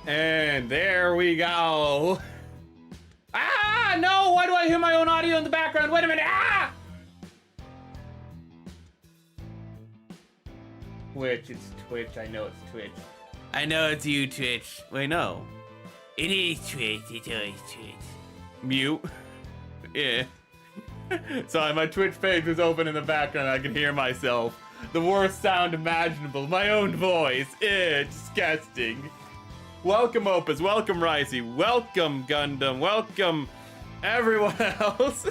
And there we go. Ah, no, why do I hear my own audio in the background? Wait a minute, ah! Twitch, it's Twitch, I know it's Twitch. I know it's you, Twitch. Wait, no. It is Twitch, it's always Twitch. Mute. Yeah. Sorry, my Twitch page was open in the background, I can hear myself. The worst sound imaginable, my own voice. Disgusting. Welcome, Opus. Welcome, Ricey. Welcome, Gundam. Welcome, everyone else.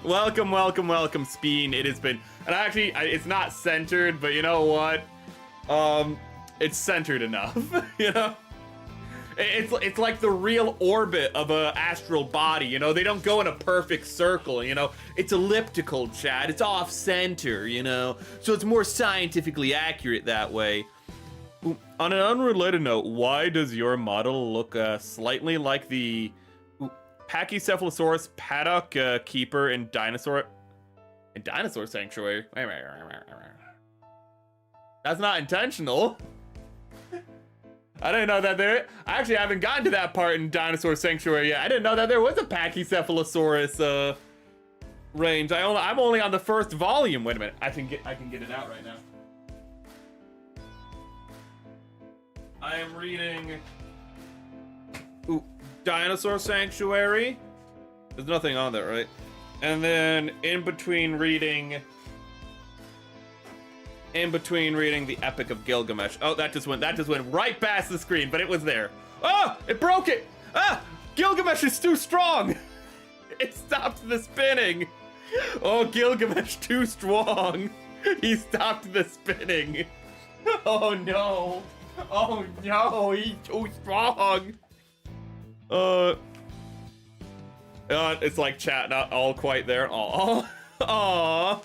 welcome, Speen. It has been, and actually, it's not centered, but you know what? It's centered enough. You know, it's like the real orbit of a astral body. You know, they don't go in a perfect circle. You know, it's elliptical, Chad. It's off center. You know, so it's more scientifically accurate that way. On an unrelated note, why does your model look slightly like the Pachycephalosaurus paddock keeper in Dinosaur Sanctuary? That's not intentional. I didn't know that there. I actually haven't gotten to that part in Dinosaur Sanctuary yet. I didn't know that there was a Pachycephalosaurus range. I'm only on the first volume. Wait a minute. I can get it out right now. I am reading Dinosaur Sanctuary. There's nothing on there, right? And then in between reading the Epic of Gilgamesh. Oh, that just went right past the screen, but it was there. Oh, it broke it. Ah, Gilgamesh is too strong. It stopped the spinning. Oh, Gilgamesh too strong. He stopped the spinning. Oh no. Oh no, he's too strong. It's like chat not all quite there. Aw.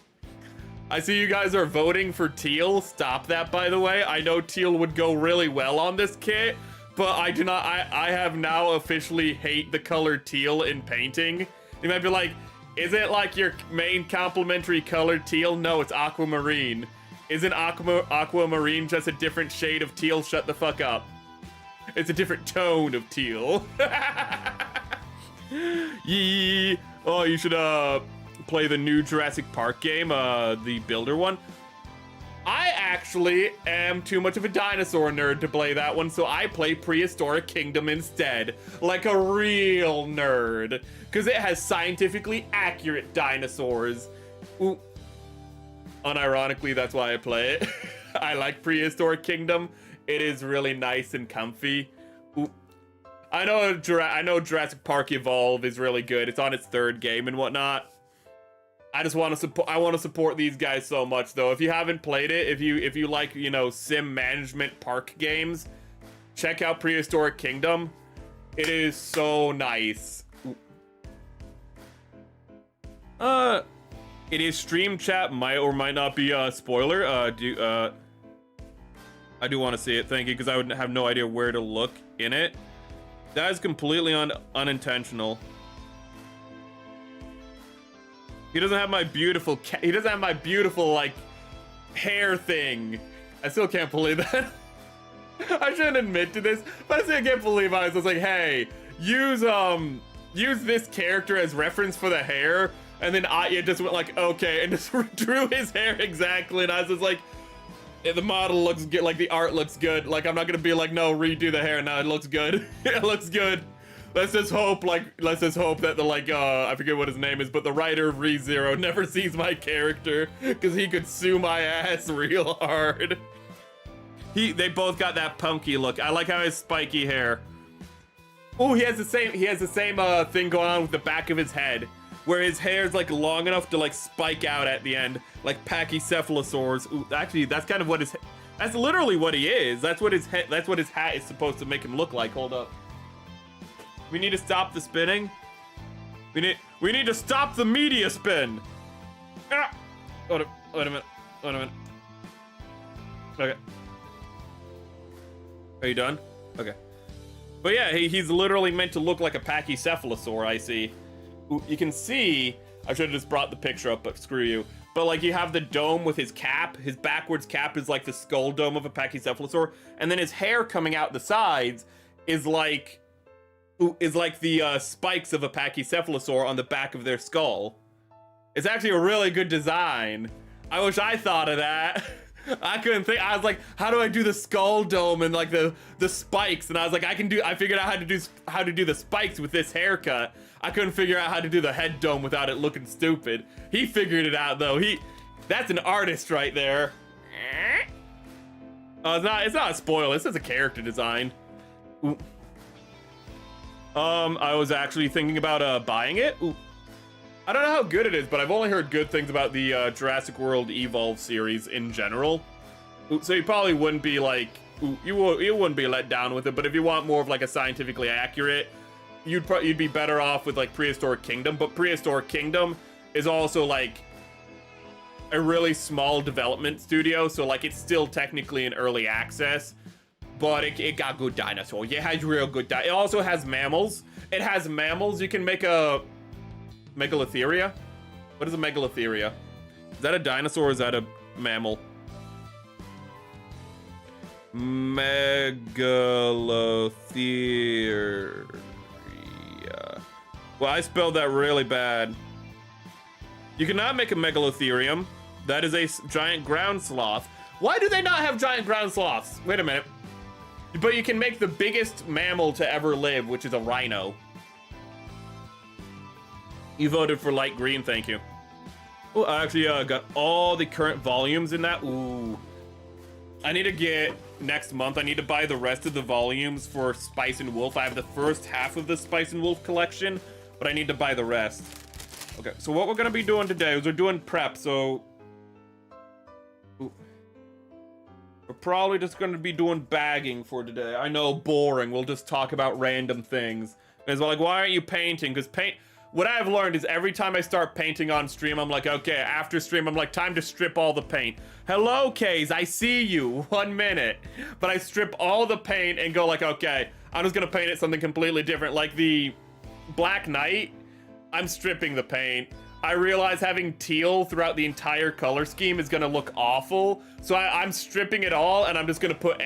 I see you guys are voting for teal. Stop that, by the way. I know teal would go really well on this kit, but I do not. I have now officially hate the color teal in painting. You might be like, is it like your main complementary color teal? No, it's aquamarine. Isn't aquamarine just a different shade of teal? Shut the fuck up. It's a different tone of teal. Yee. Oh, you should play the new Jurassic Park game, the Builder one. I actually am too much of a dinosaur nerd to play that one, so I play Prehistoric Kingdom instead, like a real nerd, because it has scientifically accurate dinosaurs. Ooh. Unironically, that's why I play it. I like Prehistoric Kingdom. It is really nice and comfy. Ooh. I know Jurassic Park Evolve is really good. It's on its third game and whatnot. I just want to support. I want to support these guys so much, though. If you haven't played it, if you like, you know, sim management park games, check out Prehistoric Kingdom. It is so nice. Ooh. It is stream chat, might or might not be a spoiler. I do want to see it, thank you, because I would have no idea where to look in it. That is completely unintentional. He doesn't have my beautiful like hair thing. I still can't believe that. I shouldn't admit to this, but I still can't believe I was like, hey, use this character as reference for the hair. And then it just went like, okay, and just drew his hair exactly. And I was just like, yeah, the model looks good, like the art looks good. Like, I'm not gonna be like, no, redo the hair. No, it looks good. It looks good. Let's just hope that the, I forget what his name is, but the writer of ReZero never sees my character, because he could sue my ass real hard. They both got that punky look. I like how he has spiky hair. Oh, he has the same thing going on with the back of his head, where his hair's like long enough to like spike out at the end, like Pachycephalosaurs. Ooh, actually, that's kind of what that's literally what he is. That's what his hat is supposed to make him look like. Hold up. We need to stop the spinning. We need to stop the media spin. Ah! Wait a minute. Okay. Are you done? Okay. But yeah, he's literally meant to look like a Pachycephalosaur, I see. Ooh, you can see, I should have just brought the picture up, but screw you. but like you have the dome with his cap. His backwards cap is like the skull dome of a pachycephalosaur, and then his hair coming out the sides is like the spikes of a pachycephalosaur on the back of their skull. It's actually a really good design. I wish I thought of that. I couldn't think. I was like, how do I do the skull dome and like the spikes? And I was like, I figured out how to do the spikes with this haircut. I couldn't figure out how to do the head dome without it looking stupid. He figured it out though. That's an artist right there. Oh, it's not a spoiler. This is a character design. Ooh. I was actually thinking about buying it. Ooh. I don't know how good it is, but I've only heard good things about the Jurassic World Evolve series in general. Ooh, so you probably wouldn't be like, you wouldn't be let down with it. But if you want more of like a scientifically accurate, you'd be better off with like Prehistoric Kingdom. But Prehistoric Kingdom is also like a really small development studio, so like it's still technically in early access. But it got good dinosaurs. It has real good dinosaurs. It also has mammals. It has mammals. You can make a Megalotheria? What is a Megalotheria? Is that a dinosaur or is that a mammal? Megalotheria. Well, I spelled that really bad. You cannot make a Megalotherium. That is a giant ground sloth. Why do they not have giant ground sloths? Wait a minute. But you can make the biggest mammal to ever live, which is a rhino. You voted for light green, thank you. Oh, I actually got all the current volumes in that. Ooh. I need to get, next month, I need to buy the rest of the volumes for Spice and Wolf. I have the first half of the Spice and Wolf collection, but I need to buy the rest. Okay, so what we're gonna be doing today is we're doing prep, so... Ooh. We're probably just gonna be doing bagging for today. I know, boring, we'll just talk about random things. It's like, why aren't you painting? Because what I've learned is every time I start painting on stream, I'm like, okay, after stream, I'm like, time to strip all the paint. Hello, Kays, I see you, 1 minute. But I strip all the paint and go like, okay, I'm just gonna paint it something completely different. Like the Black Knight, I'm stripping the paint. I realize having teal throughout the entire color scheme is gonna look awful. So I'm stripping it all and I'm just gonna put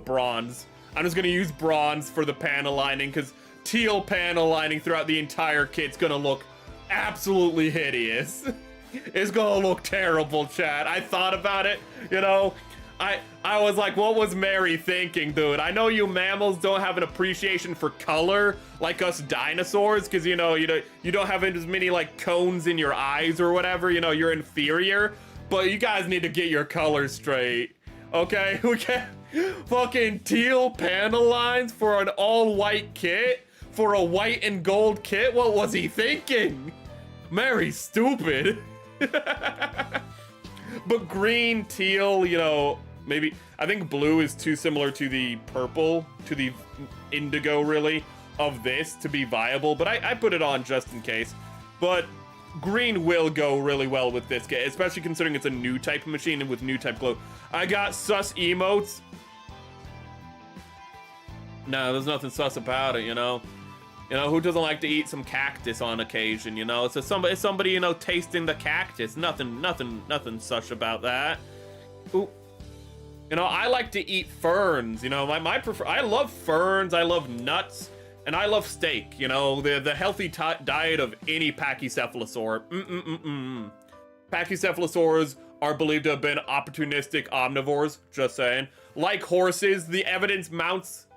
bronze. I'm just gonna use bronze for the panel lining because teal panel lining throughout the entire kit's gonna look absolutely hideous. It's gonna look terrible, chat. I thought about it, you know. I was like, what was Mary thinking, dude? I know you mammals don't have an appreciation for color like us dinosaurs, because you know you don't have as many like cones in your eyes or whatever. You know, you're inferior, but you guys need to get your colors straight, okay? We can't fucking teal panel lines for an all-white kit, for a white and gold kit. What was he thinking? Mary's stupid. But green, teal, you know, maybe, I think blue is too similar to the purple, to the indigo, really, of this to be viable. But I put it on just in case. But green will go really well with this kit, especially considering it's a new type of machine and with new type glow. I got sus emotes. No, there's nothing sus about it, you know. You know, who doesn't like to eat some cactus on occasion, you know? It's somebody, you know, tasting the cactus. Nothing such about that. Ooh. You know, I like to eat ferns, you know, I love ferns, I love nuts, and I love steak, you know, the healthy diet of any pachycephalosaur. Pachycephalosaurs are believed to have been opportunistic omnivores, just saying. Like horses, the evidence mounts.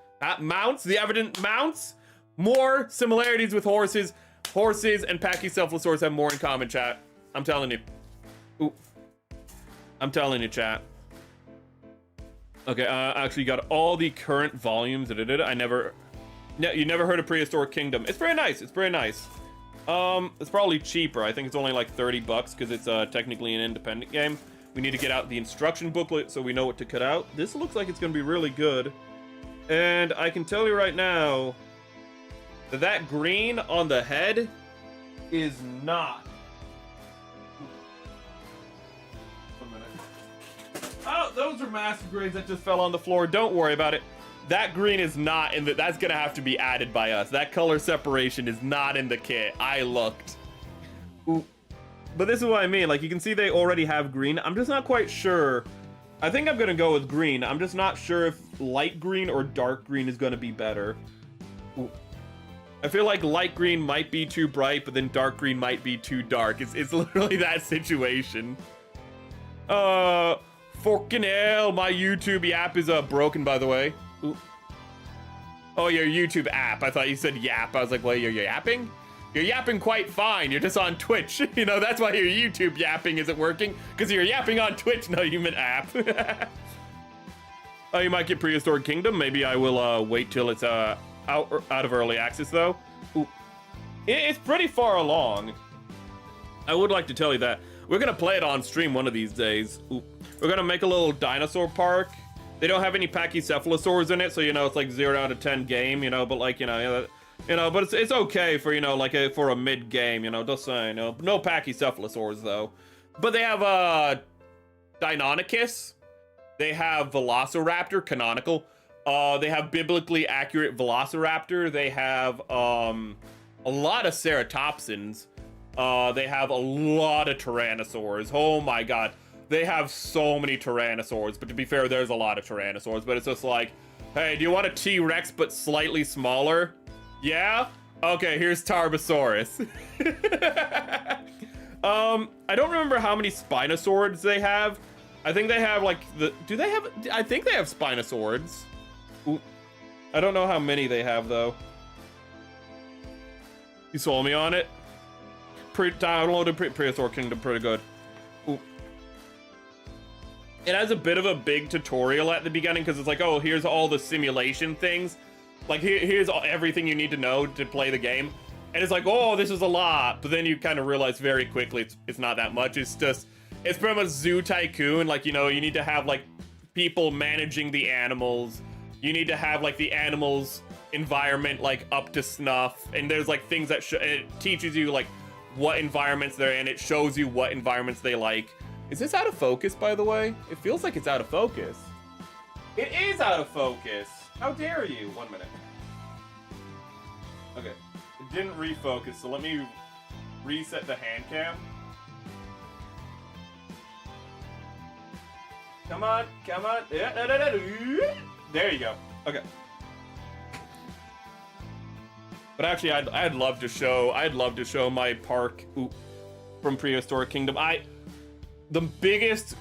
More similarities with horses. Horses and pachycephalosaurs have more in common, chat. I'm telling you. Ooh. I'm telling you, chat. Okay, actually got all the current volumes. You never heard of Prehistoric Kingdom. It's very nice. It's very nice. It's probably cheaper. I think it's only like 30 bucks because it's technically an independent game. We need to get out the instruction booklet so we know what to cut out. This looks like it's gonna be really good. And I can tell you right now, that green on the head is not. One minute. Oh, those are master grades that just fell on the floor. Don't worry about it. That green is not in the, that's gonna have to be added by us. That color separation is not in the kit. I looked. Ooh. But this is what I mean. Like, you can see they already have green. I'm just not quite sure. I think I'm gonna go with green. I'm just not sure if light green or dark green is gonna be better. Ooh. I feel like light green might be too bright, but then dark green might be too dark. It's literally that situation. Fucking hell, my YouTube app is broken, by the way. Ooh. Oh, your YouTube app. I thought you said yap. I was like, well, you're yapping? You're yapping quite fine. You're just on Twitch. You know, that's why your YouTube yapping isn't working, because you're yapping on Twitch. No, you meant app. Oh, you might get Prehistoric Kingdom. Maybe I will wait till it's out of early access, though. Ooh. It's pretty far along. I would like to tell you that. We're going to play it on stream one of these days. Ooh. We're going to make a little dinosaur park. They don't have any pachycephalosaurs in it, so, you know, it's like 0 out of 10 game, you know, but like, you know, but it's okay for, you know, like for a mid game, you know, just saying, you know, no pachycephalosaurs though. But they have Deinonychus, they have Velociraptor, canonical, they have biblically accurate Velociraptor, they have a lot of ceratopsians, they have a lot of Tyrannosaurs. Oh my god, they have so many Tyrannosaurs. But to be fair, there's a lot of Tyrannosaurs, but it's just like, hey, do you want a T-Rex but slightly smaller? Yeah? Okay, here's Tarbosaurus. I don't remember how many Spinosaurs they have. I think they have like I think they have Spinosaurs. Ooh. I don't know how many they have though. You sold me on it? Downloaded Prehistoric Kingdom, pretty good. Ooh. It has a bit of a big tutorial at the beginning because it's like, oh, here's all the simulation things. Like, here's everything you need to know to play the game. And it's like, oh, this is a lot. But then you kind of realize very quickly it's not that much. It's pretty much Zoo Tycoon. Like, you know, you need to have, like, people managing the animals. You need to have, like, the animals' environment, like, up to snuff. And there's, like, things that it teaches you, like, what environments they're in. It shows you what environments they like. Is this out of focus, by the way? It feels like it's out of focus. It is out of focus. How dare you? 1 minute. Okay. It didn't refocus, so let me reset the hand cam. Come on, come on. There you go. Okay. But actually, I'd love to show my park from Prehistoric Kingdom. The biggest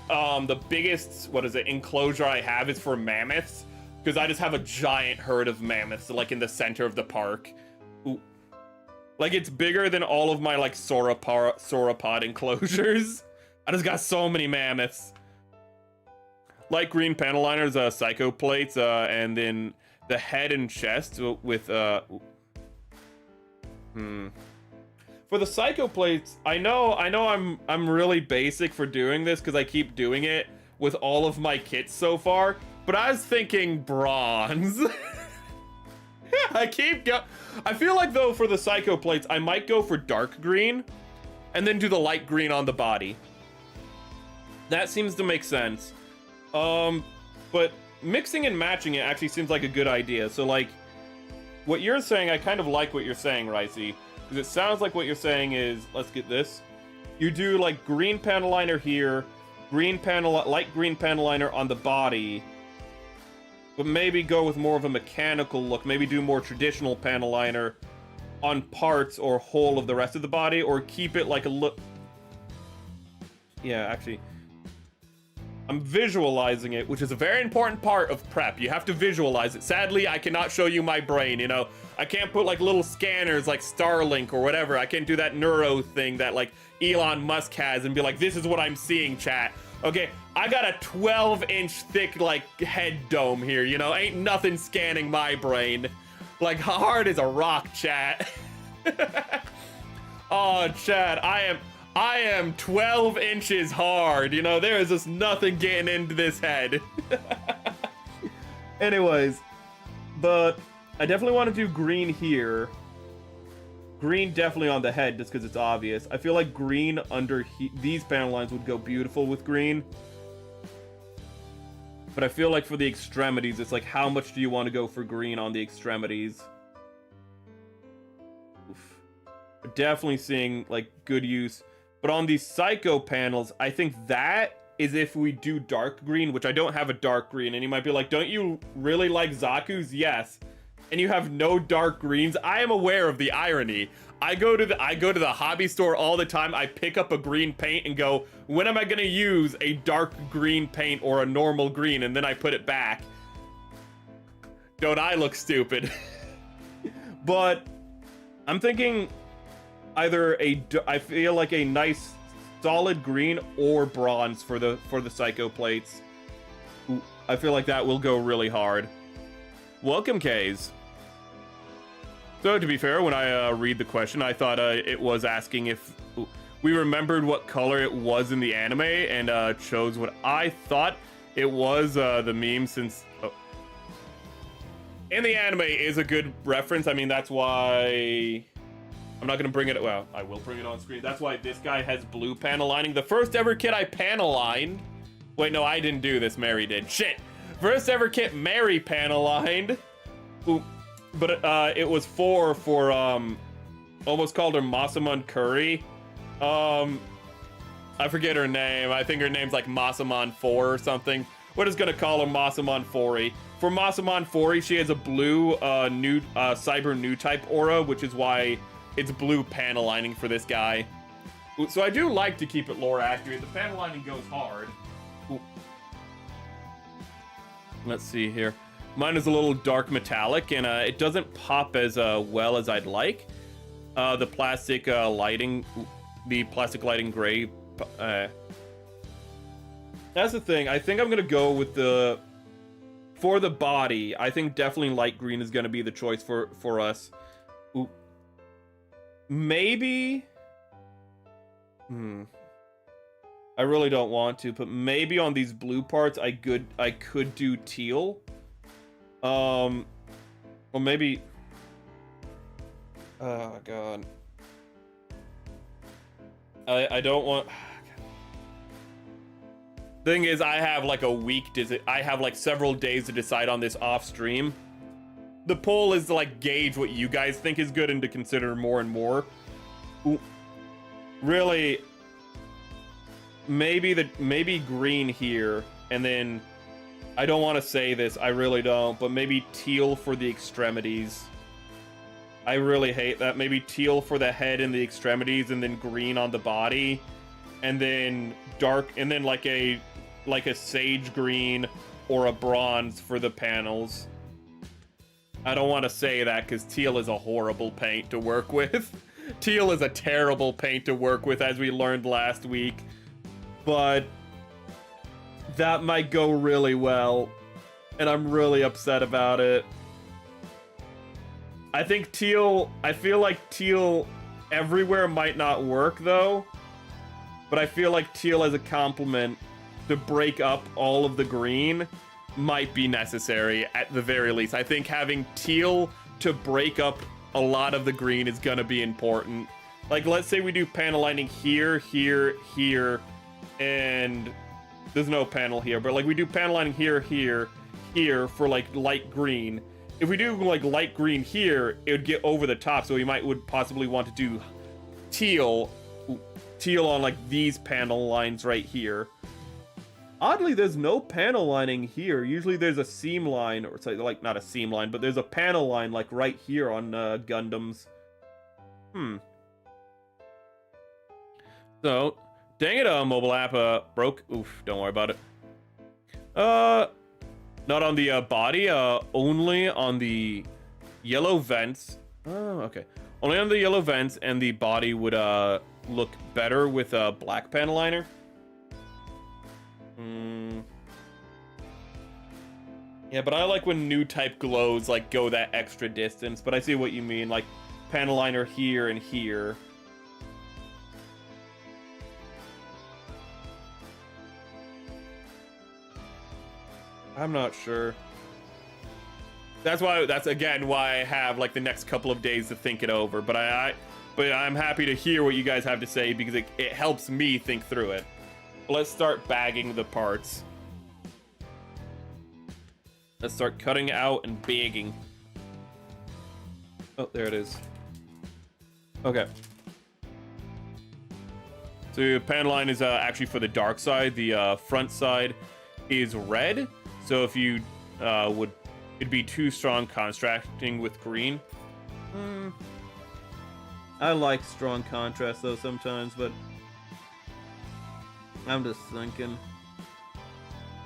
what is it, enclosure I have is for mammoths, because I just have a giant herd of mammoths like in the center of the park. Ooh. Like, it's bigger than all of my like sauropod enclosures. I just got so many mammoths. Light green panel liners, psycho plates, and then the head and chest with For the psycho plates, I know I'm really basic for doing this because I keep doing it with all of my kits so far, but I was thinking bronze. I feel like though for the psycho plates, I might go for dark green and then do the light green on the body. That seems to make sense. But mixing and matching it actually seems like a good idea. So like what you're saying, I kind of like what you're saying, Ricey. Because it sounds like what you're saying is, let's get this. You do like green panel liner here, light green panel liner on the body, but maybe go with more of a mechanical look. Maybe do more traditional panel liner on parts or whole of the rest of the body, or keep it like a look. Yeah, actually, I'm visualizing it, which is a very important part of prep. You have to visualize it. Sadly, I cannot show you my brain, you know. I can't put like little scanners like Starlink or whatever. I can't do that neuro thing that like Elon Musk has and be like, this is what I'm seeing, chat. Okay, I got a 12-inch thick like head dome here, you know. Ain't nothing scanning my brain. Like, hard as a rock, chat. Oh, chat, I am 12 inches hard, you know. There is just nothing getting into this head. Anyways, but I definitely want to do green here. Green definitely on the head, just because it's obvious. I feel like green under these panel lines would go beautiful with green. But I feel like for the extremities, it's like, how much do you want to go for green on the extremities? Oof. Definitely seeing, like, good use. But But on these Psycho panels, I think that is if we do dark green, which I don't have a dark green. And you might be like, don't you really like Zaku's? Yes. And you have no dark greens. I am aware of the irony. I go to the hobby store all the time. I pick up a green paint and go, when am I gonna use a dark green paint or a normal green? And then I put it back. Don't I look stupid? But I'm thinking either I feel like a nice solid green or bronze for the Psycho plates. Ooh, I feel like that will go really hard. Welcome, Kays. So, to be fair, when I read the question, I thought it was asking if we remembered what color it was in the anime, and chose what I thought it was, the meme, since... Oh. In the anime is a good reference. I mean, that's why... I'm not going to bring it... Well, I will bring it on screen. That's why this guy has blue panel lining. The first ever kit I panel lined... Wait, no, I didn't do this. Mary did. Shit! First ever kit Mary panel lined... Ooh. But it was for almost called her Masamon Curry. I forget her name. I think her name's like Masamon 4 or something. We're just gonna call her Masamon 4. For Masamon 4, she has a blue new cyber new type aura, which is why it's blue panel lining for this guy. So I do like to keep it lore accurate. The panel lining goes hard. Ooh. Let's see here. Mine is a little dark metallic, and it doesn't pop as well as I'd like. The plastic lighting gray. That's the thing. I think I'm gonna go with for the body. I think definitely light green is gonna be the choice for us. Ooh. Maybe. I really don't want to, but maybe on these blue parts, I could do teal. Or maybe... Oh, God. I don't want... Thing is, I have like a week I have like several days to decide on this off stream. The poll is to like gauge what you guys think is good and to consider more and more. Ooh. Really, maybe green here, and then... I don't want to say this, I really don't, but maybe teal for the extremities. I really hate that. Maybe teal for the head and the extremities, and then green on the body, and then dark, and then like a sage green or a bronze for the panels. I don't want to say that because teal is a horrible paint to work with. Teal is a terrible paint to work with, as we learned last week, but that might go really well, and I'm really upset about it. I think teal... I feel like teal everywhere might not work, though. But I feel like teal as a complement to break up all of the green might be necessary, at the very least. I think having teal to break up a lot of the green is gonna be important. Like, let's say we do panel lining here, here, here, and... There's no panel here, but like we do panel lining here, here, here for like light green. If we do like light green here, it would get over the top, so we would possibly want to do teal on like these panel lines right here. Oddly, there's no panel lining here. Usually there's a seam line, or it's like not a seam line, but there's a panel line like right here on Gundams. So... Dang it, mobile app broke. Oof, don't worry about it. Not on the body, only on the yellow vents. Oh, okay. Only on the yellow vents, and the body would look better with a black panel liner. Yeah, but I like when new type glows like go that extra distance, but I see what you mean, like panel liner here and here. I'm not sure. That's again why I have like the next couple of days to think it over. But I'm happy to hear what you guys have to say because it helps me think through it. Let's start bagging the parts. Let's start cutting out and bagging. Oh, there it is. Okay. So the pan line is actually for the dark side. The front side is red. So if you it'd be too strong contrasting with green. I like strong contrast though sometimes, but I'm just thinking.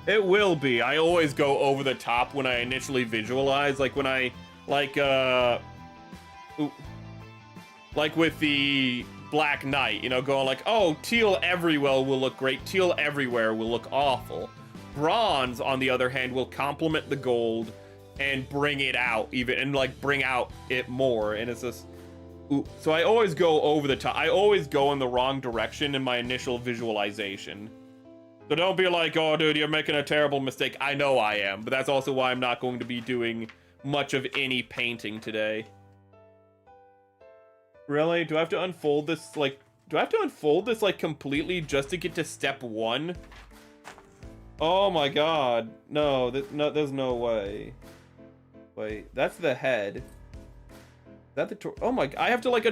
It will be. I always go over the top when I initially visualize, like when I like with the Black Knight, you know, going like, oh, teal everywhere will look great, teal everywhere will look awful. Bronze, on the other hand, will complement the gold and bring it out even, and like bring out it more. And it's just, so I always go over the top. I always go in the wrong direction in my initial visualization. So don't be like, oh, dude, you're making a terrible mistake. I know I am, but that's also why I'm not going to be doing much of any painting today. Really? Do I have to unfold this, like, completely just to get to step 1? Oh my god. No, there's no way. Wait, that's the head. Is that the oh my, I have to like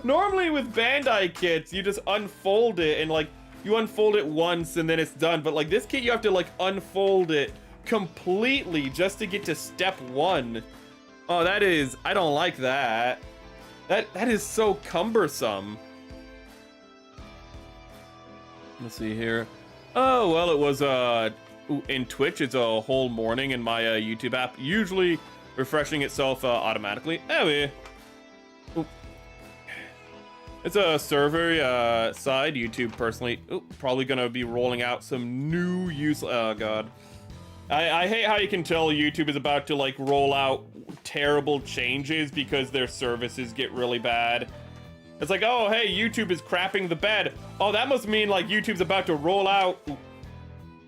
normally with Bandai kits, you just unfold it and like, you unfold it once and then it's done. But like this kit, you have to like unfold it completely just to get to step 1. Oh, that is, I don't like that. That is so cumbersome. Let's see here. Oh, well, it was, in Twitch, it's a whole morning in my YouTube app, usually refreshing itself automatically. Anyway. It's a server side, YouTube personally. Probably gonna be rolling out some new oh god. I hate how you can tell YouTube is about to like roll out terrible changes because their services get really bad. It's like, oh hey, YouTube is crapping the bed. Oh, that must mean like YouTube's about to roll out.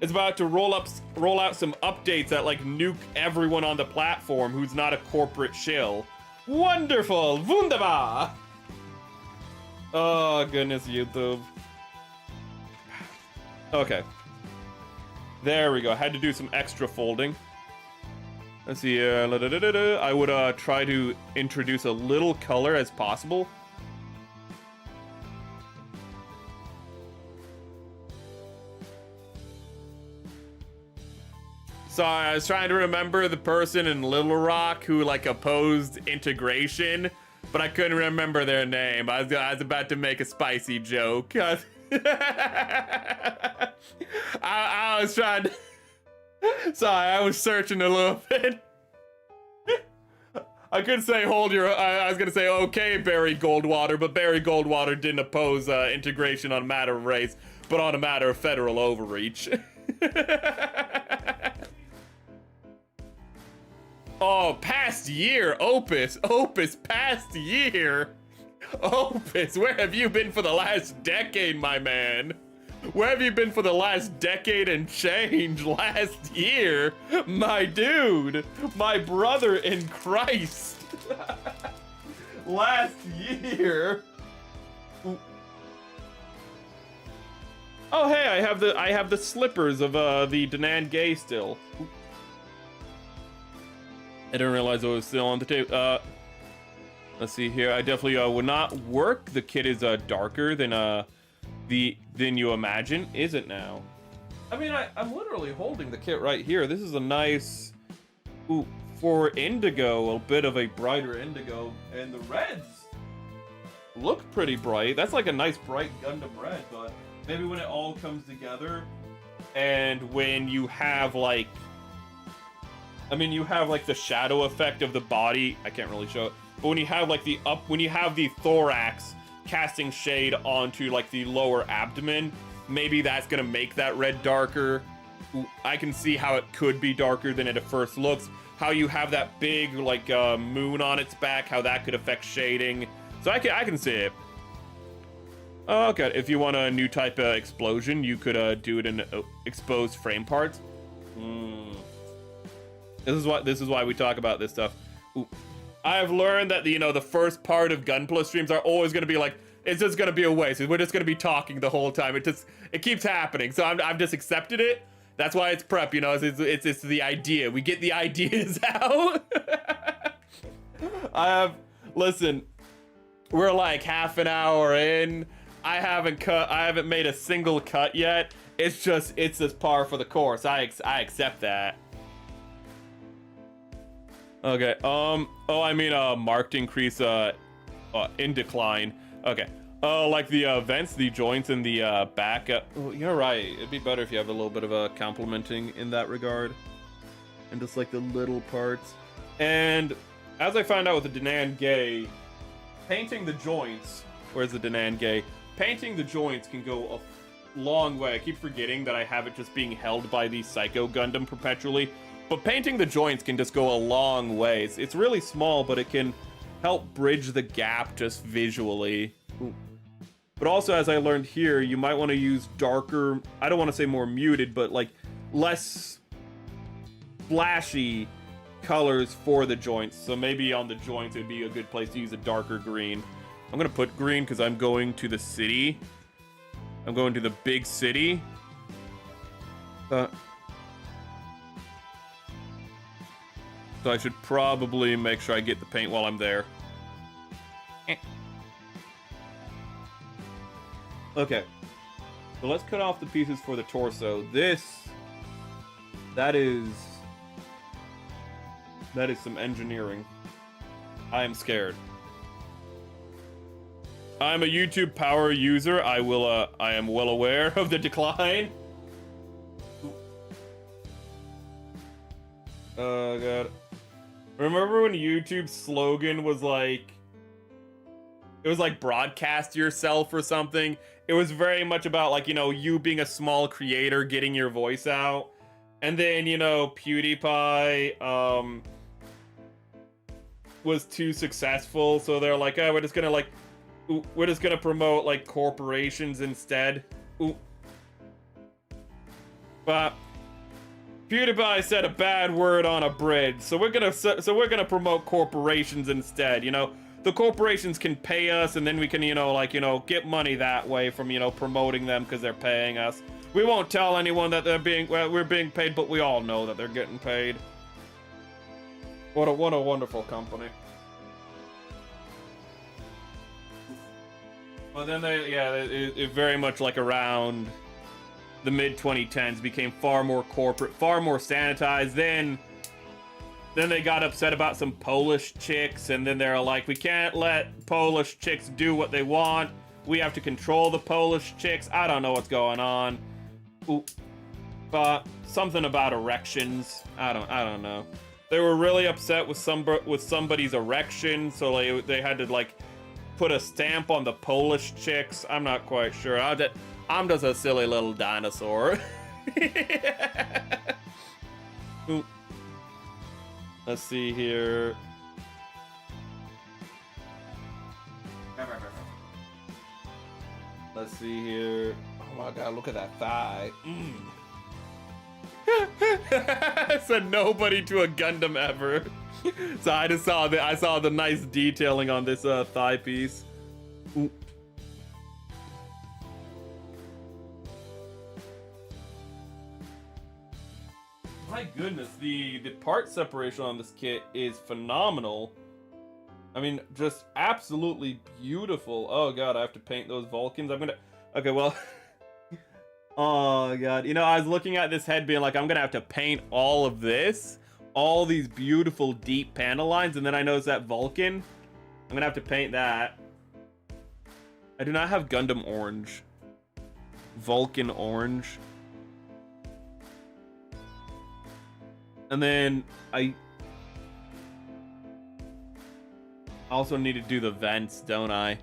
It's about to roll out some updates that like nuke everyone on the platform who's not a corporate shill. Wonderful, wunderbar. Oh goodness, YouTube. Okay. There we go. I had to do some extra folding. Let's see. I would try to introduce a little color as possible. Sorry, I was trying to remember the person in Little Rock who like opposed integration, but I couldn't remember their name. I was about to make a spicy joke. I was trying to... Sorry, I was searching a little bit. I could say hold your... I was gonna say okay, Barry Goldwater, but Barry Goldwater didn't oppose integration on a matter of race, but on a matter of federal overreach. Oh, past year, Opus, past year. Opus, where have you been for the last decade, my man? Where have you been for the last decade and change? Last year? My dude, my brother in Christ. Last year. Oh hey, I have the slippers of the Danan Gay still. I didn't realize it was still on the table. Let's see here. I definitely would not work. The kit is darker than you imagine. Is it now? I mean, I'm literally holding the kit right here. This is a nice, for indigo, a bit of a brighter indigo, and the reds look pretty bright. That's like a nice bright Gundam red, but maybe when it all comes together, and when you have like, you have like the shadow effect of the body. I can't really show it, but when you have like when you have the thorax casting shade onto like the lower abdomen, maybe that's gonna make that red darker. I can see how it could be darker than it at first looks. How you have that big like moon on its back, how that could affect shading. So I can see it. Okay, if you want a new type of explosion, you could do it in exposed frame parts. This is why we talk about this stuff. I've learned that the first part of Gunpla streams are always gonna be like, it's just gonna be a waste. We're just gonna be talking the whole time. It keeps happening. So I've just accepted it. That's why it's prep. It's the idea. We get the ideas out. Listen. We're like half an hour in. I haven't made a single cut yet. It's just par for the course. I accept that. Okay. Oh, I mean, marked increase in decline. Okay. Like the vents, the joints, and the back. Oh, you're right. It'd be better if you have a little bit of a complementing in that regard, and just like the little parts. And as I found out with the Danan Gay, painting the joints. Where's the Danan Gay? Painting the joints can go a long way. I keep forgetting that I have it just being held by the Psycho Gundam perpetually. But painting the joints can just go a long way. It's really small, but it can help bridge the gap just visually. Ooh. But also, as I learned here, you might want to use darker, I don't want to say more muted, but like less flashy colors for the joints. So maybe on the joints, it'd be a good place to use a darker green. I'm going to put green because I'm going to the city. I'm going to the big city. So I should probably make sure I get the paint while I'm there. Okay. So let's cut off the pieces for the torso. That is some engineering. I am scared. I'm a YouTube power user. I am well aware of the decline. Oh god. Remember when YouTube's slogan was like, it was like broadcast yourself or something? It was very much about like, you know, you being a small creator, getting your voice out. And then, you know, PewDiePie was too successful, so they're like, oh, we're just gonna promote like corporations instead. Ooh. But PewDiePie said a bad word on a bridge, so we're gonna promote corporations instead. You know, the corporations can pay us, and then we can, you know, get money that way from, you know, promoting them because they're paying us. We won't tell anyone that we're being paid, but we all know that they're getting paid. What a wonderful company. Well, then it very much like around the mid-2010s became far more corporate, far more sanitized. Then they got upset about some Polish chicks, and then they're like, we can't let Polish chicks do what they want. We have to control the Polish chicks. I don't know what's going on. Ooh. But something about erections. I don't know. They were really upset with somebody's erection, so like, they had to like put a stamp on the Polish chicks. I'm not quite sure. I'm just a silly little dinosaur. Ooh. Let's see here. Let's see here. Oh my god, look at that thigh. Said nobody to a Gundam ever. So I saw the nice detailing on this thigh piece. Ooh. My goodness, the part separation on this kit is phenomenal. I mean, just absolutely beautiful. Oh god, I have to paint those Vulcans. Okay, well. Oh god, you know, I was looking at this head being like, I'm gonna have to paint all of this, all these beautiful deep panel lines, and then I noticed that Vulcan. I'm gonna have to paint that. I do not have Gundam orange. Vulcan orange. And then I also need to do the vents, don't I?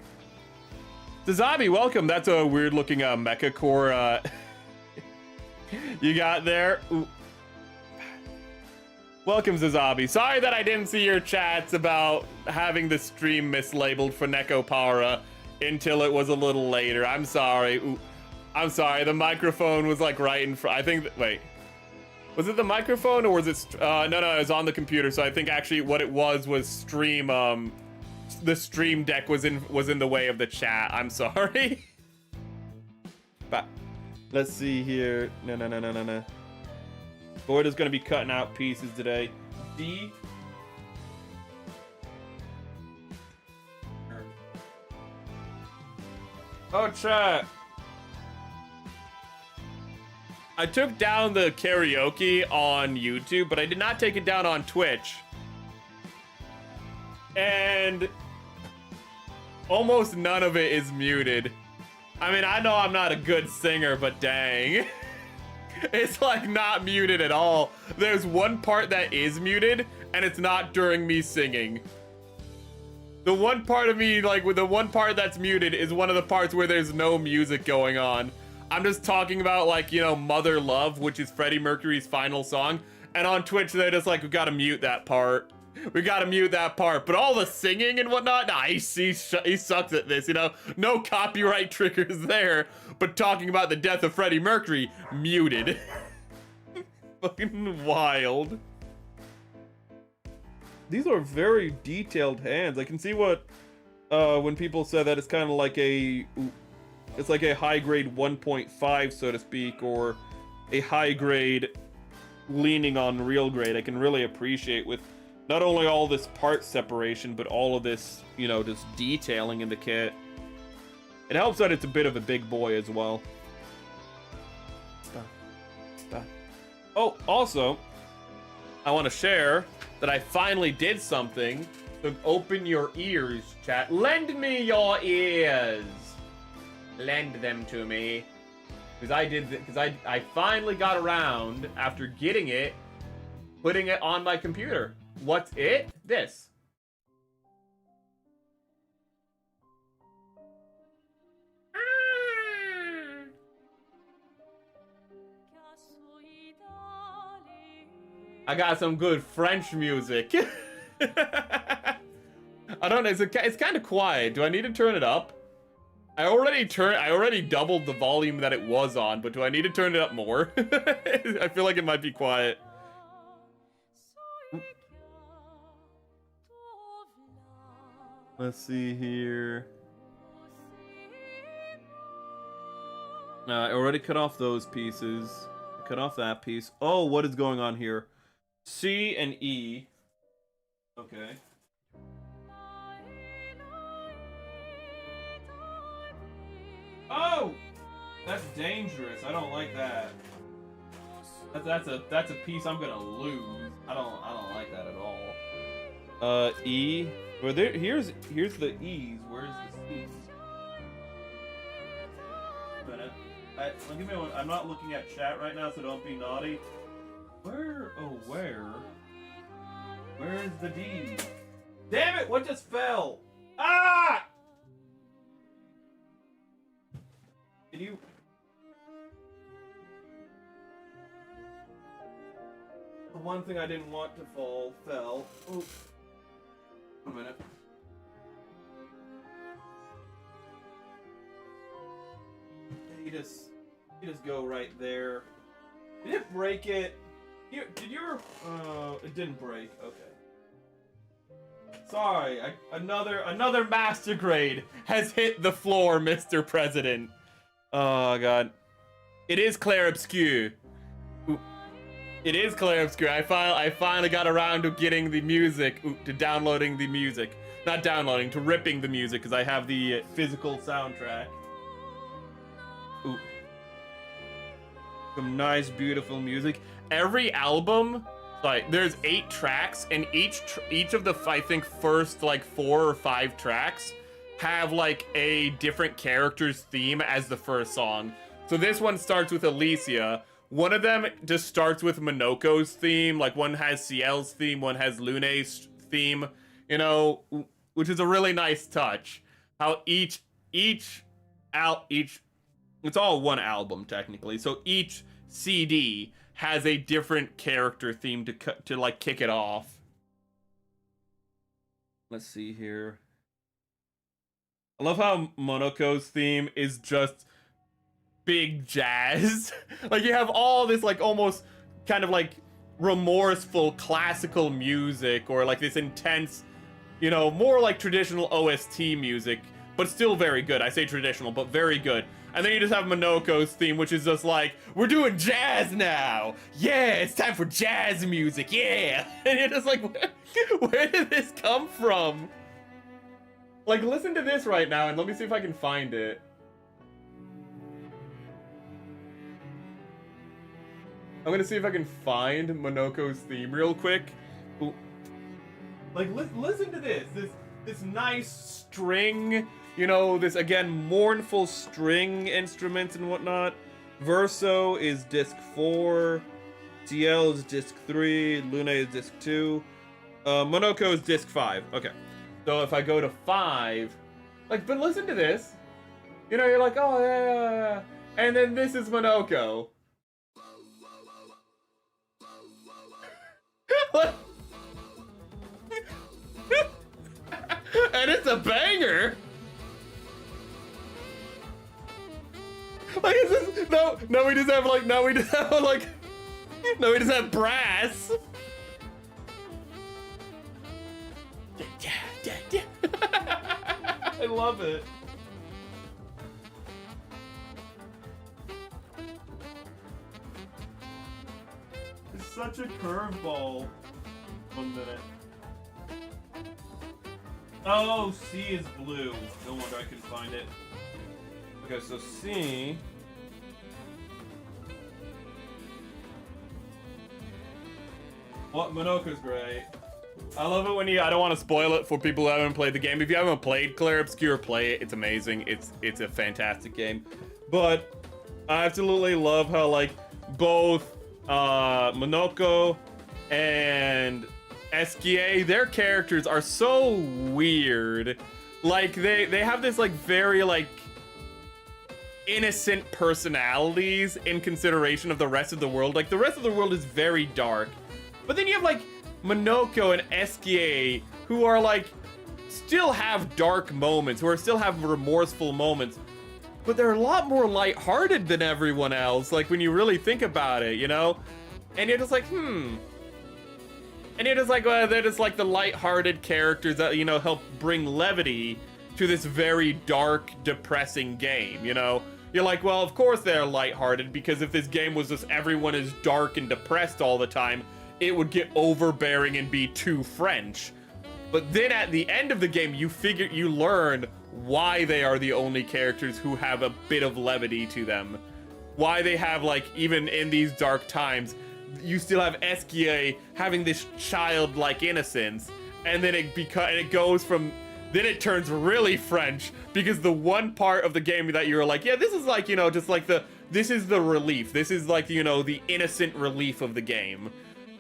Zazabi, welcome. That's a weird looking mecha core you got there. Ooh. Welcome, Zazabi. Sorry that I didn't see your chats about having the stream mislabeled for Neko Para until it was a little later. I'm sorry. Ooh. I'm sorry. The microphone was like right in front. I think wait. Was it the microphone or was it no, it was on the computer. So I think actually what it was stream the stream deck was in the way of the chat. I'm sorry. But let's see here. No. Boyd is going to be cutting out pieces today. D. Oh, chat. I took down the karaoke on YouTube, but I did not take it down on Twitch. And almost none of it is muted. I mean, I know I'm not a good singer, but dang. It's like not muted at all. There's one part that is muted, and it's not during me singing. The one part of me, like, with the one part that's muted is one of the parts where there's no music going on. I'm just talking about, like, you know, Mother Love, which is Freddie Mercury's final song. And on Twitch, they're just like, we gotta mute that part. We gotta mute that part. But all the singing and whatnot, nah, he sucks at this, you know? No copyright triggers there. But talking about the death of Freddie Mercury, muted. Fucking wild. These are very detailed hands. I can see what, when people say that it's kind of like a... It's like a high grade 1.5, so to speak, or a high grade leaning on real grade. I can really appreciate with not only all this part separation, but all of this, you know, just detailing in the kit. It helps that it's a bit of a big boy as well. Oh, also, I want to share that I finally did something. So open your ears, chat. Lend me your ears. Lend them to me. Because I finally got around, after getting it, putting it on my computer. What's it? This. I got some good French music. I don't know, it's kind of quiet. Do I need to turn it up? I already doubled the volume that it was on, but do I need to turn it up more? I feel like it might be quiet. Let's see here. I already cut off those pieces. I cut off that piece. Oh, what is going on here? C and E. Okay. Oh! That's dangerous. I don't like that. That's a piece I'm gonna lose. I don't like that at all. E. Well, here's the E's. Where's the C's? Wait a minute. Give me one. I'm not looking at chat right now, so don't be naughty. Where? Oh, where? Where's the D? Damn it! What just fell? Ah! Can you? The one thing I didn't want to fall fell. Oops. A minute. You just go right there. Did it break it? Did your it didn't break. Okay. Sorry, another master grade has hit the floor, Mr. President. Oh god. It is Clair Obscur. It is Clair Obscur. I finally got around to getting the music, to downloading the music. Not downloading, to ripping the music, because I have the physical soundtrack. Ooh. Some nice, beautiful music. Every album, like, there's 8 tracks, and each of the, I think, first, like, 4 or 5 tracks have, like, a different character's theme as the first song. So this one starts with Alicia. One of them just starts with Minoko's theme, like one has Ciel's theme, one has Lune's theme, you know, which is a really nice touch. How it's all one album technically, so each CD has a different character theme to like kick it off. Let's see here. I love how Monoko's theme is just big jazz. Like you have all this like almost kind of like remorseful classical music, or like this intense, you know, more like traditional OST music, but still very good. I say traditional, but very good. And then you just have Monoko's theme, which is just like, we're doing jazz now. Yeah, it's time for jazz music. Yeah. And you're just like, where did this come from? Like, listen to this right now, and let me see if I can find it. I'm gonna see if I can find Monoko's theme real quick. Ooh. Like, listen to this. This nice string, you know, this, again, mournful string instruments and whatnot. Verso is disc 4. TL is disc 3. Luna is disc 2. Monoko is disc 5. Okay. So if I go to 5, like, but listen to this. You know, you're like, oh, yeah. And then this is Monoko. And it's a banger. Like, is this, no, we just have like, no, we just have brass. Yeah. I love it. It's such a curveball. 1 minute. Oh, C is blue. No wonder I couldn't find it. Okay, so C. What? Monoko's great. I love it when I don't want to spoil it for people who haven't played the game. If you haven't played Clair Obscur, play it. It's amazing. It's a fantastic game. But I absolutely love how, like, both Monoko and SKA, their characters are so weird. Like, they have this, like, very, like, innocent personalities in consideration of the rest of the world. Like, the rest of the world is very dark. But then you have, like, Monoko and SKA, who are, like, still have dark moments, who still have remorseful moments. But they're a lot more lighthearted than everyone else, like, when you really think about it, you know? And you're just like, And you're just like, well, they're just like the lighthearted characters that, you know, help bring levity to this very dark, depressing game, you know? You're like, well, of course they're lighthearted, because if this game was just everyone is dark and depressed all the time, it would get overbearing and be too French. But then at the end of the game, you learn why they are the only characters who have a bit of levity to them. Why they have, like, even in these dark times, you still have SKA having this childlike innocence, and then it goes from, then it turns really French, because the one part of the game that you're like, yeah, this is like, you know, just like this is the relief, this is like, you know, the innocent relief of the game,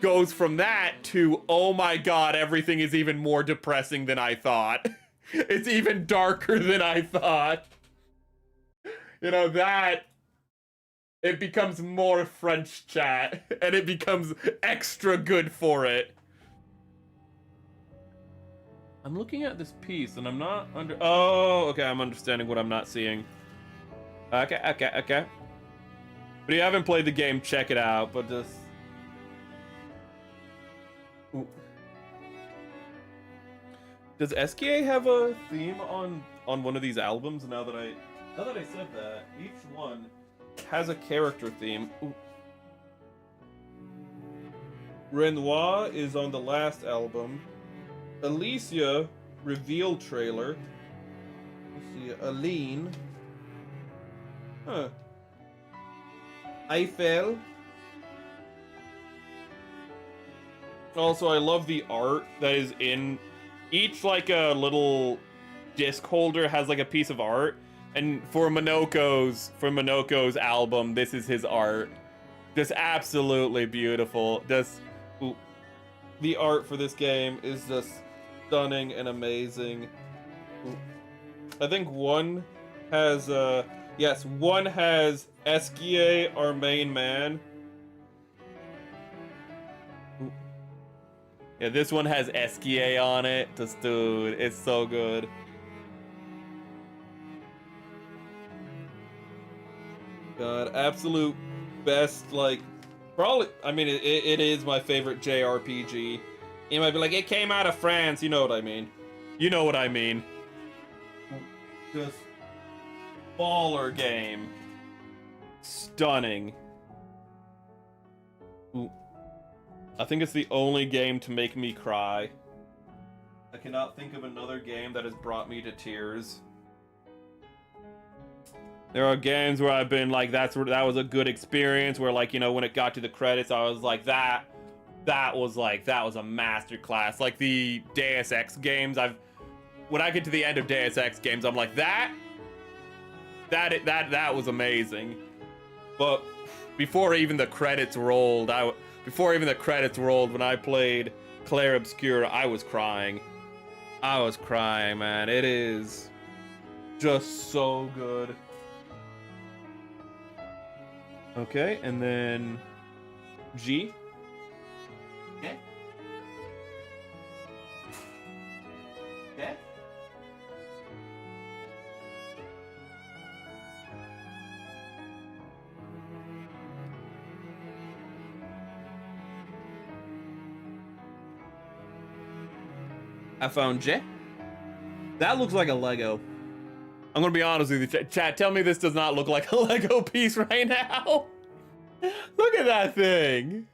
goes from that to, oh my god, everything is even more depressing than I thought. It's even darker than I thought. You know, that it becomes more French chat, and it becomes extra good for it. I'm looking at this piece, and I'm not oh, okay, I'm understanding what I'm not seeing. Okay. But if you haven't played the game, check it out, but just... Ooh. Does SKA have a theme on one of these albums? Now that I said that, each one has a character theme. Ooh. Renoir is on the last album. Alicia reveal trailer. Let's see, Aline. Huh. Eiffel. Also, I love the art that is in each, like, a little disc holder has like a piece of art. And for Monoko's album, this is his art. Just absolutely beautiful. Just, ooh, the art for this game is just stunning and amazing. Ooh. I think one has, yes, one has SKA, our main man. Ooh. Yeah, this one has SKA on it. Just, dude, it's so good. God, absolute best, like, probably, I mean, it is my favorite JRPG. You might be like, it came out of France, you know what I mean. You know what I mean. Just baller game. Stunning. Ooh. I think it's the only game to make me cry. I cannot think of another game that has brought me to tears. There are games where I've been like, that was a good experience, where like, you know, when it got to the credits, I was like, that was a masterclass. Like the Deus Ex games, when I get to the end of Deus Ex games, I'm like, that was amazing. But before even the credits rolled, when I played Clair Obscur, I was crying. Man. It is just so good. Okay, and then G. Okay. Okay. I found J. That looks like a Lego. I'm gonna be honest with you, chat. Tell me this does not look like a Lego piece right now. Look at that thing.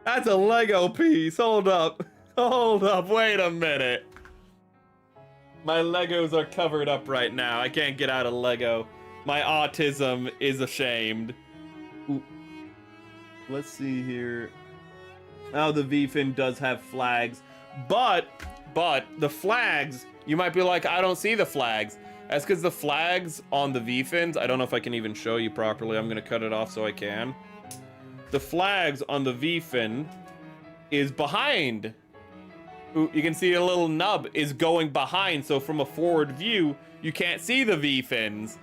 That's a Lego piece. Hold up. Wait a minute. My Legos are covered up right now. I can't get out of Lego. My autism is ashamed. Ooh. Let's see here. Oh, the V-fin does have flags, but the flags, you might be like, I don't see the flags. That's because the flags on the V-fins, I don't know if I can even show you properly. I'm gonna cut it off so I can. The flags on the V-fin is behind. Ooh, you can see a little nub is going behind, so from a forward view, you can't see the V-fins.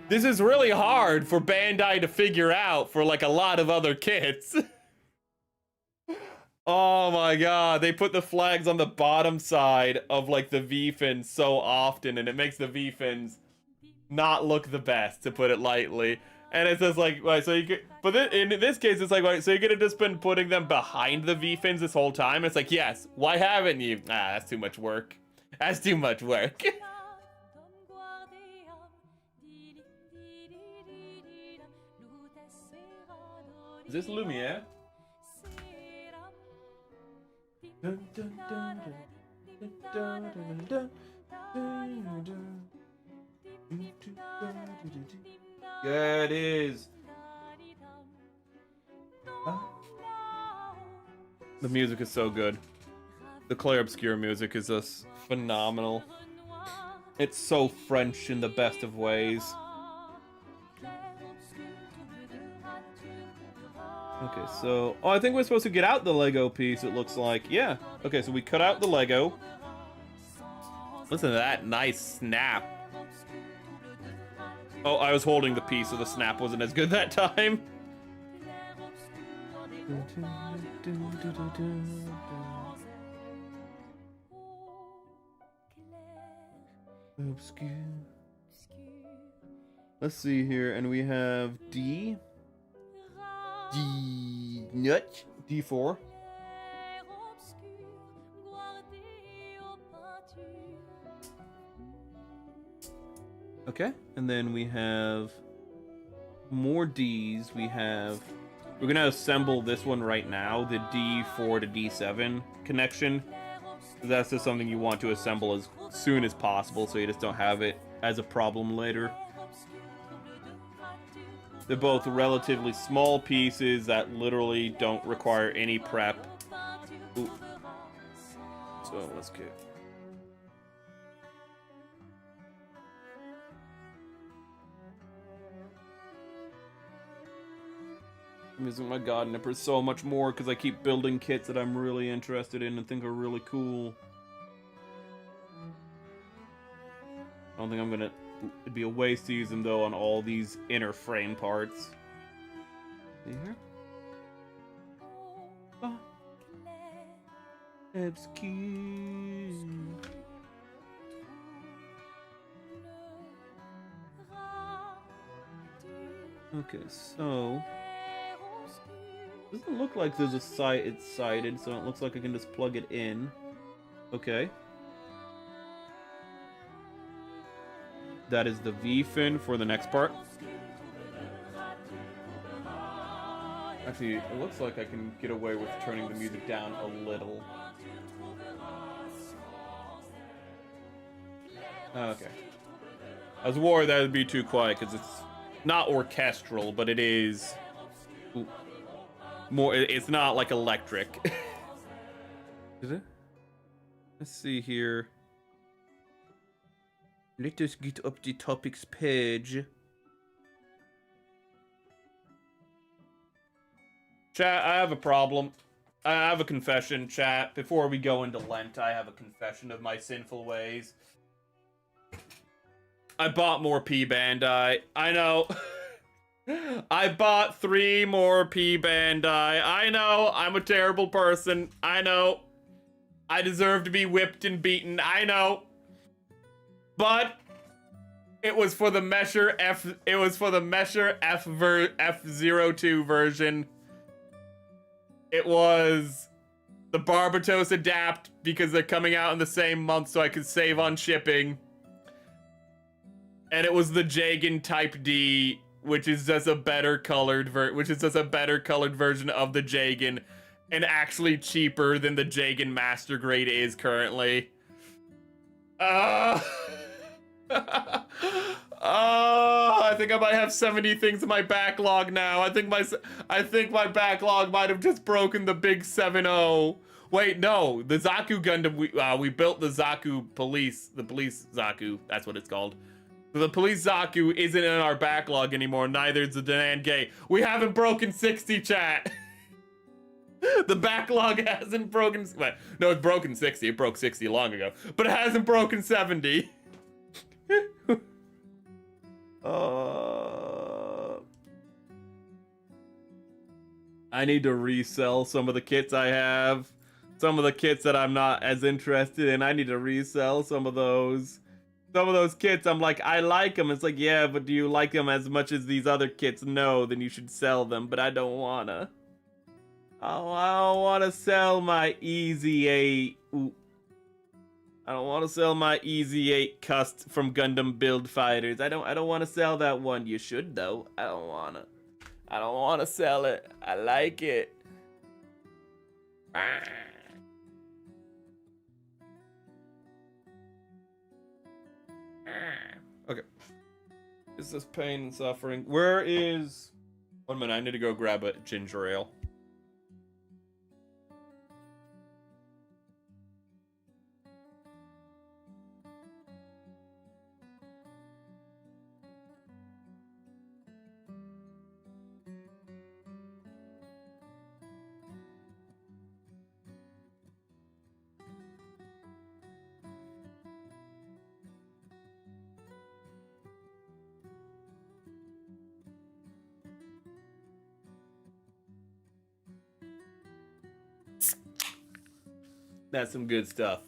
This is really hard for Bandai to figure out for like a lot of other kits. Oh my god, they put the flags on the bottom side of like the V-fins so often, and it makes the V-fins not look the best, to put it lightly. And it's just like, so you could, but in this case, it's like, so you're gonna just been putting them behind the V-fins this whole time? It's like, yes, why haven't you? That's too much work. That's too much work. Is this Lumiere? Dun, dun, dun, dun, dun, dun, dun, dun. Yeah, it is. The music is so good. The Clair Obscur music is just phenomenal. It's so French in the best of ways. Okay, so... Oh, I think we're supposed to get out the Lego piece, it looks like. Yeah. Okay, so we cut out the Lego. Listen to that nice snap. Oh, I was holding the piece, so the snap wasn't as good that time. Obscure. Let's see here, and we have D. D4. Okay, and then we have more Ds. We're gonna assemble this one right now, the D4 to D7 connection. That's just something you want to assemble as soon as possible, so you just don't have it as a problem later. They're both relatively small pieces that literally don't require any prep. Ooh. So let's get... I'm using my God Nipper so much more because I keep building kits that I'm really interested in and think are really cool. I don't think I'm gonna... It'd be a waste to use them though on all these inner frame parts. See here? Oh. Obscure. Okay, so doesn't look like there's a side. It's sided, so it looks like I can just plug it in. Okay. That is the V-fin for the next part. Actually, it looks like I can get away with turning the music down a little. Okay. I was worried that would be too quiet because it's not orchestral, but it is more. It's not like electric. Is it? Let's see here. Let us get up the topics page. Chat, I have a problem. I have a confession, chat. Before we go into Lent, I have a confession of my sinful ways. I bought more P-Bandai. I know. I bought 3 more P-Bandai. I know. I'm a terrible person. I know. I deserve to be whipped and beaten. I know. But it was for the Mesher F. It was for the Mesher F02 version. It was the Barbatos Adapt because they're coming out in the same month, so I could save on shipping. And it was the Jagan Type D, which is just a better colored version of the Jagan, and actually cheaper than the Jagan Master Grade is currently. I think I might have 70 things in my backlog now. I think my backlog might have just broken the big 7-0. Wait, no, the Zaku Gundam. We built the Zaku Police, the Police Zaku. That's what it's called. The Police Zaku isn't in our backlog anymore. Neither is the Danan Gay. We haven't broken 60, chat. The backlog hasn't broken. No, it's broken 60. It broke 60 long ago, but it hasn't broken 70. I need to resell some of the kits I have. Some of the kits that I'm not as interested in, I need to resell some of those. Some of those kits, I'm like, I like them. It's like, yeah, but do you like them as much as these other kits? No, then you should sell them, but I don't wanna. Oh, I don't wanna sell my Easy 8. Ooh. I don't want to sell my Easy 8 cust from Gundam Build Fighters. I don't want to sell that one. You should though. I don't want to sell it. I like it. Okay. Is this pain and suffering? Where is... 1 minute, I need to go grab a ginger ale. That's some good stuff.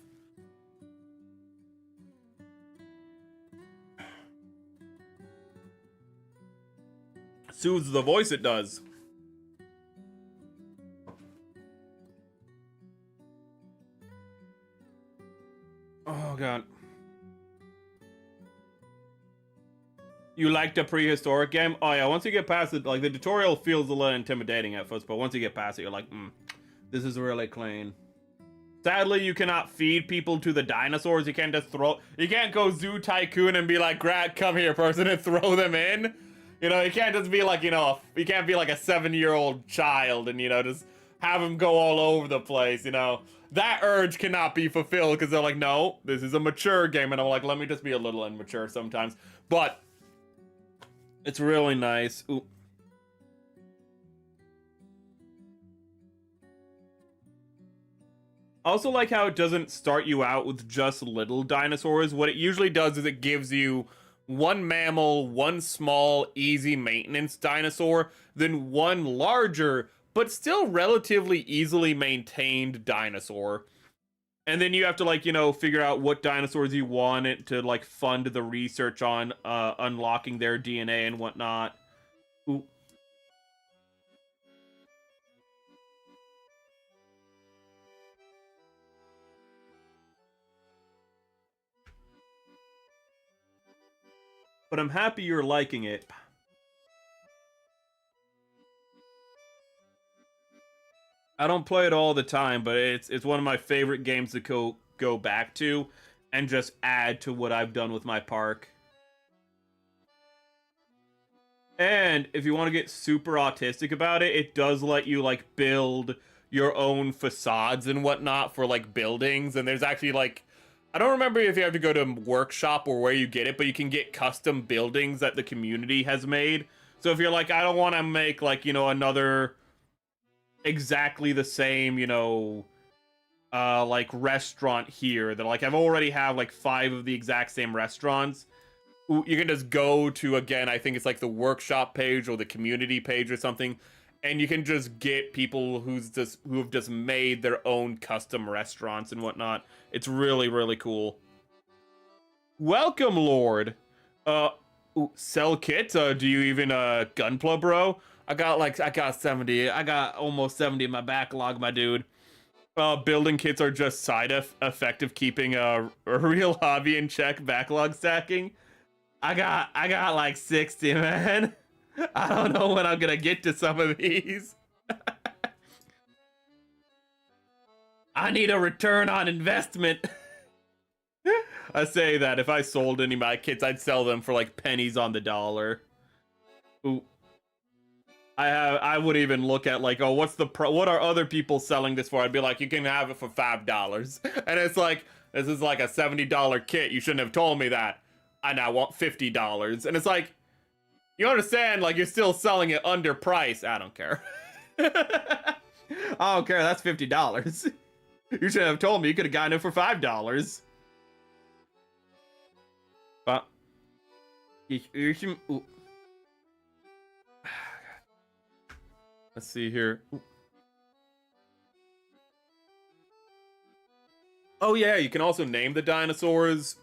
Soothes the voice, it does. Oh, God. You liked a prehistoric game? Oh, yeah, once you get past it, like, the tutorial feels a little intimidating at first, but once you get past it, you're like, this is really clean. Sadly, you cannot feed people to the dinosaurs. You can't just you can't go Zoo Tycoon and be like, come here, person, and throw them in. You know, you can't just be like, you know, you can't be like a 7-year-old child and, you know, just have them go all over the place, you know. That urge cannot be fulfilled because they're like, no, this is a mature game. And I'm like, let me just be a little immature sometimes. But it's really nice. Ooh. I also like how it doesn't start you out with just little dinosaurs. What it usually does is it gives you one mammal, one small, easy maintenance dinosaur, then one larger, but still relatively easily maintained dinosaur. And then you have to, like, you know, figure out what dinosaurs you want it to, like, fund the research on unlocking their DNA and whatnot. Ooh. But I'm happy you're liking it. I don't play it all the time, but it's one of my favorite games to go back to and just add to what I've done with my park. And if you want to get super autistic about it, it does let you like build your own facades and whatnot for like buildings. And there's actually like, I don't remember if you have to go to a workshop or where you get it, but you can get custom buildings that the community has made. So if you're like, I don't want to make like, you know, another exactly the same, you know, like restaurant here that like I've already have like 5 of the exact same restaurants. You can just go to, again, I think it's like the workshop page or the community page or something, and you can just get people who have just made their own custom restaurants and whatnot. It's really, really cool. Welcome, Lord. Sell kits? Do you even gunpla, bro? I got 70. I got almost 70 in my backlog, my dude. Building kits are just side effect of keeping a real hobby in check. Backlog stacking. I got like 60, man. I don't know when I'm gonna get to some of these. I need a return on investment. I say that if I sold any of my kits, I'd sell them for like pennies on the dollar. Ooh. I would even look at like, oh, what are other people selling this for? I'd be like, you can have it for $5. And it's like, this is like a $70 kit. You shouldn't have told me that. I now want $50. And it's like, you understand, like, you're still selling it under price. I don't care. I don't care, that's $50. You should have told me you could have gotten it for $5. But let's see here. Oh yeah, you can also name the dinosaurs,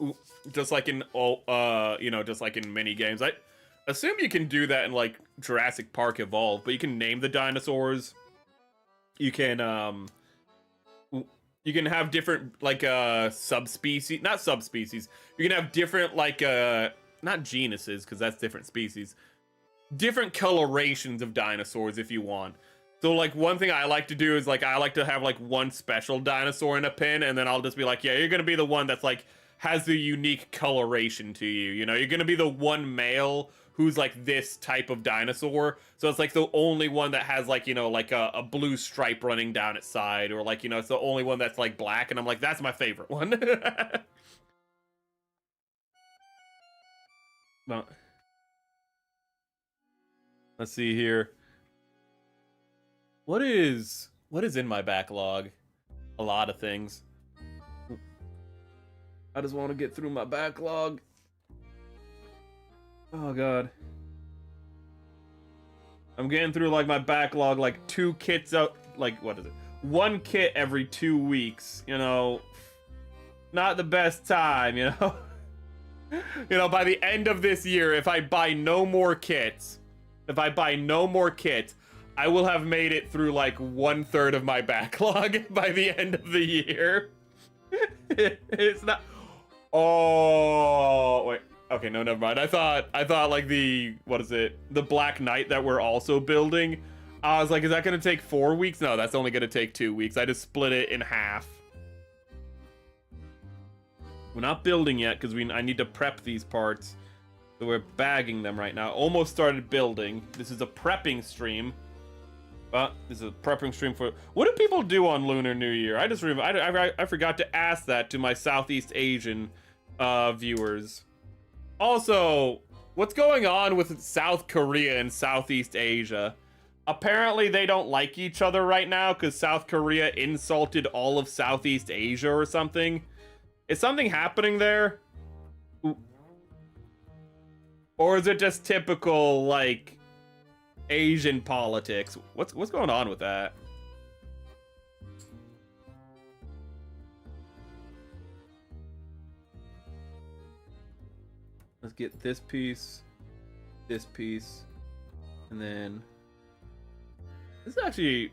just like in you know, just like in mini games. I assume you can do that in like Jurassic Park Evolved, but you can name the dinosaurs. You can have different like subspecies, not subspecies. You can have different like not genuses, because that's different species. Different colorations of dinosaurs if you want. So like one thing I like to do is like I like to have like one special dinosaur in a pin, and then I'll just be like, yeah, you're gonna be the one that's like has the unique coloration to you. You know, you're gonna be the one male who's like this type of dinosaur. So it's like the only one that has like, you know, like a blue stripe running down its side, or like, you know, it's the only one that's like black, and I'm like, that's my favorite one. Well, let's see here. What is in my backlog? A lot of things. I just want to get through my backlog. Oh god. I'm getting through like my backlog like 2 kits out, like what is it? 1 kit every 2 weeks, you know. Not the best time, you know. You know, by the end of this year, if I buy no more kits, I will have made it through like 1/3 of my backlog by the end of the year. It's not. Oh wait. Okay, no, never mind. I thought like the Black Knight that we're also building. I was like, is that gonna take 4 weeks? No, that's only gonna take 2 weeks. I just split it in half. We're not building yet because I need to prep these parts. So we're bagging them right now. Almost started building. This is a prepping stream. This is a prepping stream for... What do people do on Lunar New Year? I just I forgot to ask that to my Southeast Asian viewers. Also, what's going on with South Korea and Southeast Asia? Apparently they don't like each other right now because South Korea insulted all of Southeast Asia or something. Is something happening there? Or is it just typical, like, Asian politics? What's going on with that? Let's get this piece, and then... This is actually...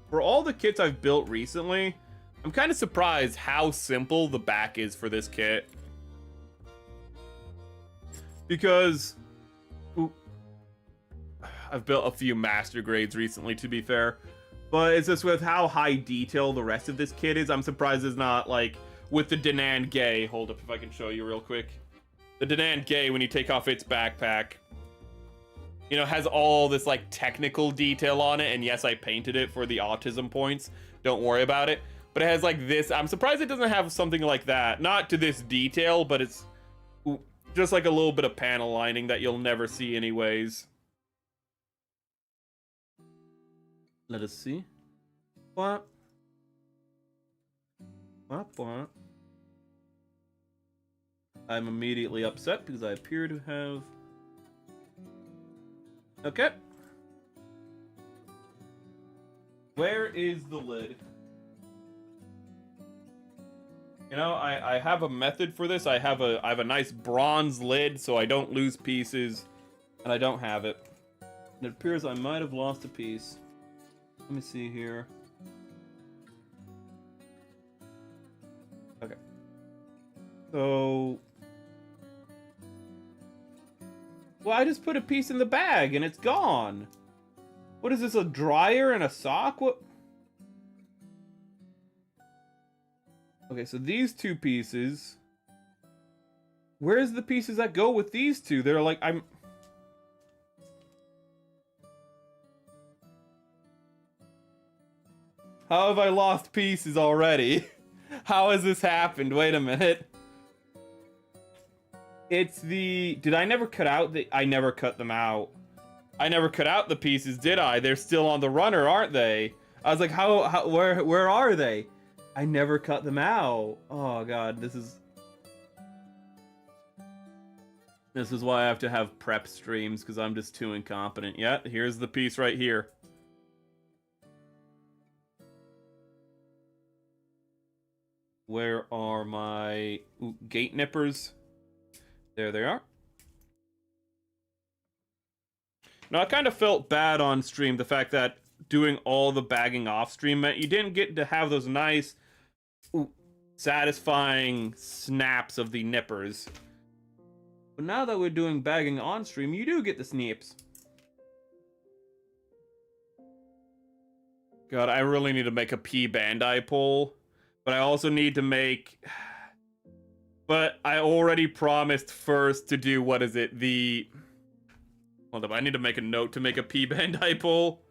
For all the kits I've built recently, I'm kind of surprised how simple the back is for this kit. Because... I've built a few master grades recently, to be fair. But it's just with how high detail the rest of this kit is, I'm surprised it's not, like, with the Danan Gay. Hold up if I can show you real quick. The Danan Gay, when you take off its backpack, you know, has all this like technical detail on it. And yes, I painted it for the autism points. Don't worry about it. But it has like this. I'm surprised it doesn't have something like that. Not to this detail, but it's just like a little bit of panel lining that you'll never see anyways. Let us see. What? What? I'm immediately upset because I appear to have... Okay. Where is the lid? You know, I have a method for this. I have a nice bronze lid so I don't lose pieces, and I don't have it. It appears I might have lost a piece. Let me see here. Okay. So... Well, I just put a piece in the bag and it's gone. What is this, a dryer and a sock? What? Okay, so these two pieces. Where's the pieces that go with these two? They're like, How have I lost pieces already? How has this happened? Wait a minute. It's the... Did I never cut out the... I never cut them out. I never cut out the pieces, did I? They're still on the runner, aren't they? I was like, where are they? I never cut them out. Oh, God, this is why I have to have prep streams, because I'm just too incompetent. Yeah, here's the piece right here. Where are my gate nippers? There they are. Now, I kind of felt bad on stream, the fact that doing all the bagging off stream meant you didn't get to have those nice, satisfying snaps of the nippers. But now that we're doing bagging on stream, you do get the snips. God, I really need to make a P-Bandai poll. But I also need to make... But I already promised first to do, what is it, the... Hold up, I need to make a note to make a P-Bandai poll.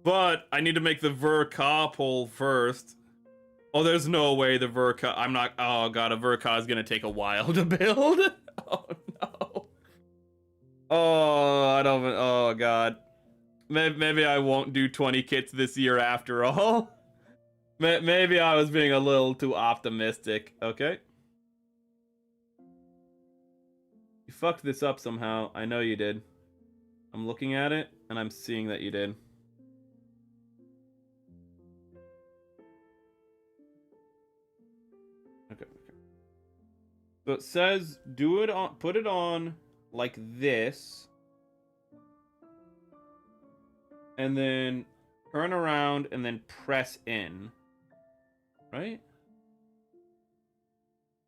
But I need to make the Verka poll first. Oh, there's no way the Verka... I'm not... Oh, God, a Verka is going to take a while to build. Oh, no. Oh, I don't... Oh, God. Maybe I won't do 20 kits this year after all. Maybe I was being a little too optimistic. Okay. You fucked this up somehow. I know you did. I'm looking at it, and I'm seeing that you did. Okay. So it says, do it on, put it on like this. And then turn around and then press in. Right?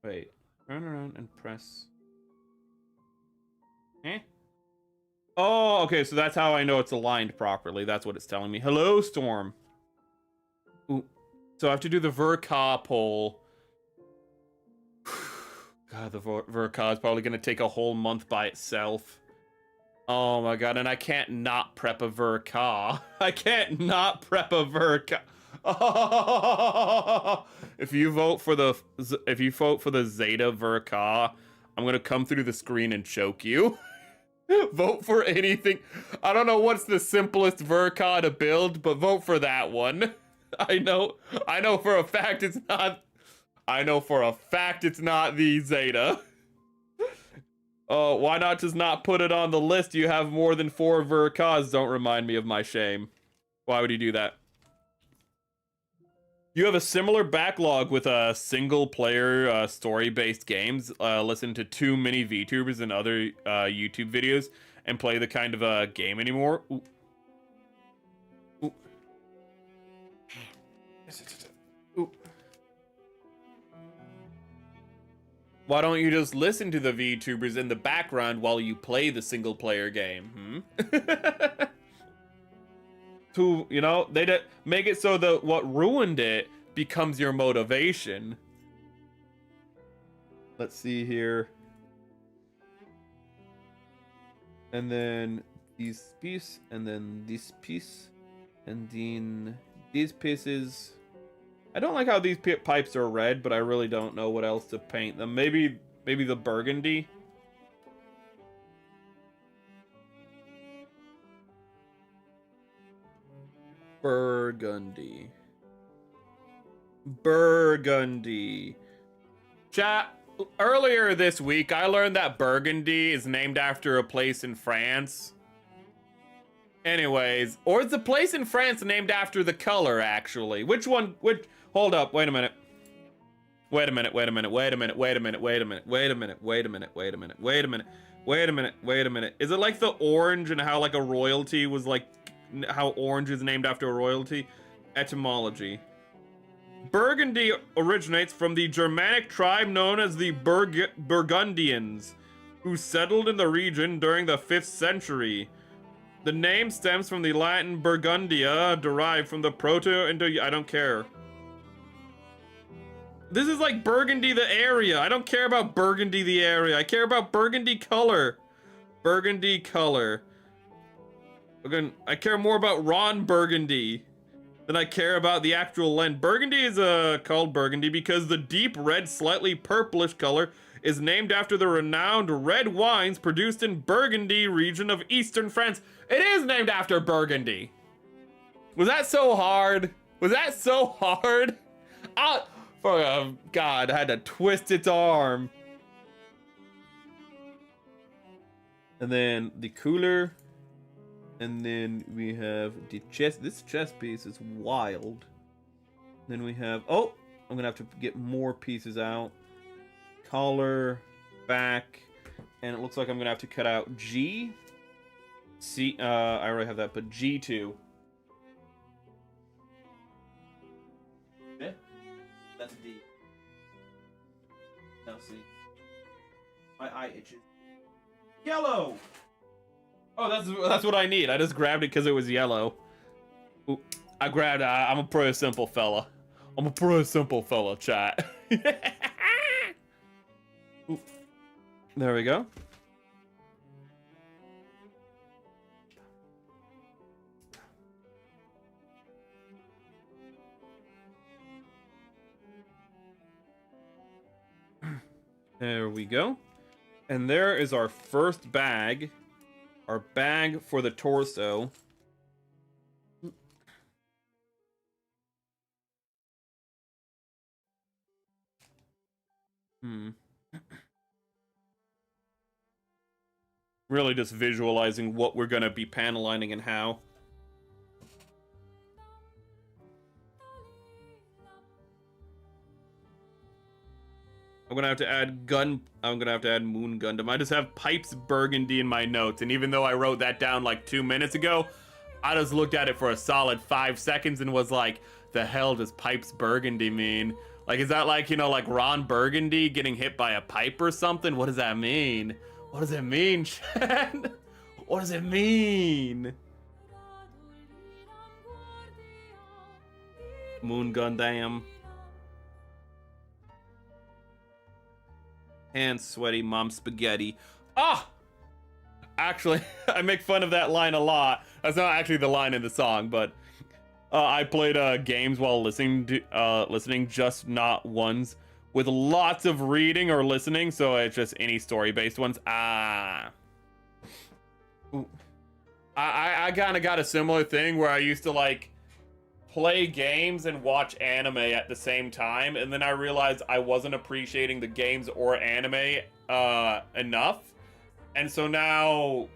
Wait. Turn around and press. Eh? Oh, okay, so that's how I know it's aligned properly. That's what it's telling me. Hello, Storm. Ooh. So I have to do the Verka poll. God, the Verka is probably going to take a whole month by itself. Oh my God, and I can't not prep a Verka. I can't not prep a Verka. Oh, if you vote for the Zeta Verka, I'm gonna come through the screen and choke you. Vote for anything. I don't know what's the simplest Verka to build, but vote for that one. I know for a fact it's not. I know for a fact it's not the Zeta. Oh, why not just not put it on the list? You have more than 4 Verkas. Don't remind me of my shame. Why would you do that? You have a similar backlog with single-player story-based games. Listen to too many VTubers and other YouTube videos and play the kind of game anymore. Ooh. Ooh. Ooh. Why don't you just listen to the VTubers in the background while you play the single-player game? To, you know, they make it so that what ruined it becomes your motivation. Let's see here. And then this piece, and then this piece, and then these pieces. I don't like how these pipes are red, but I really don't know what else to paint them. Maybe the burgundy. Burgundy. Chat, earlier this week, I learned that Burgundy is named after a place in France. Anyways, or is the place in France named after the color, actually? Which one? Hold up, wait a minute. Wait a minute. Is it like the orange and how like a royalty was like, how orange is named after a royalty? Etymology. Burgundy originates from the Germanic tribe known as the Burgundians, who settled in the region during the 5th century. The name stems from the Latin Burgundia, derived from the Proto-Indo... I don't care. This is like Burgundy the area. I don't care about Burgundy the area. I care about Burgundy color. Burgundy color. Again, I care more about Ron Burgundy than I care about the actual land. Burgundy is called Burgundy because the deep red, slightly purplish color is named after the renowned red wines produced in Burgundy region of eastern France. It is named after Burgundy. Was that so hard? Was that so hard? Oh, God, I had to twist its arm. And then the cooler. And then we have the chest. This chest piece is wild. Then we have, oh, I'm gonna have to get more pieces out. Collar, back, and it looks like I'm gonna have to cut out G. C, I already have that, but G2. That's D. Now C. My eye itches. Yellow! Oh, that's what I need. I just grabbed it because it was yellow. Ooh, I grabbed it. I'm a pretty simple fella. I'm a pretty simple fella, chat. Ooh. There we go. There we go. And there is our first bag. Our bag for the torso. Really just visualizing what we're gonna be panel lining and how. I'm gonna have to add Moon Gundam. I just have Pipes Burgundy in my notes, and even though I wrote that down like 2 minutes ago, I just looked at it for a solid 5 seconds and was like, the hell does Pipes Burgundy mean? Like, is that like, you know, like Ron Burgundy getting hit by a pipe or something? What does that mean? What does it mean, Chad? What does it mean? Moon Gundam. Hands sweaty, mom spaghetti. Ah! Actually, I make fun of that line a lot. That's not actually the line in the song, but I played games while listening, just not ones with lots of reading or listening, so it's just any story-based ones. Ah. Ooh. I kind of got a similar thing where I used to like play games and watch anime at the same time, and then I realized I wasn't appreciating the games or anime enough, and so now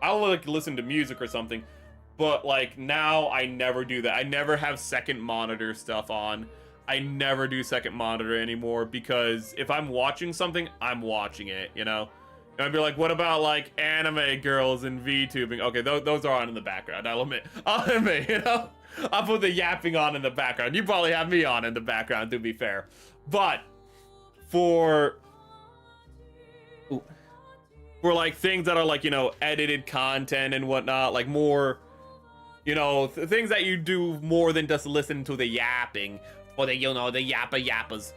I'll like listen to music or something, but like now I never do that. I never have second monitor stuff on. I never do second monitor anymore, because if I'm watching something, I'm watching it, you know? And I'd be like, what about like anime girls and VTubing? Okay, those are on in the background, I'll admit, you know? I'll put the yapping on in the background. You probably have me on in the background, to be fair. But for like things that are like, you know, edited content and whatnot, like more, you know, things that you do more than just listen to the yapping or the, you know, the yappas.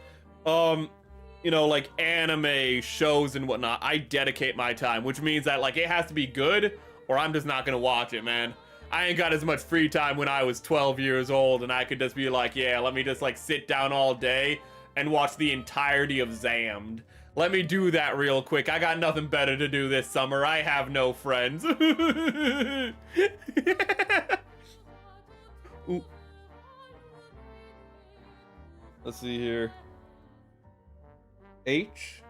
you know, like anime shows and whatnot, I dedicate my time, which means that like it has to be good or I'm just not gonna watch it, man. I ain't got as much free time when I was 12 years old and I could just be like, yeah, let me just like sit down all day and watch the entirety of Zammed. Let me do that real quick. I got nothing better to do this summer. I have no friends. Ooh. Let's see here. H.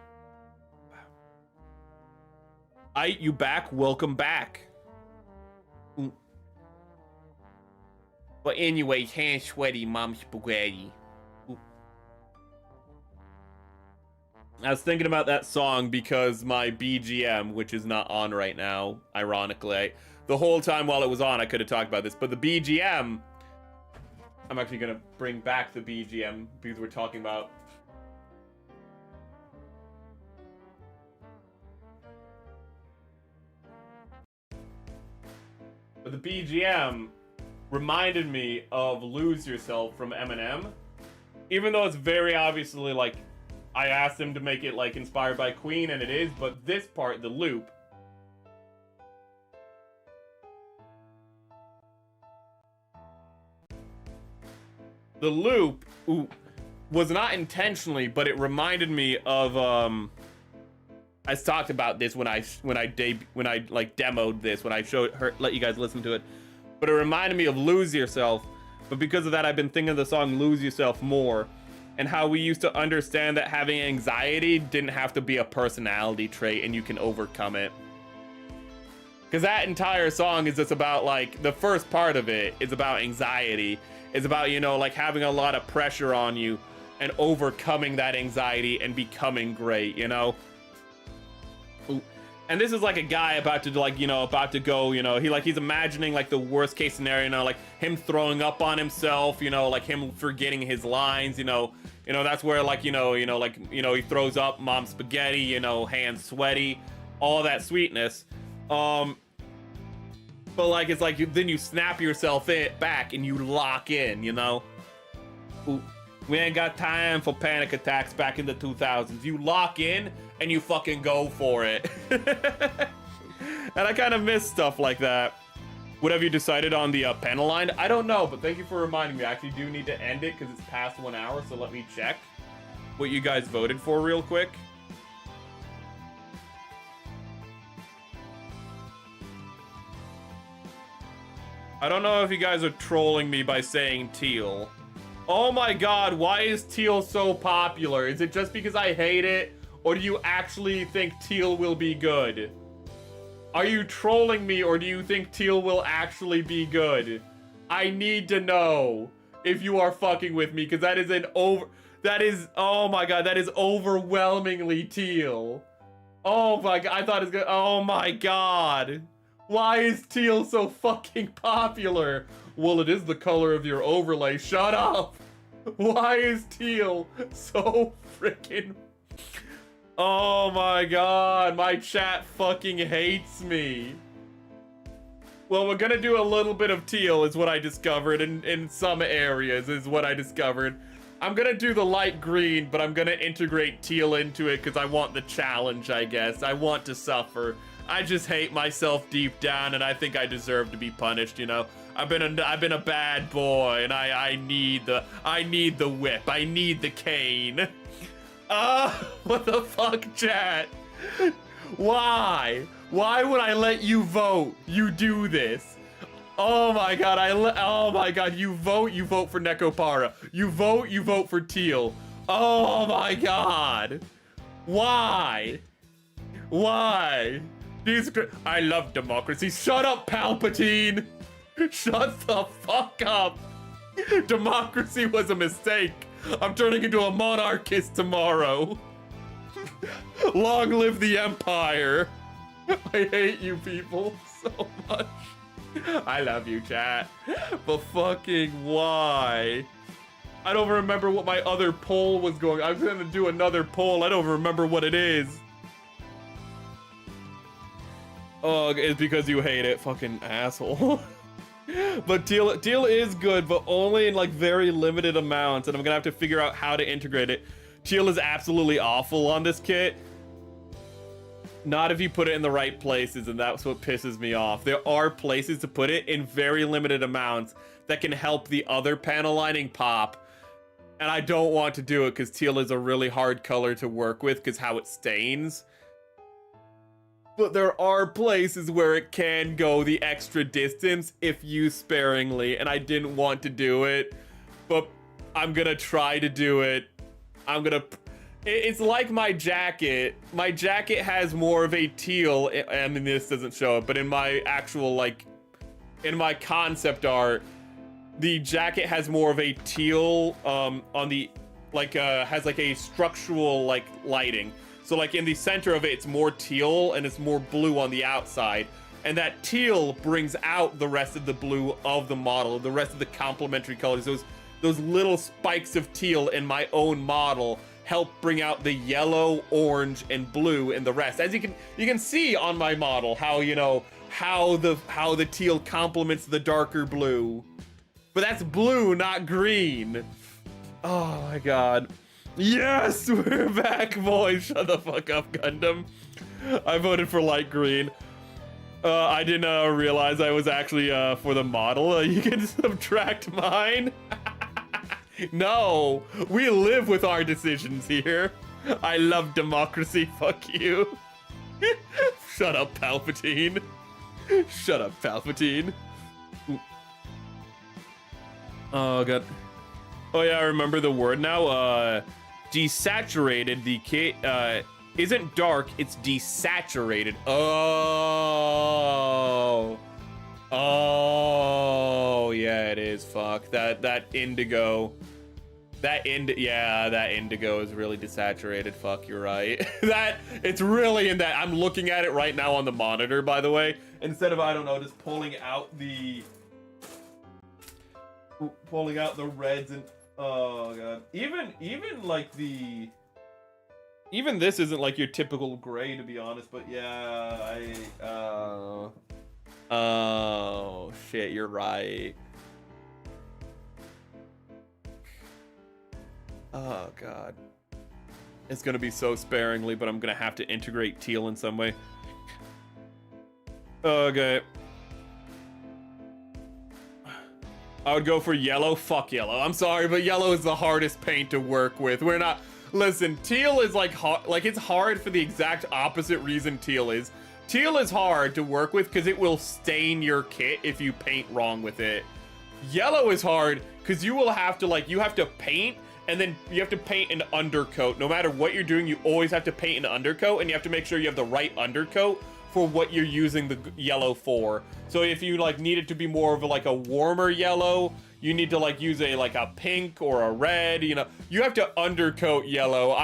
You back? Welcome back. Ooh. But anyway, hands sweaty, mom spaghetti. Ooh. I was thinking about that song because my BGM, which is not on right now, ironically, the whole time while it was on, I could have talked about this, but the BGM, I'm actually gonna bring back the BGM because we're talking about. But the BGM reminded me of Lose Yourself from Eminem. Even though it's very obviously like, I asked him to make it like inspired by Queen, and it is, but this part, the loop, ooh, was not intentionally, but it reminded me of I talked about this when I like demoed this, when I let you guys listen to it, but it reminded me of Lose Yourself. But because of that, I've been thinking of the song Lose Yourself more, and how we used to understand that having anxiety didn't have to be a personality trait and you can overcome it. Because that entire song is just about, like, the first part of it is about anxiety. It's about, you know, like having a lot of pressure on you and overcoming that anxiety and becoming great, you know? Ooh. And this is like a guy about to, like, you know, about to go, you know, he's imagining like the worst case scenario, you know, like him throwing up on himself, you know, like him forgetting his lines, you know, that's where like, you know, he throws up, mom spaghetti, you know, hands sweaty, all that sweetness. But like, it's like, then you snap yourself back and you lock in, you know? Ooh. We ain't got time for panic attacks back in the 2000s. You lock in and you fucking go for it. And I kind of miss stuff like that. What have you decided on the pen line? I don't know, but thank you for reminding me. I actually do need to end it because it's past 1 hour, so let me check what you guys voted for real quick. I don't know if you guys are trolling me by saying teal. Oh my god, why is teal so popular? Is it just because I hate it? Or do you actually think teal will be good? Are you trolling me, or do you think teal will actually be good? I need to know if you are fucking with me, because oh my god, that is overwhelmingly teal. Oh my god, I thought it was good. Oh my god. Why is teal so fucking popular? Well, it is the color of your overlay. Shut up! Why is teal so freaking... Oh my god, my chat fucking hates me. Well, we're gonna do a little bit of teal is what I discovered in some areas is what I discovered. I'm gonna do the light green, but I'm gonna integrate teal into it because I want the challenge, I guess. I want to suffer. I just hate myself deep down, and I think I deserve to be punished, you know? I've been a bad boy, and I need the whip. I need the cane. What the fuck, chat? Why? Why would I let you vote? You do this. Oh my god, oh my god, you vote for Nekopara. You vote for teal. Oh my god. Why? Why? I love democracy. Shut up, Palpatine! Shut the fuck up! Democracy was a mistake. I'm turning into a monarchist tomorrow. Long live the Empire. I hate you people so much. I love you, chat. But fucking why? I don't remember what my other poll was going. I was gonna do another poll. I don't remember what it is. Oh, it's because you hate it, fucking asshole. But teal is good, but only in like very limited amounts, and I'm gonna have to figure out how to integrate it. Teal is absolutely awful on this kit. Not if you put it in the right places, and that's what pisses me off. There are places to put it in very limited amounts that can help the other panel lining pop. And I don't want to do it because teal is a really hard color to work with because how it stains. But there are places where it can go the extra distance if used sparingly, and I didn't want to do it, but I'm gonna try to do it. It's like my jacket. My jacket has more of a teal, I mean, this doesn't show it, but in my actual, like, in my concept art, the jacket has more of a teal, on the, like, has like a structural, like, lighting. So like in the center of it, it's more teal and it's more blue on the outside. And that teal brings out the rest of the blue of the model, the rest of the complementary colors. Those little spikes of teal in my own model help bring out the yellow, orange, and blue in the rest. As you can see on my model how, you know, how the teal complements the darker blue. But that's blue, not green. Oh my god. Yes, we're back, boys. Shut the fuck up, Gundam. I voted for light green. I didn't realize I was actually for the model. You can subtract mine. No, we live with our decisions here. I love democracy. Fuck you. Shut up, Palpatine. Shut up, Palpatine. Ooh. Oh god. Oh yeah, I remember the word now. Desaturated, the kit isn't dark, it's desaturated. Oh yeah, it is. Fuck that indigo. That indigo is really desaturated. Fuck, you're right. It's really in that. I'm looking at it right now on the monitor, by the way, instead of, I don't know, just pulling out the reds and, oh god. Even like even this isn't like your typical gray, to be honest, but yeah, oh shit, you're right. Oh god. It's gonna be so sparingly, but I'm gonna have to integrate teal in some way. Okay. I would go for yellow. Fuck yellow. I'm sorry, but yellow is the hardest paint to work with. We're not... Listen, teal is like it's hard for the exact opposite reason teal is. Teal is hard to work with because it will stain your kit if you paint wrong with it. Yellow is hard because you will have to, like, you have to paint, and then you have to paint an undercoat. No matter what you're doing, you always have to paint an undercoat, and you have to make sure you have the right undercoat for what you're using the yellow for. So if you like need it to be more of like a warmer yellow, you need to like use a pink or a red, you know. You have to undercoat yellow.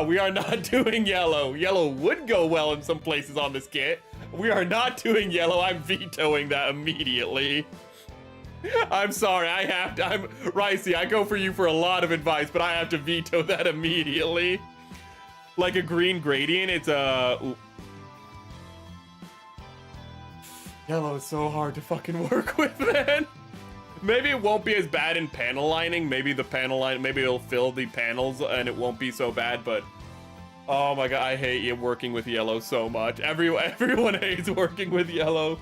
We are not doing yellow. Yellow would go well in some places on this kit. We are not doing yellow. I'm vetoing that immediately. I'm sorry, I'm Ricey, I go for you for a lot of advice, but I have to veto that immediately. Like a green gradient, it's ooh. Yellow is so hard to fucking work with, man. Maybe it won't be as bad in panel lining. Maybe it'll fill the panels and it won't be so bad, but oh my god, I hate you working with yellow so much. Everyone hates working with yellow.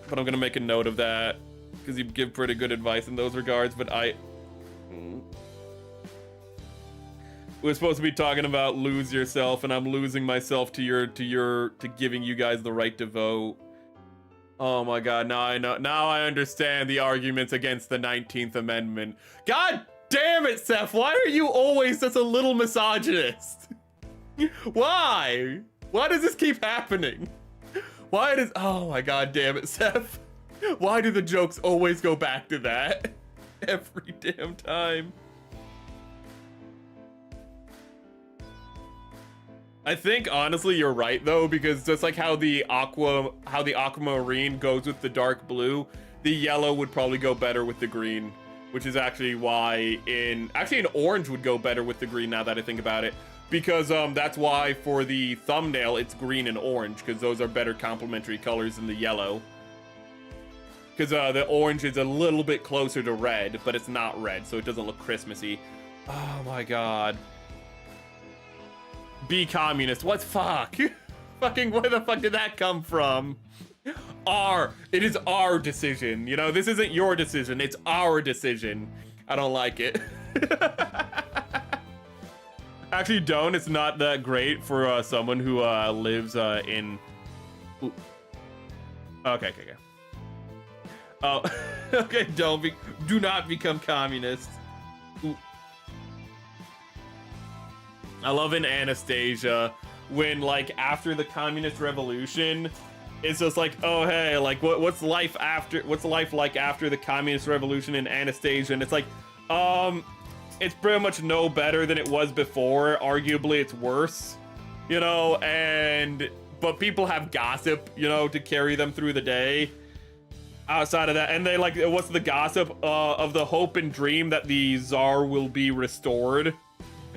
But I'm gonna make a note of that because you give pretty good advice in those regards, but we're supposed to be talking about lose yourself, and I'm losing myself to giving you guys the right to vote. Oh my god, now I know. Now I understand the arguments against the 19th Amendment. God damn it, Seth, why are you always such a little misogynist? Why? Why does this keep happening? Oh my god damn it, Seth. Why do the jokes always go back to that? Every damn time. I think honestly you're right though, because just like how the aquamarine goes with the dark blue, the yellow would probably go better with the green, which is actually why an orange would go better with the green now that I think about it, because that's why for the thumbnail it's green and orange, because those are better complementary colors than the yellow. Because the orange is a little bit closer to red, but it's not red, so it doesn't look Christmassy. Oh my god. Be communist. What fuck? Fucking where the fuck did that come from? It is our decision. You know, this isn't your decision. It's our decision. I don't like it. Actually, don't. It's not that great for someone who lives in... Ooh. Okay. Oh, okay, do not become communist. Ooh. I love in Anastasia when, like, after the communist revolution, it's just like, oh hey, like what's life like after the communist revolution in Anastasia? And it's like, it's pretty much no better than it was before. Arguably, it's worse, you know. But people have gossip, you know, to carry them through the day. Outside of that, and they like, what's the gossip of the hope and dream that the Tsar will be restored?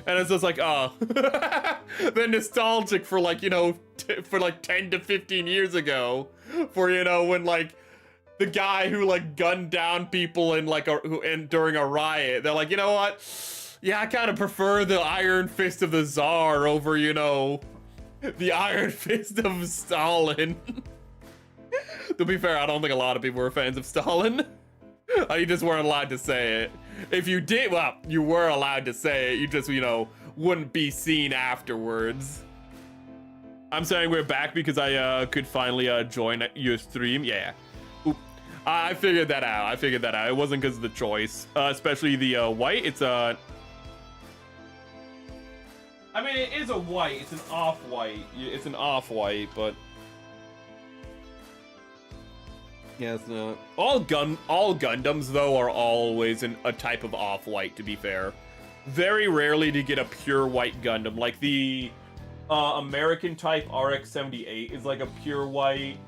And it's just like, oh, they're nostalgic for like, you know, for like 10 to 15 years ago, for, you know, when like the guy who like gunned down people in like during a riot, they're like, you know what? Yeah, I kind of prefer the Iron Fist of the Tsar over, you know, the Iron Fist of Stalin. To be fair, I don't think a lot of people were fans of Stalin. You just weren't allowed to say it. If you did, well, you were allowed to say it. You just, you know, wouldn't be seen afterwards. I'm saying we're back because I could finally join your stream. Yeah. Oop. I figured that out. It wasn't because of the choice. Especially the white. It's I mean, it is a white. It's an off-white. It's an off-white, but... Yes, no. All Gundams, though, are always a type of off-white, to be fair. Very rarely to get a pure white Gundam. Like, the American type RX-78 is like a pure white.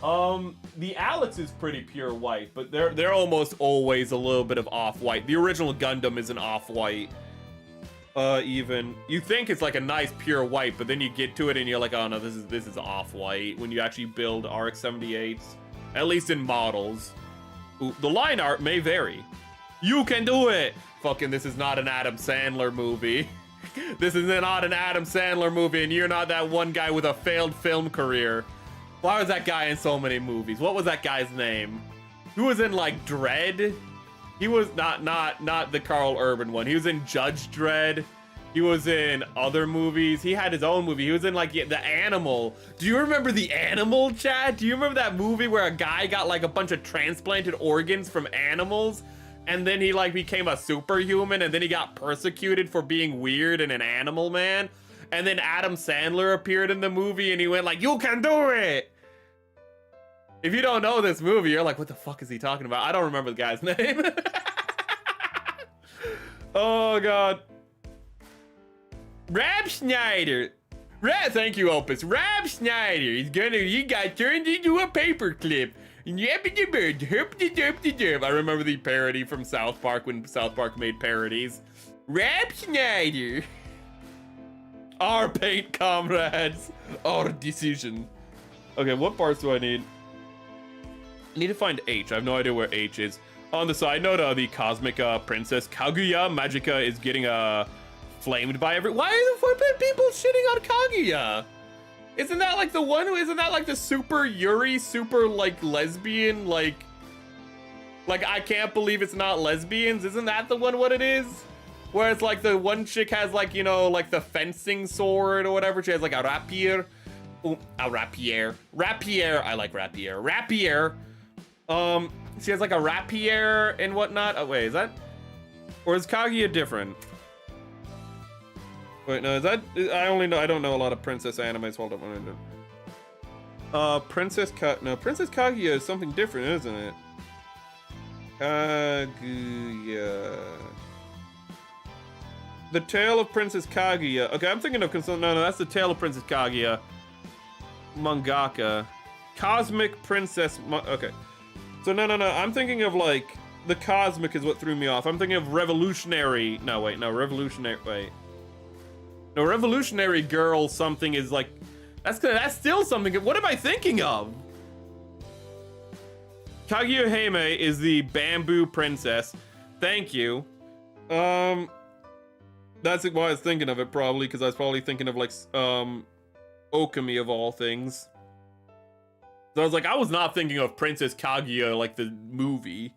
The Alex is pretty pure white, but they're almost always a little bit of off-white. The original Gundam is an off-white. Even. You think it's like a nice pure white, but then you get to it and you're like, oh no, this is off-white when you actually build RX-78s. At least in models. Ooh, the line art may vary. You can do it! Fucking, this is not an Adam Sandler movie. This is not an Adam Sandler movie, and you're not that one guy with a failed film career. Why was that guy in so many movies? What was that guy's name? He was in, like, Dredd? He was not the Carl Urban one. He was in Judge Dredd. He was in other movies. He had his own movie. He was in, like, The Animal. Do you remember The Animal, Chad? Do you remember that movie where a guy got, like, a bunch of transplanted organs from animals? And then he, like, became a superhuman, and then he got persecuted for being weird and an animal man? And then Adam Sandler appeared in the movie, and he went like, you can do it! If you don't know this movie, you're like, what the fuck is he talking about? I don't remember the guy's name. Oh, God. Rob Schneider. Thank you, Opus. Rob Schneider he got turned into a paperclip. I remember the parody from South Park when South Park made parodies. Rob Schneider. Our paint comrades. Our decision. Okay, what parts do I need? I need to find H. I have no idea where H is. On the side note, the cosmic princess Kaguya Magica is getting flamed by Why are the people shitting on Kaguya? Isn't that like the one who, isn't that like the super Yuri, super like lesbian, like I can't believe it's not lesbians? Isn't that the one what it is? Where it's like the one chick has like, you know, like the fencing sword or whatever. She has like a rapier. Ooh, a rapier. Rapier. I like rapier. Rapier. She has like a rapier and whatnot. Oh wait, is that? Or is Kaguya different? Wait, no, is that? I don't know a lot of princess animes. Hold up, Princess Kaguya is something different, isn't it? Kaguya. The Tale of Princess Kaguya. Okay, I'm thinking of no, that's the Tale of Princess Kaguya. Mangaka. Cosmic Princess. Okay. So no. I'm thinking of like the cosmic is what threw me off. I'm thinking of revolutionary. No, wait, no, revolutionary. Wait. No, revolutionary girl something is like, that's still something. What am I thinking of? Kaguya Hime is the bamboo princess. Thank you. That's why I was thinking of it, probably, because I was probably thinking of, like, Okami of all things. So I was like, I was not thinking of Princess Kaguya, like the movie.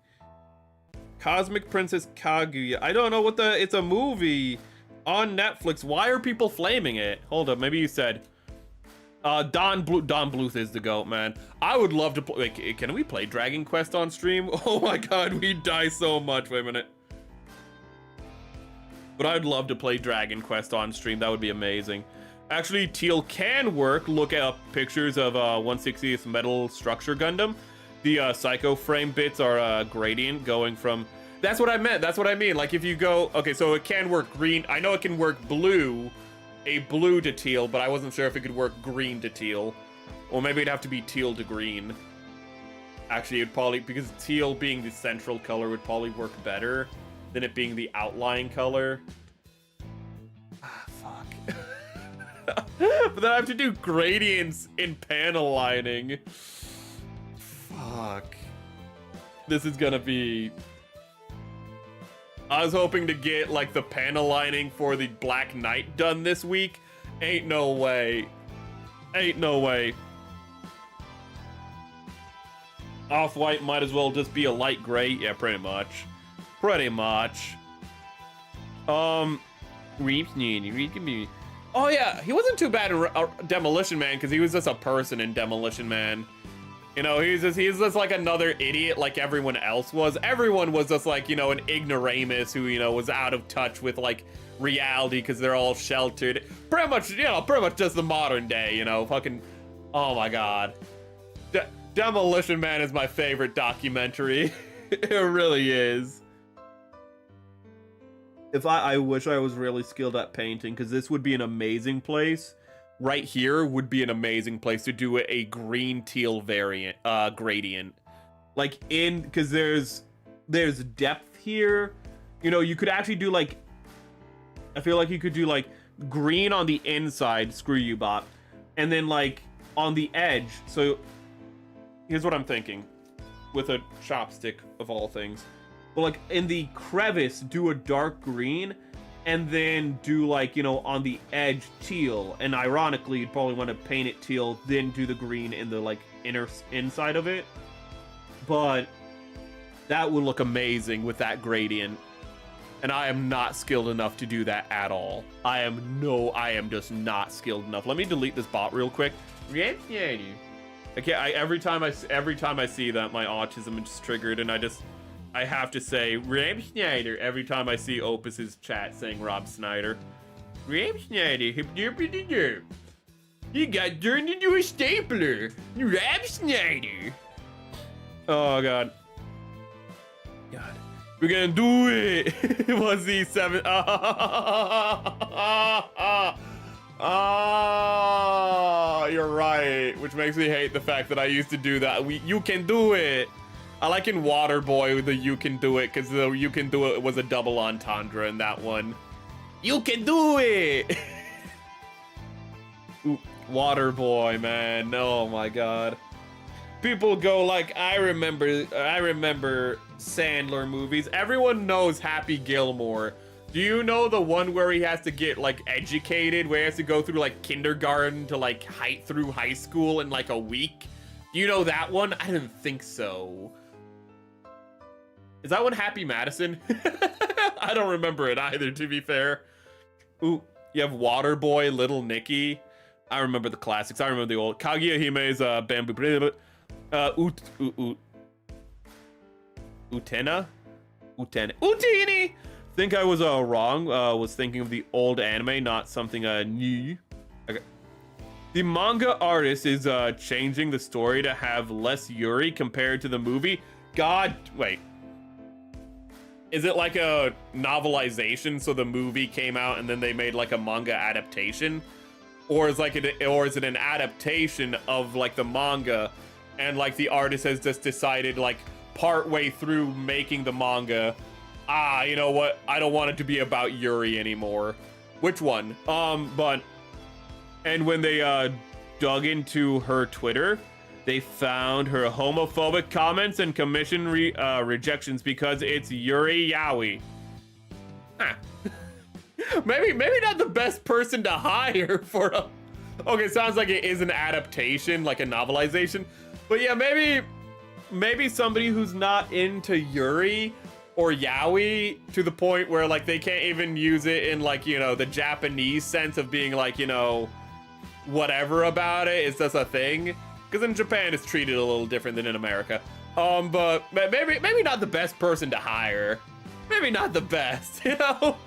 Cosmic Princess Kaguya. I don't know what it's a movie on Netflix. Why are people flaming it? Hold up, maybe you said. Don Bluth is the GOAT, man. I would love to play. Wait, can we play Dragon Quest on stream? Oh my god, we die so much. Wait a minute. But I'd love to play Dragon Quest on stream. That would be amazing. Actually, teal can work. Look up pictures of 160th Metal Structure Gundam. The Psycho Frame bits are gradient going from... That's what I meant. That's what I mean. Like if you go... Okay, so it can work green. I know it can work blue. A blue to teal, but I wasn't sure if it could work green to teal. Or maybe it'd have to be teal to green. Actually, it'd probably... Because teal being the central color would probably work better than it being the outline color. Ah, fuck. But then I have to do gradients in panel lining. Fuck. This is gonna be... I was hoping to get, like, the panel lining for the Black Knight done this week. Ain't no way. Ain't no way. Off-white might as well just be a light gray. Yeah, pretty much. Pretty much. Oh yeah, he wasn't too bad in Demolition Man, because he was just a person in Demolition Man. You know, he's just like another idiot like everyone else was. Everyone was just like, you know, an ignoramus who, you know, was out of touch with like reality because they're all sheltered. Pretty much, you know, pretty much just the modern day, you know, fucking, oh my god. Demolition Man is my favorite documentary. It really is. If I wish I was really skilled at painting, because this would be an amazing place. Right here would be an amazing place to do a green teal variant, gradient. Like because there's depth here. You know, you could actually do like, I feel like you could do like green on the inside, screw you bot. And then like on the edge. So here's what I'm thinking with a chopstick of all things. But like in the crevice, do a dark green. And then do like, you know, on the edge teal. And ironically, you'd probably want to paint it teal, then do the green in the like inside of it. But that would look amazing with that gradient. And I am not skilled enough to do that at all. I am just not skilled enough. Let me delete this bot real quick. Okay, every time I see that, my autism is triggered, and I have to say Rob Schneider every time I see Opus's chat saying Rob Snyder. Rob Schneider, he got turned into a stapler. Rob Schneider. Oh god. We're gonna do it. It was the 7. You're right. Which makes me hate the fact that I used to do that. You can do it. I like in Waterboy the you can do it, because the you can do it was a double entendre in that one. You can do it! Ooh, Waterboy, man. Oh my god. People go like, I remember Sandler movies. Everyone knows Happy Gilmore. Do you know the one where he has to get like educated, where he has to go through like kindergarten to like through high school in like a week? Do you know that one? I didn't think so. Is that one Happy Madison? I don't remember it either, to be fair. Ooh, you have Waterboy, Little Nicky. I remember the classics. I remember the old Kaguya Hime's Bamboo. Utini. Think I was wrong. Was thinking of the old anime, not something new. Okay. The manga artist is changing the story to have less Yuri compared to the movie. God, wait. Is it like a novelization, so the movie came out and then they made like a manga adaptation? Or is it an adaptation of like the manga, and like the artist has just decided like part way through making the manga, you know what? I don't want it to be about Yuri anymore. Which one? And when they dug into her Twitter, they found her homophobic comments and commission rejections because it's Yuri Yaoi. Huh. maybe not the best person to hire for a. Okay, sounds like it is an adaptation, like a novelization. But yeah, maybe somebody who's not into Yuri or Yaoi to the point where like they can't even use it in like, you know, the Japanese sense of being like, you know, whatever about it. It's just a thing. Because in Japan it's treated a little different than in America. But maybe not the best person to hire. Maybe not the best, you know?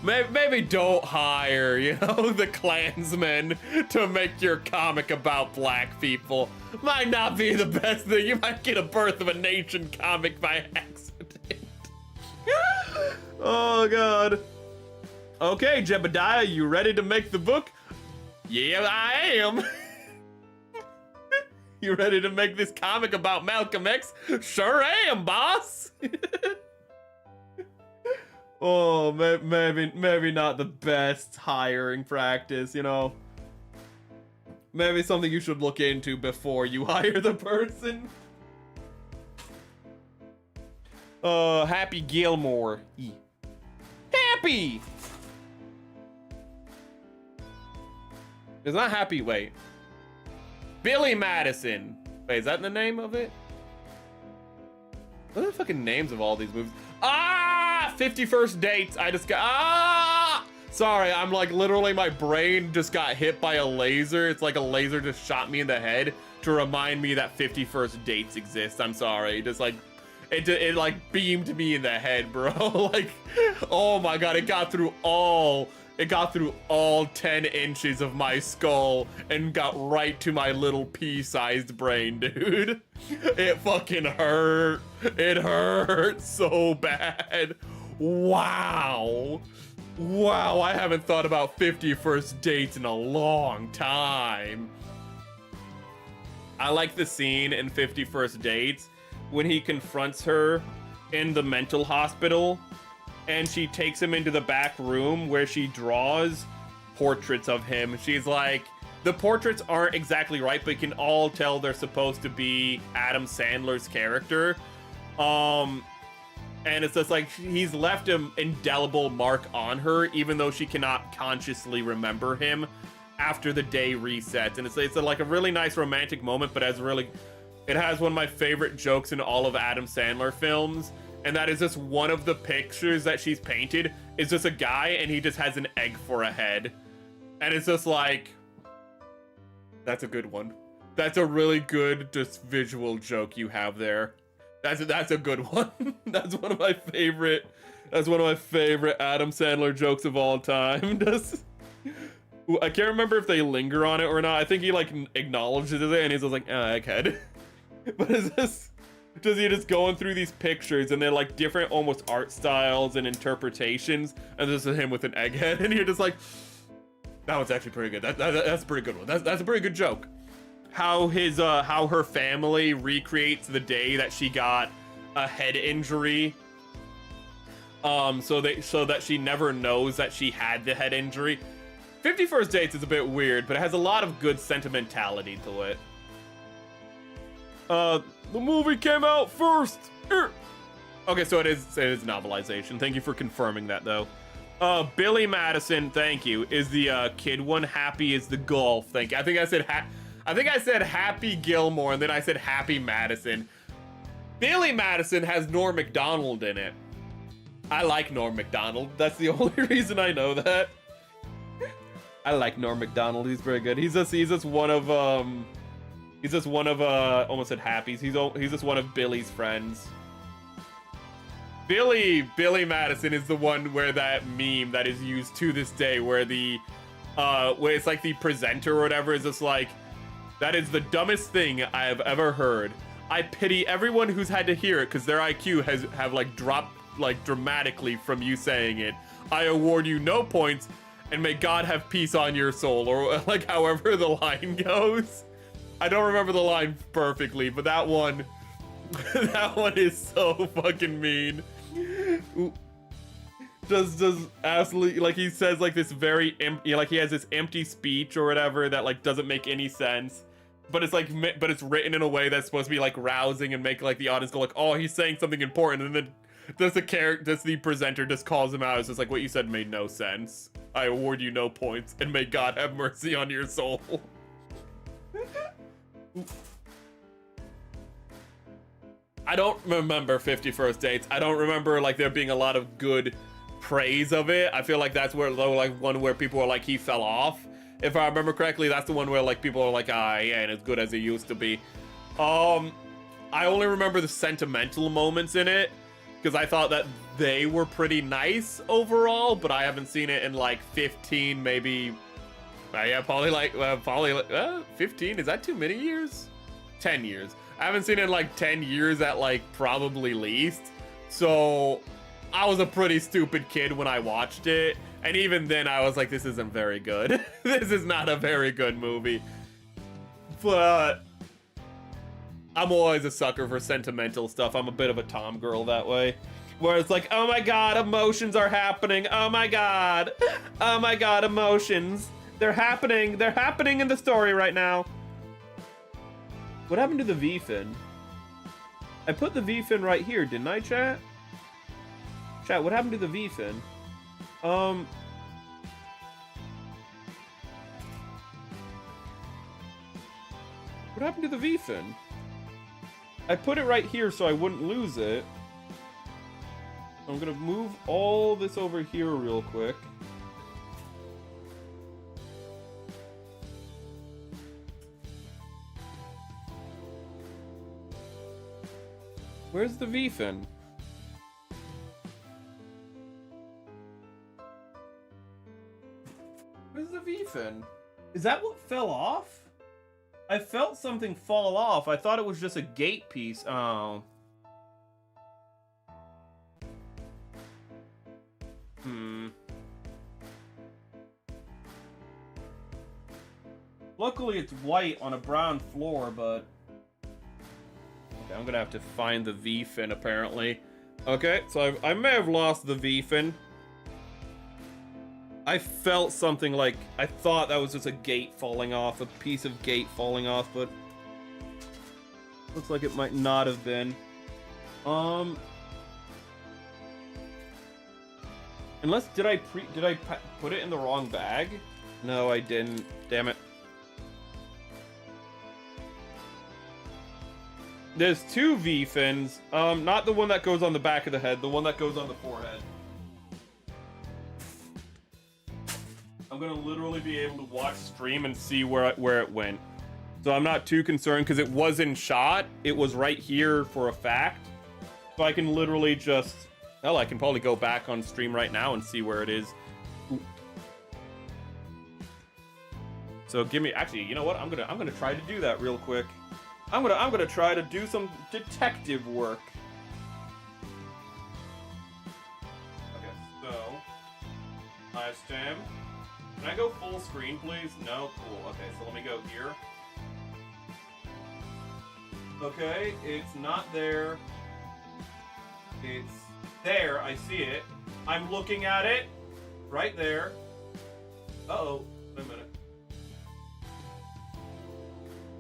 Maybe don't hire, you know, the Klansmen to make your comic about black people. Might not be the best thing. You might get a Birth of a Nation comic by accident. Oh, God. Okay, Jebediah, you ready to make the book? Yeah, I am. You ready to make this comic about Malcolm X? Sure am, boss. Oh, maybe not the best hiring practice, you know. Maybe something you should look into before you hire the person. Happy Gilmore. Happy! It's not Happy, wait. Billy Madison. Wait, is that the name of it? What are the fucking names of all these movies? Ah! 51st Dates. I just got... Ah! Sorry, I'm like literally my brain just got hit by a laser. It's like a laser just shot me in the head to remind me that 51st Dates exist. I'm sorry. Just like... It like beamed me in the head, bro. Like, oh my God, it got through all 10 inches of my skull and got right to my little pea-sized brain, dude. It fucking hurt. It hurt so bad. Wow. Wow, I haven't thought about 51st Dates in a long time. I like the scene in 51st Dates when he confronts her in the mental hospital and she takes him into the back room where she draws portraits of him. She's like, the portraits aren't exactly right, but you can all tell they're supposed to be Adam Sandler's character. And it's just like, he's left an indelible mark on her, even though she cannot consciously remember him after the day resets. And it's like a really nice romantic moment, but it has one of my favorite jokes in all of Adam Sandler films. And that is just one of the pictures that she's painted is just a guy and he just has an egg for a head. And it's just like, that's a good one. That's a really good just visual joke you have there. That's a good one. That's one of my favorite Adam Sandler jokes of all time. I can't remember if they linger on it or not. I think he like acknowledges it and he's just like, egghead. But is this does he just going through these pictures and they're like different almost art styles and interpretations, and this is him with an egghead, and you're just like, that one's actually pretty good. That's a pretty good one. That's a pretty good joke. How her family recreates the day that she got a head injury, so that she never knows that she had the head injury. 51st Dates is a bit weird, but it has a lot of good sentimentality to it. The movie came out first. Okay, so it is novelization. Thank you for confirming that, though. Billy Madison, thank you, is the kid one. Happy is the golf. Thank you. I think I said Happy Gilmore, and then I said Happy Madison. Billy Madison has Norm Macdonald in it. I like Norm Macdonald. That's the only reason I know that. I like Norm Macdonald. He's very good. He's just one of almost said Happy's. He's just one of Billy's friends. Billy Madison is the one where that meme that is used to this day, where where it's like the presenter or whatever is just like, that is the dumbest thing I have ever heard. I pity everyone who's had to hear it because their IQ have like dropped like dramatically from you saying it. I award you no points, and may God have peace on your soul, or like however the line goes. I don't remember the line perfectly, but that one is so fucking mean. Does absolutely, like, he says like this very empty, like he has this empty speech or whatever that like doesn't make any sense, but it's written in a way that's supposed to be like rousing and make like the audience go like, oh, he's saying something important, and then the presenter just calls him out. It's just like, what you said made no sense. I award you no points, and may God have mercy on your soul. I don't remember 50 First Dates. I don't remember like there being a lot of good praise of it. I feel like that's where like one where people were like he fell off. If I remember correctly, that's the one where like people are like, ah, yeah, ain't as good as it used to be. I only remember the sentimental moments in it because I thought that they were pretty nice overall, but I haven't seen it in like 15, maybe. Yeah, probably 15. Is that too many years? 10 years. I haven't seen it in like 10 years at like probably least. So I was a pretty stupid kid when I watched it. And even then I was like, this isn't very good. This is not a very good movie. But I'm always a sucker for sentimental stuff. I'm a bit of a Tom girl that way. Where it's like, oh my God, emotions are happening. Oh my God. Oh my God, emotions. They're happening. They're happening in the story right now. What happened to the V-fin? I put the V-fin right here, didn't I, chat? Chat, what happened to the V-fin? What happened to the V-fin? I put it right here so I wouldn't lose it. I'm gonna move all this over here real quick. Where's the V-fin? Where's the V-fin? Is that what fell off? I felt something fall off. I thought it was just a gate piece. Oh. Luckily it's white on a brown floor, but... Okay, I'm gonna have to find the V-fin apparently. Okay, so I may have lost the V-fin. I felt something like, I thought that was just a gate falling off, a piece of gate falling off, but looks like it might not have been. Unless, did I put it in the wrong bag? No, I didn't. Damn it. There's two V-fins. Not the one that goes on the back of the head, the one that goes on the forehead. I'm gonna literally be able to watch stream and see where it went. So I'm not too concerned because it wasn't shot. It was right here for a fact. So I can literally just, hell, I can probably go back on stream right now and see where it is. Ooh. So give me, actually, you know what? I'm gonna try to do that real quick. I'm gonna try to do some detective work. Okay, so I stand. Can I go full screen, please? No? Cool. Okay, so let me go here. Okay, it's not there. It's there. I see it. I'm looking at it. Right there. Uh-oh. Wait a minute.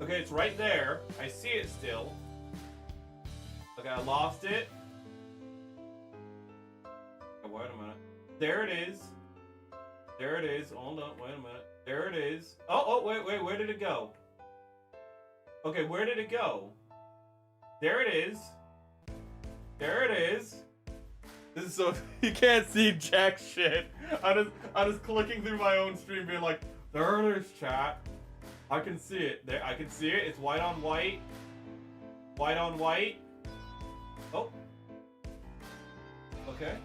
Okay, it's right there. I see it still. Okay, I lost it. Oh, wait a minute. There it is. There it is. Hold on, wait a minute. There it is. Oh, wait, where did it go? Okay, where did it go? There it is. There it is. This is so, you can't see jack shit. I'm just clicking through my own stream being like, there it is, chat. I can see it. There, I can see it. It's white on white. White on white. Oh. Okay.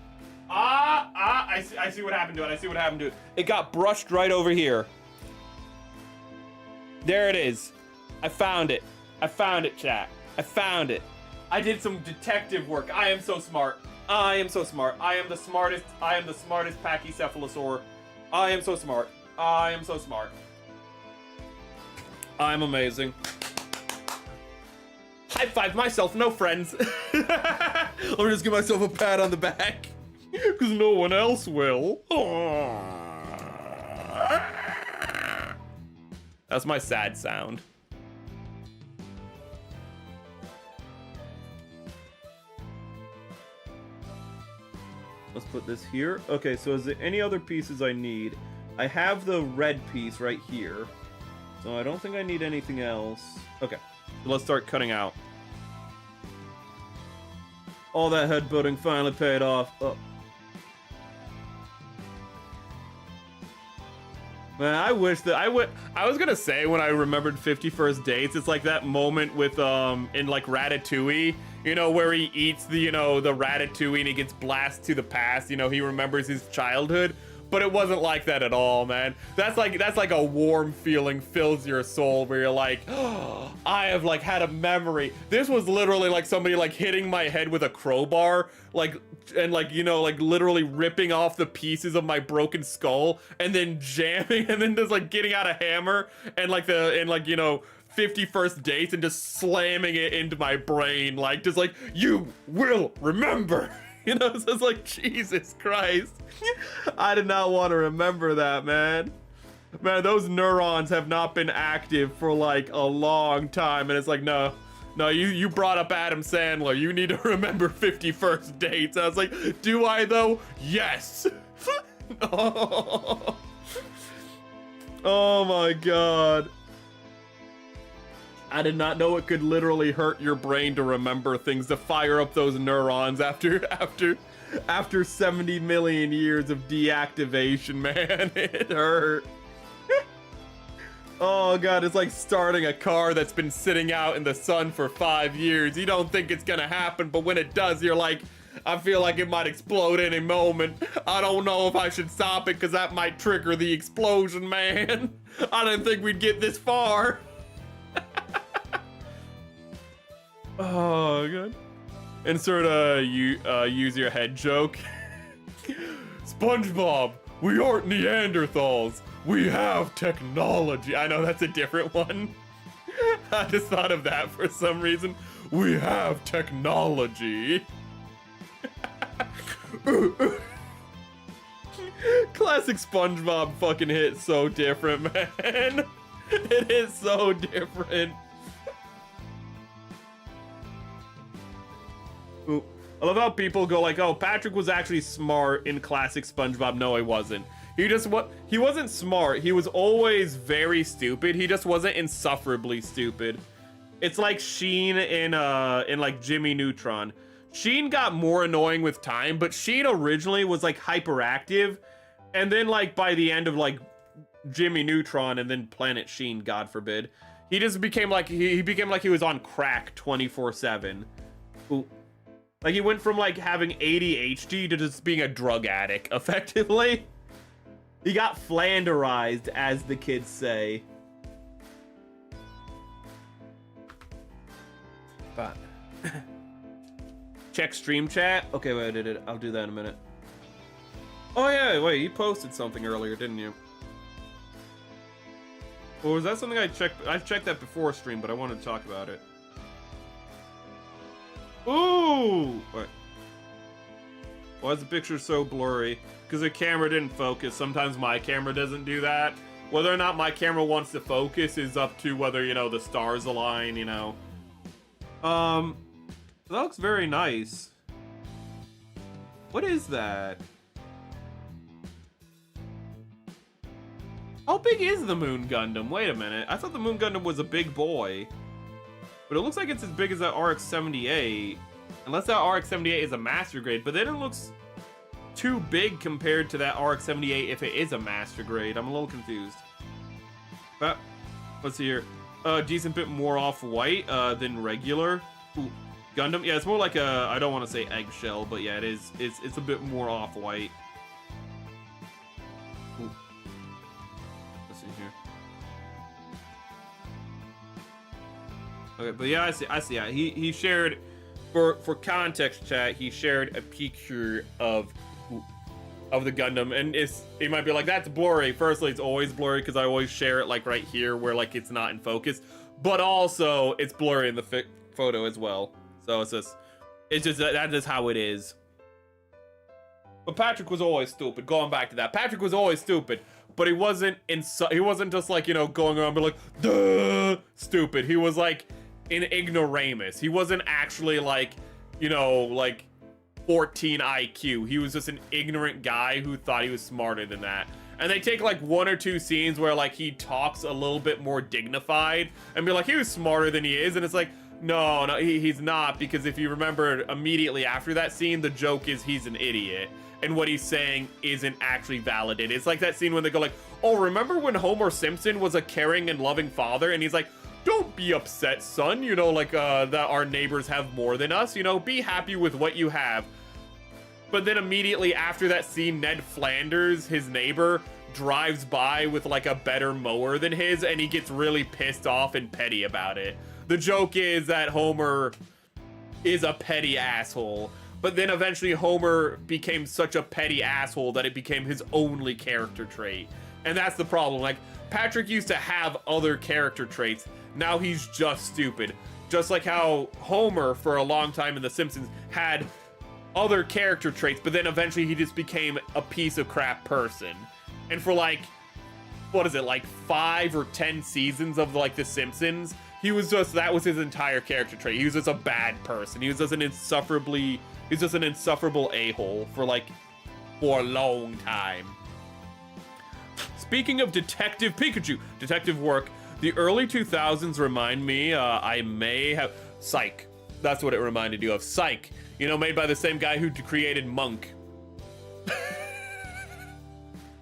I see what happened to it. I see what happened to it. It got brushed right over here. There it is. I found it. I found it, chat. I found it. I did some detective work. I am so smart. I am so smart. I am the smartest pachycephalosaur. I am so smart. I am so smart. I'm amazing. High five myself, no friends. Let me just give myself a pat on the back. Because no one else will. That's my sad sound. let's put this here. Okay, so is there any other pieces I need? I have the red piece right here. So I don't think I need anything else. Okay, so let's start cutting out. All that headbutting finally paid off. Oh. Man, I wish that I was gonna say when I remembered 50 First Dates, it's like that moment with in like Ratatouille, you know, where he eats the, you know, the ratatouille and he gets blasted to the past, you know, he remembers his childhood. But it wasn't like that at all, man. That's like a warm feeling fills your soul where you're like, oh, I have like had a memory. This was literally like somebody like hitting my head with a crowbar, like, and like, you know, like literally ripping off the pieces of my broken skull and then jamming and then just like getting out a hammer and like you know, 50 First Dates and just slamming it into my brain, like just like, you will remember. You know, so it's like, Jesus Christ. I did not want to remember that, man. Man, those neurons have not been active for like a long time. And it's like, no, you brought up Adam Sandler. You need to remember 50 First Dates. I was like, do I though? Yes. Oh. Oh my God. I did not know it could literally hurt your brain to remember things, to fire up those neurons after 70 million years of deactivation, man. It hurt. Oh God, it's like starting a car that's been sitting out in the sun for 5 years. You don't think it's gonna happen, but when it does, you're like, I feel like it might explode any moment. I don't know if I should stop it because that might trigger the explosion, man. I didn't think we'd get this far. Oh, good. Insert a use your head joke. SpongeBob, we aren't Neanderthals. We have technology. I know that's a different one. I just thought of that for some reason. We have technology. Classic SpongeBob fucking hit so different, man. It is so different. Ooh. I love how people go like, oh, Patrick was actually smart in classic SpongeBob. No, he wasn't. He wasn't smart. He was always very stupid. He just wasn't insufferably stupid. It's like Sheen in like Jimmy Neutron. Sheen got more annoying with time, but Sheen originally was like hyperactive, and then like by the end of like Jimmy Neutron and then Planet Sheen, God forbid, he just became like he became like he was on crack 24/7. Ooh. Like he went from like having ADHD to just being a drug addict, effectively. He got flanderized, as the kids say. But check stream chat. Okay, wait, I'll do that in a minute. Oh yeah, wait, you posted something earlier, didn't you? Or was that something I checked? I've checked that before stream, but I wanted to talk about it. Ooh! Wait. Why is the picture so blurry? Because the camera didn't focus. Sometimes my camera doesn't do that. Whether or not my camera wants to focus is up to whether, you know, the stars align, you know. That looks very nice. What is that? How big is the Moon Gundam? Wait a minute. I thought the Moon Gundam was a big boy. But it looks like it's as big as that RX-78. Unless that RX-78 is a master grade. But then it looks too big compared to that RX-78 if it is a master grade. I'm a little confused. But let's see here. Decent bit more off-white than regular. Ooh, Gundam. Yeah, it's more like a, I don't want to say eggshell, but yeah, it is. It's a bit more off-white. Let's see here. Okay, but yeah, I see. Yeah, he shared, for context, chat. He shared a picture of the Gundam, and it might be like, that's blurry. Firstly, it's always blurry because I always share it like right here where like it's not in focus, but also it's blurry in the photo as well. So it's just that is how it is. But Patrick was always stupid. Going back to that, Patrick was always stupid, but he wasn't just like, you know, going around being like, duh, stupid. He was like an ignoramus. He wasn't actually like, you know, like 14 IQ. He was just an ignorant guy who thought he was smarter than that. And they take like 1 or 2 scenes where like he talks a little bit more dignified and be like, he was smarter than he is. And it's like, no, he's not. Because if you remember immediately after that scene, the joke is he's an idiot. And what he's saying isn't actually validated. It's like that scene when they go like, oh, remember when Homer Simpson was a caring and loving father? And he's like, don't be upset, son. You know, like that our neighbors have more than us. You know, be happy with what you have. But then immediately after that scene, Ned Flanders, his neighbor, drives by with like a better mower than his, and he gets really pissed off and petty about it. The joke is that Homer is a petty asshole, but then eventually Homer became such a petty asshole that it became his only character trait. And that's the problem. Like, Patrick used to have other character traits. Now he's just stupid. Just like how Homer, for a long time in The Simpsons, had other character traits, but then eventually he just became a piece of crap person. And for like, what is it, like 5 or 10 seasons of like The Simpsons, he was just, that was his entire character trait. He was just a bad person. He was just an insufferable a-hole for a long time. Speaking of Detective Pikachu, detective work, the early 2000s remind me, I may have, Psych. That's what it reminded you of, Psych. You know, made by the same guy who created Monk.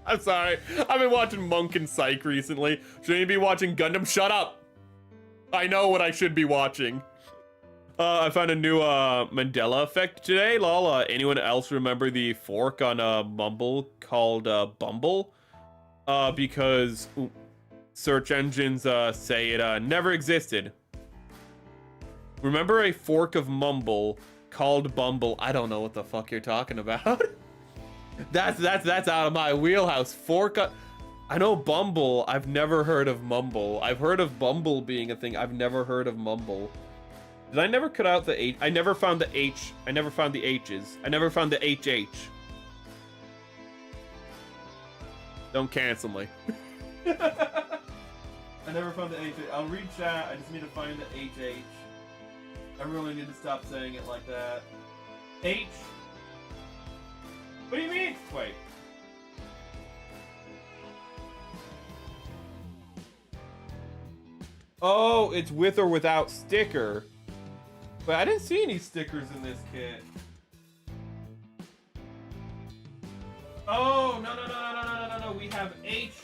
I'm sorry. I've been watching Monk and Psych recently. Shouldn't you be watching Gundam? Shut up. I know what I should be watching. I found a new Mandela effect today. Lol. Anyone else remember the fork on Mumble called Bumble? Because search engines say it never existed. Remember a fork of Mumble called Bumble? I don't know what the fuck you're talking about. that's out of my wheelhouse. I know Bumble. I've never heard of Mumble. I've heard of Bumble being a thing. I've never heard of Mumble. Did I never cut out the H? I never found the H. I never found the H's. I never found the HH. Don't cancel me. I never found the HH. I'll read chat. I just need to find the HH. I really need to stop saying it like that. H? What do you mean? Wait. Oh, it's with or without sticker. But I didn't see any stickers in this kit. Oh, no. We have H.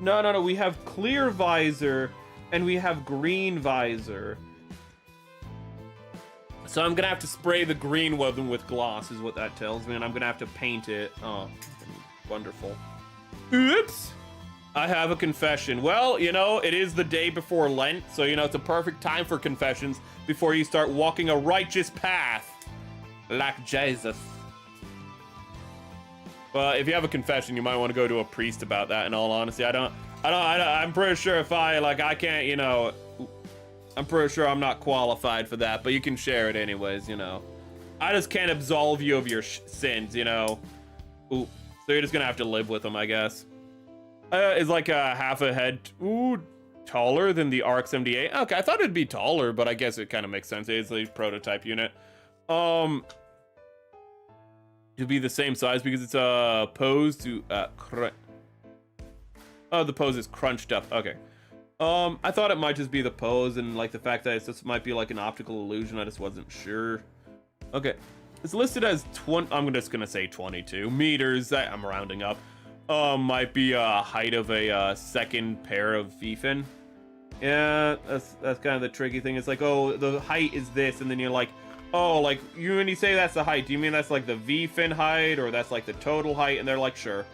No. We have clear visor and we have green visor. So I'm gonna have to spray the green one with gloss, is what that tells me, and I'm gonna have to paint it. Oh, wonderful. Oops! I have a confession. Well, you know, it is the day before Lent, so, you know, it's a perfect time for confessions before you start walking a righteous path. Like Jesus. Well, if you have a confession, you might want to go to a priest about that, in all honesty. I'm pretty sure if I can't, you know, I'm pretty sure I'm not qualified for that, but you can share it anyways, you know. I just can't absolve you of your sins, you know. Ooh, so you're just gonna have to live with them, I guess. Is like a half a head, taller than the RX-78. Okay, I thought it'd be taller, but I guess it kind of makes sense. It's a prototype unit. It'll be the same size because it's posed to oh, the pose is crunched up. Okay. I thought it might just be the pose and like the fact that it just might be like an optical illusion. I just wasn't sure. Okay. It's listed as I'm just gonna say 22 meters. I'm rounding up. Might be a height of a second pair of V-fin. Yeah, that's kind of the tricky thing. It's like, oh, the height is this, and then you're like, oh, like when you say that's the height, do you mean that's like the V-fin height or that's like the total height? And they're like, sure.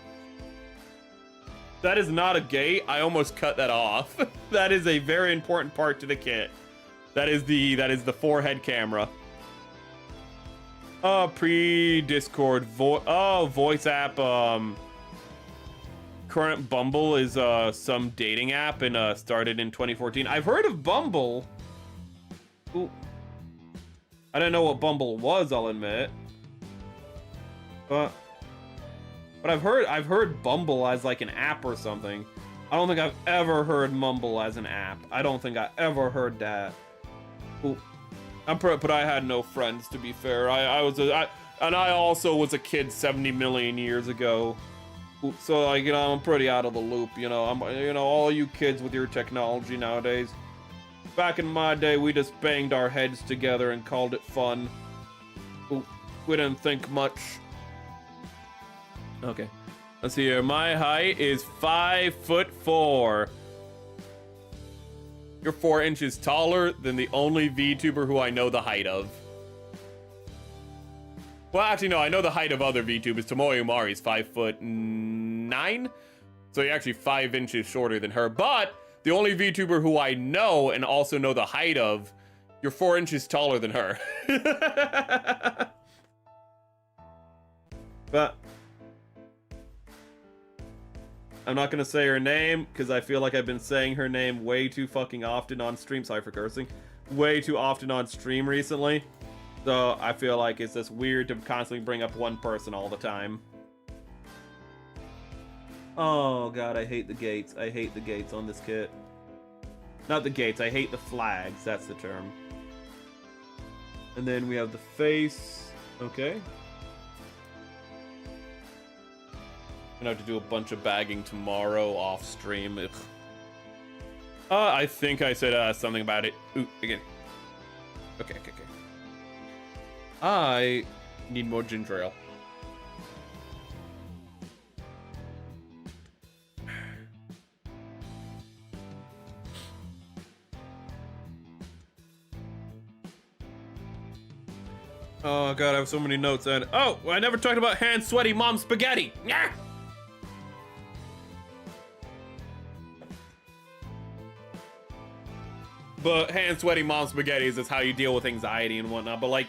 That is not a gate. I almost cut that off. That is a very important part to the kit. That is the forehead camera. Pre-Discord voice app. Current Bumble is some dating app and started in 2014. I've heard of Bumble. Ooh. I didn't know what Bumble was, I'll admit. But I've heard Bumble as like an app or something. I don't think I've ever heard Mumble as an app. I don't think I ever heard that. Ooh. But I had no friends, to be fair. And I also was a kid 70 million years ago. So, like, you know, I'm pretty out of the loop, you know. All you kids with your technology nowadays. Back in my day, we just banged our heads together and called it fun. We didn't think much. Okay. Let's see here. My height is 5'4". You're 4 inches taller than the only VTuber who I know the height of. Well, actually, no, I know the height of other VTubers. Tomoyo Mari's 5'9", so you're actually 5 inches shorter than her. But the only VTuber who I know and also know the height of, you're 4 inches taller than her. But I'm not gonna say her name because I feel like I've been saying her name way too fucking often on stream. Sorry for cursing. Way too often on stream recently. So I feel like it's just weird to constantly bring up one person all the time. Oh god, I hate the gates. I hate the gates on this kit. Not the gates, I hate the flags. That's the term. And then we have the face. Okay. I'm gonna have to do a bunch of bagging tomorrow off stream. Ugh. I think I said something about it. Ooh, again. Okay. I need more ginger ale. Oh god, I have so many notes and oh, I never talked about hand sweaty mom spaghetti. Yeah. But hand sweaty mom spaghetti is how you deal with anxiety and whatnot. But like,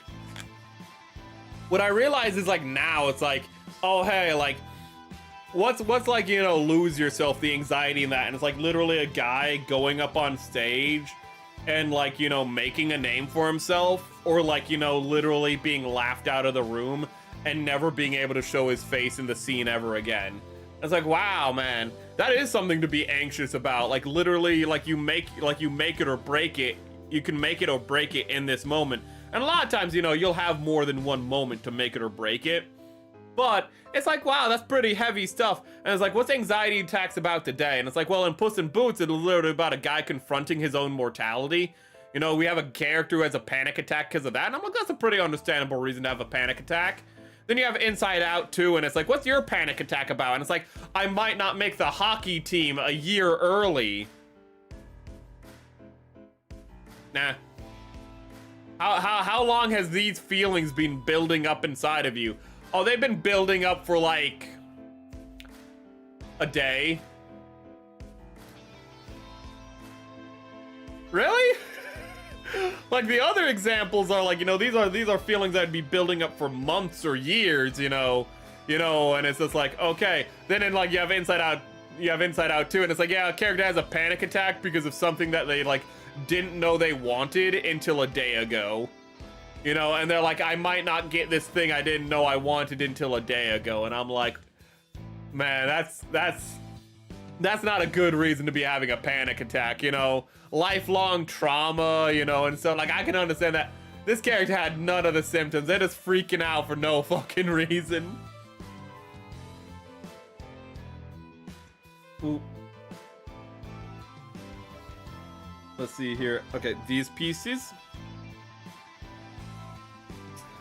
what I realize is like now it's like, oh hey, like what's like, you know, lose yourself, the anxiety in that, and it's like literally a guy going up on stage and like, you know, making a name for himself, or like, you know, literally being laughed out of the room and never being able to show his face in the scene ever again. It's like, wow, man, that is something to be anxious about. Like literally, like you make it or break it. You can make it or break it in this moment. And a lot of times, you know, you'll have more than one moment to make it or break it. But it's like, wow, that's pretty heavy stuff. And it's like, what's anxiety attacks about today? And it's like, well, in Puss in Boots, it's literally about a guy confronting his own mortality. You know, we have a character who has a panic attack because of that. And I'm like, that's a pretty understandable reason to have a panic attack. Then you have Inside Out 2, and it's like, what's your panic attack about? And it's like, I might not make the hockey team a year early. Nah. How long has these feelings been building up inside of you? Oh, they've been building up for like a day. Really? Like the other examples are like, you know, these are feelings that'd be building up for months or years, you know, and it's just like, okay. Then in like you have Inside Out 2, and it's like, yeah, a character has a panic attack because of something that they like didn't know they wanted until a day ago. You know, and they're like, I might not get this thing I didn't know I wanted until a day ago. And I'm like, man, that's not a good reason to be having a panic attack, you know? Lifelong trauma, you know, and so like I can understand that this character had none of the symptoms. They're just freaking out for no fucking reason. Ooh. Let's see here. Okay, these pieces.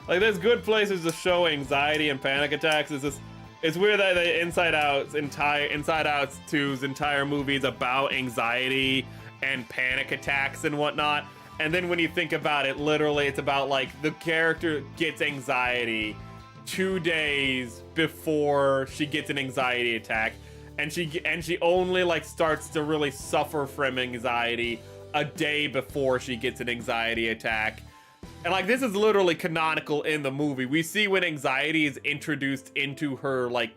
Like, there's good places to show anxiety and panic attacks. It's weird that the Inside Out 2's entire movie is about anxiety and panic attacks and whatnot. And then when you think about it, literally, it's about like the character gets anxiety 2 days before she gets an anxiety attack, and she only like starts to really suffer from anxiety a day before she gets an anxiety attack. And like, this is literally canonical in the movie. We see when anxiety is introduced into her like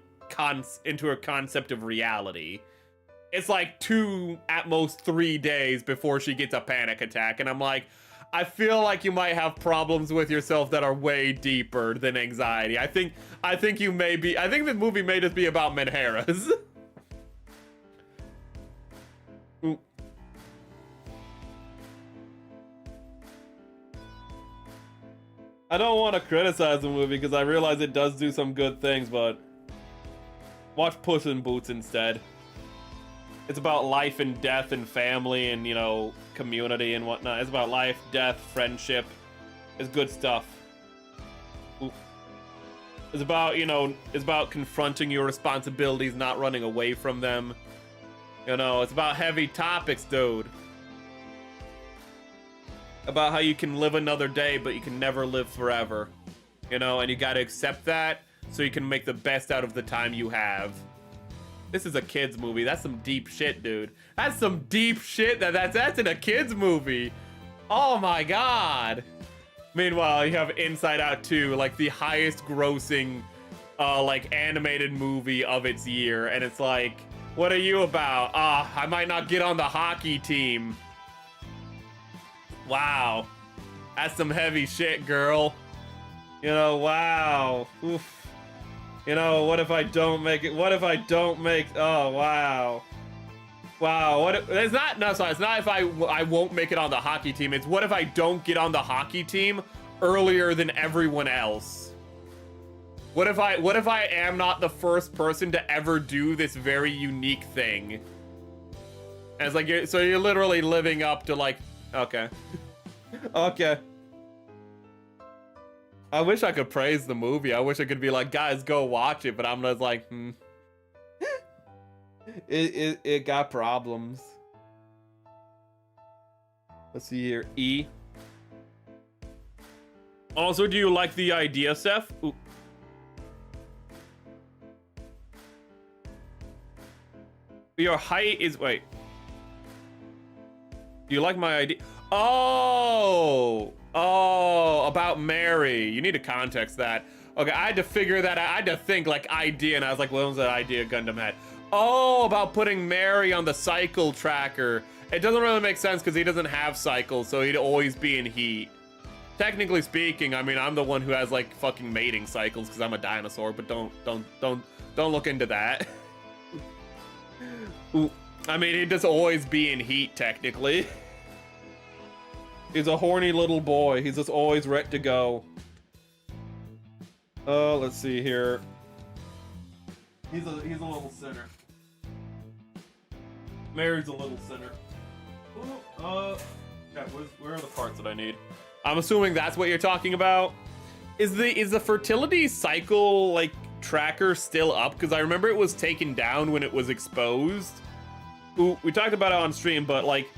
into her concept of reality. It's like 2, at most 3 days before she gets a panic attack. And I'm like, I feel like you might have problems with yourself that are way deeper than anxiety. I think this movie may just be about Menheras. Ooh. I don't want to criticize the movie because I realize it does do some good things, but watch Puss in Boots instead. It's about life and death and family and, you know, community and whatnot. It's about life, death, friendship. It's good stuff. Ooh. It's about, you know, it's about confronting your responsibilities, not running away from them. You know, it's about heavy topics, dude. About how you can live another day, but you can never live forever. You know, and you gotta accept that so you can make the best out of the time you have. This is a kid's movie. That's some deep shit, dude. That's some deep shit that's in a kid's movie. Oh my god. Meanwhile, you have Inside Out 2, like the highest grossing like animated movie of its year, and it's like, what are you about? I might not get on the hockey team. Wow. That's some heavy shit, girl. You know, wow. Oof. You know, what if I don't make it? What if I don't make, oh, wow. Wow, what if, it's not, no, sorry, it's not if I won't make it on the hockey team. It's what if I don't get on the hockey team earlier than everyone else? What if I am not the first person to ever do this very unique thing? And it's like, so you're literally living up to like, okay. Okay. I wish I could praise the movie. I wish I could be like, guys, go watch it, but I'm just like, It got problems. Let's see here. E. Also, do you like the idea, Seth? Ooh. Your height is, wait. Do you like my idea? Oh, about Mary. You need to context that. Okay, I had to figure that out. I had to think like idea, and I was like, what was that idea Gundam had? Oh, about putting Mary on the cycle tracker. It doesn't really make sense because he doesn't have cycles, so he'd always be in heat. Technically speaking, I mean, I'm the one who has like fucking mating cycles because I'm a dinosaur, but don't look into that. Ooh. I mean, he'd just always be in heat, technically. He's a horny little boy. He's just always ready to go. Oh, let's see here. He's a little sinner. Mary's a little sinner. Yeah, where are the parts that I need? I'm assuming that's what you're talking about. Is the fertility cycle like tracker still up? Because I remember it was taken down when it was exposed. Ooh, we talked about it on stream, but like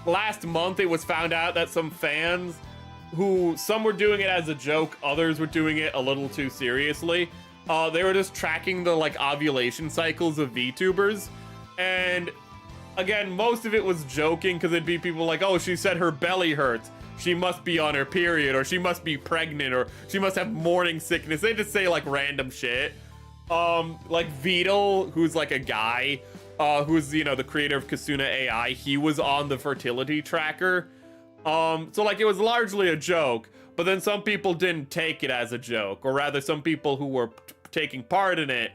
last month it was found out that some fans some were doing it as a joke, others were doing it a little too seriously. They were just tracking the like ovulation cycles of VTubers, and again, most of it was joking because it'd be people like, oh, she said her belly hurts, she must be on her period, or she must be pregnant, or she must have morning sickness. They just say like random shit. Like Beetle, who's like a guy, who's, you know, the creator of Kasuna AI, he was on the fertility tracker. So like it was largely a joke, but then some people didn't take it as a joke, or rather some people who were taking part in it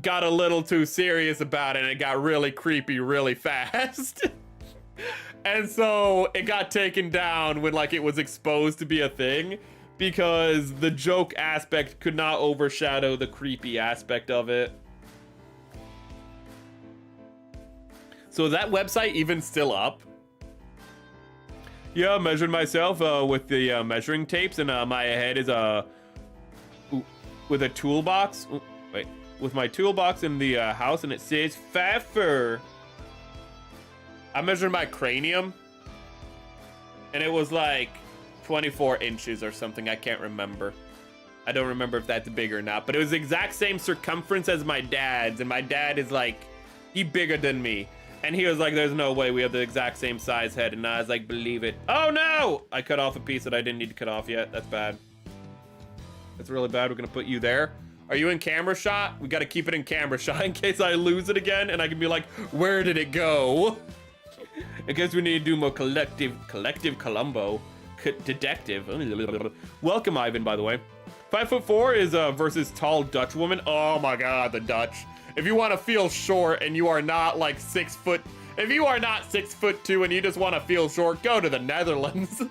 got a little too serious about it, and it got really creepy really fast. And so it got taken down when like it was exposed to be a thing, because the joke aspect could not overshadow the creepy aspect of it. So is that website even still up? Yeah, I measured myself with the measuring tapes, and my head is with a toolbox. Ooh, wait, with my toolbox in the house, and it says Pfeffer. I measured my cranium, and it was like 24 inches or something. I can't remember. I don't remember if that's big or not, but it was the exact same circumference as my dad's, and my dad is like, he bigger than me. And he was like, there's no way we have the exact same size head. And I was like, believe it. Oh no! I cut off a piece that I didn't need to cut off yet. That's bad. That's really bad. We're gonna put you there. Are you in camera shot? We gotta keep it in camera shot in case I lose it again and I can be like, where did it go? In case we need to do more collective Columbo. Detective. Welcome, Ivan, by the way. 5'4" is versus tall Dutch woman. Oh my god, the Dutch. If you want to feel short and you are not like 6 foot, if you are not 6'2" and you just want to feel short, go to the Netherlands.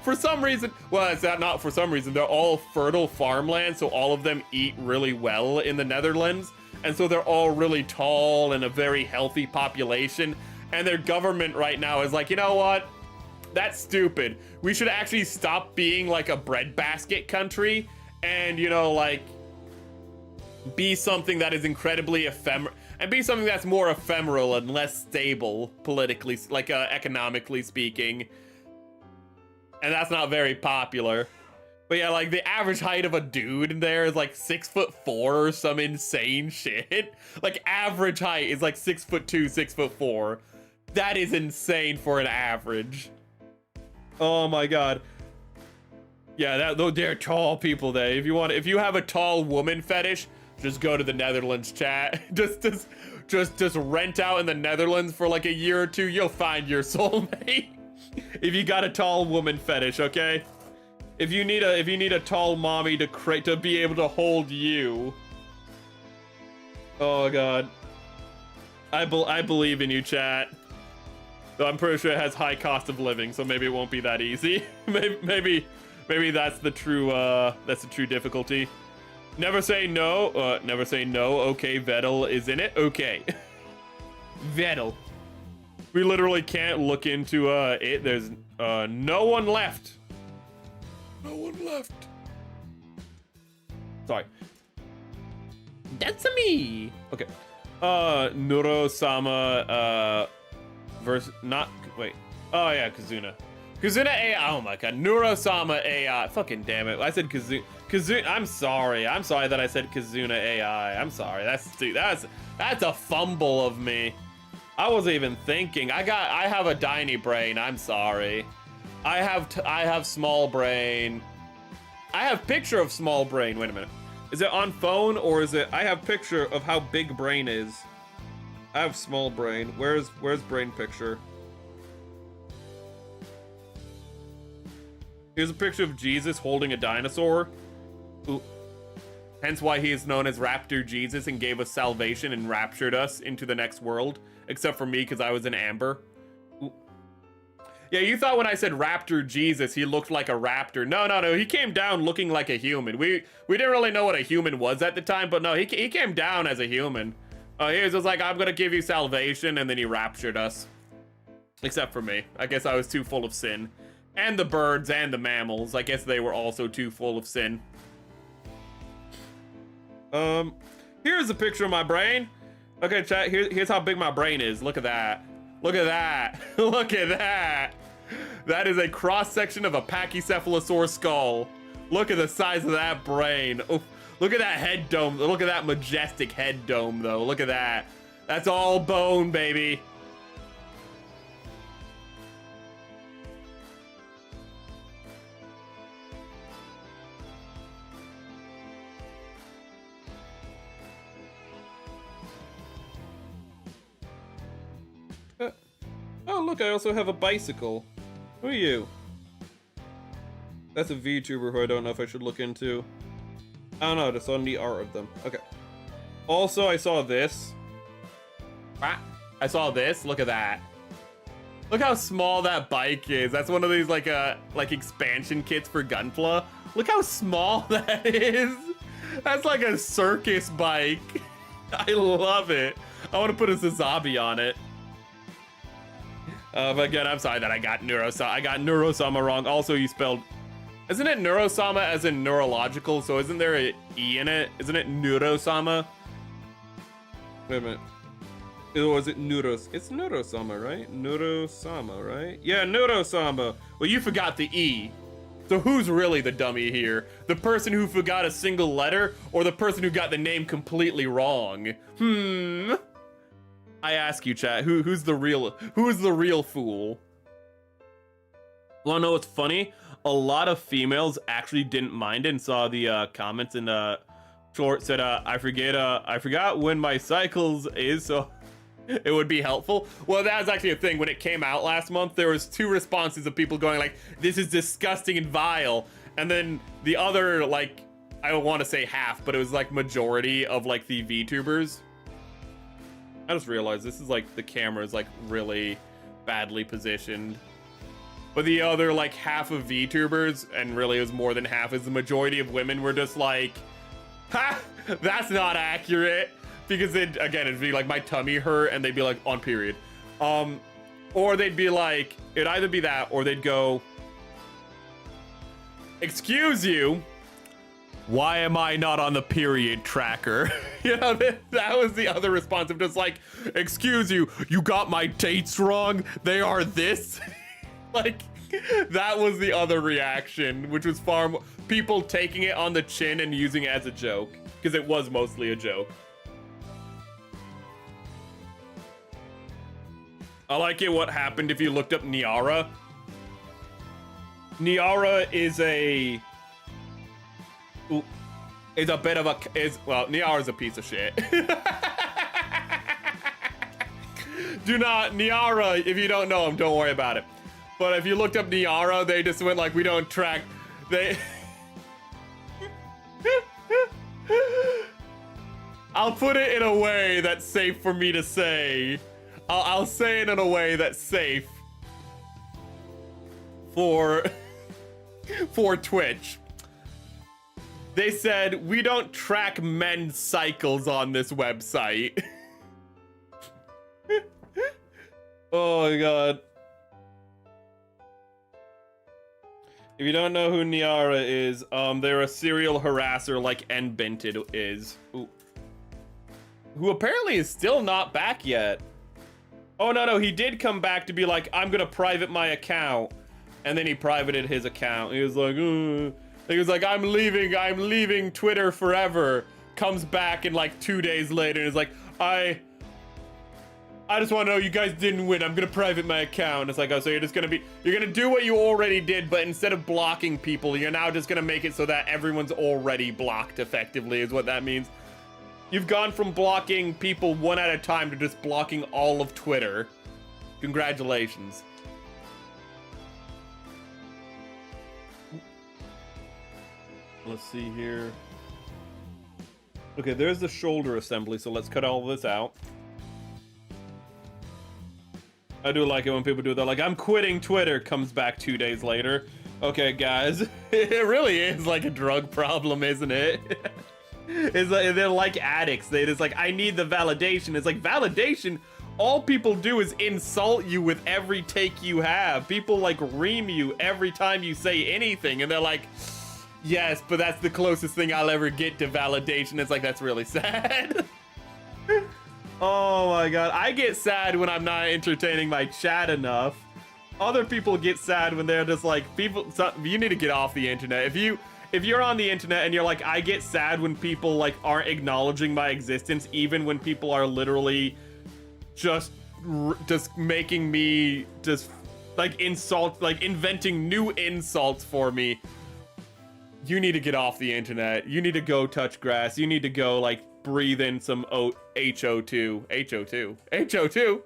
for some reason, well, it's not for some reason, they're all fertile farmland, so all of them eat really well in the Netherlands, and so they're all really tall and a very healthy population, and their government right now is like, you know what? That's stupid. We should actually stop being like a breadbasket country and, you know, like, be something that is incredibly ephemeral, and be something that's more ephemeral and less stable politically, like economically speaking. And that's not very popular. But yeah, like the average height of a dude in there is like 6'4" or some insane shit. Like average height is like 6'2", 6'4". That is insane for an average. Oh my god. Yeah, they're tall people there. If you have a tall woman fetish, just go to the Netherlands, chat. Just rent out in the Netherlands for like a year or two. You'll find your soulmate. If you got a tall woman fetish, okay? If you need a tall mommy to be able to hold you. Oh god. I believe in you, chat. Though I'm pretty sure it has high cost of living, so maybe it won't be that easy. maybe that's the true difficulty. Never say no. Never say no. Okay, Vettel is in it. Okay. Vettel. We literally can't look into it. There's no one left. No one left. Sorry. That's me. Okay. Nuro-sama versus not wait. Oh yeah, Kazuna. Kazuna AI. Oh my god. Nuro-sama AI. Fucking damn it. I said Kazuna. I'm sorry. I'm sorry that I said Kazuna AI. I'm sorry. That's a fumble of me. I wasn't even thinking. I have a tiny brain. I'm sorry. I have small brain. I have picture of small brain. Wait a minute. Is it on phone or is it? I have picture of how big brain is. I have small brain. Where's brain picture? Here's a picture of Jesus holding a dinosaur. Ooh. Hence why he is known as Raptor Jesus and gave us salvation and raptured us into the next world. Except for me, because I was in Amber. Ooh. Yeah, you thought when I said Raptor Jesus, he looked like a raptor. No. He came down looking like a human. We didn't really know what a human was at the time, but no, he came down as a human. He was just like, I'm gonna give you salvation, and then he raptured us. Except for me. I guess I was too full of sin. And the birds and the mammals. I guess they were also too full of sin. Here's a picture of my brain. Okay, chat, here's how big my brain is. Look at that. Look at that. Look at that. That is a cross-section of a Pachycephalosaurus skull. Look at the size of that brain. Oof. Look at that head dome. Look at that majestic head dome, though. Look at that. That's all bone, baby. Oh, look, I also have a bicycle. Who are you? That's a VTuber who I don't know if I should look into. I don't know, just on the art of them. Okay. Also, I saw this. I saw this. Look at that. Look how small that bike is. That's one of these like expansion kits for Gunpla. Look how small that is. That's like a circus bike. I love it. I want to put a Zazabi on it. But again, I'm sorry that I got Neurosama wrong. Also, you spelled, isn't it Neurosama as in neurological? So isn't there an E in it? Isn't it Neurosama? Wait a minute. Or is it Neuros? It's Neurosama, right? Neurosama, right? Yeah, Neurosama. Well, you forgot the E. So who's really the dummy here? The person who forgot a single letter, or the person who got the name completely wrong? I ask you, chat, who's the real fool? Wanna know what's funny? A lot of females actually didn't mind and saw the comments in short said, I forgot when my cycles is, so it would be helpful. Well, that was actually a thing. When it came out last month, there was 2 responses of people going like, this is disgusting and vile. And then the other, like, I don't want to say half, but it was like majority of like the VTubers. I just realized this is like, the camera is like really badly positioned. but the other like half of VTubers, and really it was more than half, is the majority of women were just like, ha, that's not accurate, because it'd be like my tummy hurt and they'd be like, on period. Or they'd be like, it'd either be that or they'd go, excuse you, why am I not on the period tracker? You know, that was the other response of just like, excuse you, you got my dates wrong, they are this. Like, that was the other reaction, which was far more, people taking it on the chin and using it as a joke, because it was mostly a joke. I like it what happened if you looked up Niara. Niara is a bit of a, well, Niara's a piece of shit. Niara, if you don't know him, don't worry about it. But if you looked up Niara, they just went like, we don't track, I'll put it in a way that's safe for me to say. I'll say it in a way that's safe for Twitch. They said, we don't track men's cycles on this website. Oh my god. If you don't know who Niara is, they're a serial harasser like Nbented is. Ooh. Who apparently is still not back yet. Oh, no, he did come back to be like, I'm gonna private my account. And then he privated his account. He was like, I'm leaving Twitter forever. Comes back and like 2 days later and is like, I just want to know you guys didn't win. I'm gonna private my account. It's like, oh, so you're gonna do what you already did, but instead of blocking people, you're now just gonna make it so that everyone's already blocked effectively, is what that means. You've gone from blocking people one at a time to just blocking all of Twitter. Congratulations. Let's see here. Okay, there's the shoulder assembly, so let's cut all this out. I do like it when people do that. Like, I'm quitting Twitter, comes back 2 days later. Okay, guys, it really is like a drug problem, isn't it? It's like, they're like addicts. They just like, I need the validation. It's like, validation, all people do is insult you with every take you have. People like ream you every time you say anything, and they're like, yes, but that's the closest thing I'll ever get to validation. It's like, that's really sad. Oh my god, I get sad when I'm not entertaining my chat enough. Other people get sad when they're just like, you need to get off the internet. If you're on the internet and you're like, I get sad when people like aren't acknowledging my existence, even when people are literally just making me just like insult, like inventing new insults for me. You need to get off the internet. You need to go touch grass. You need to go like breathe in some HO2. HO2.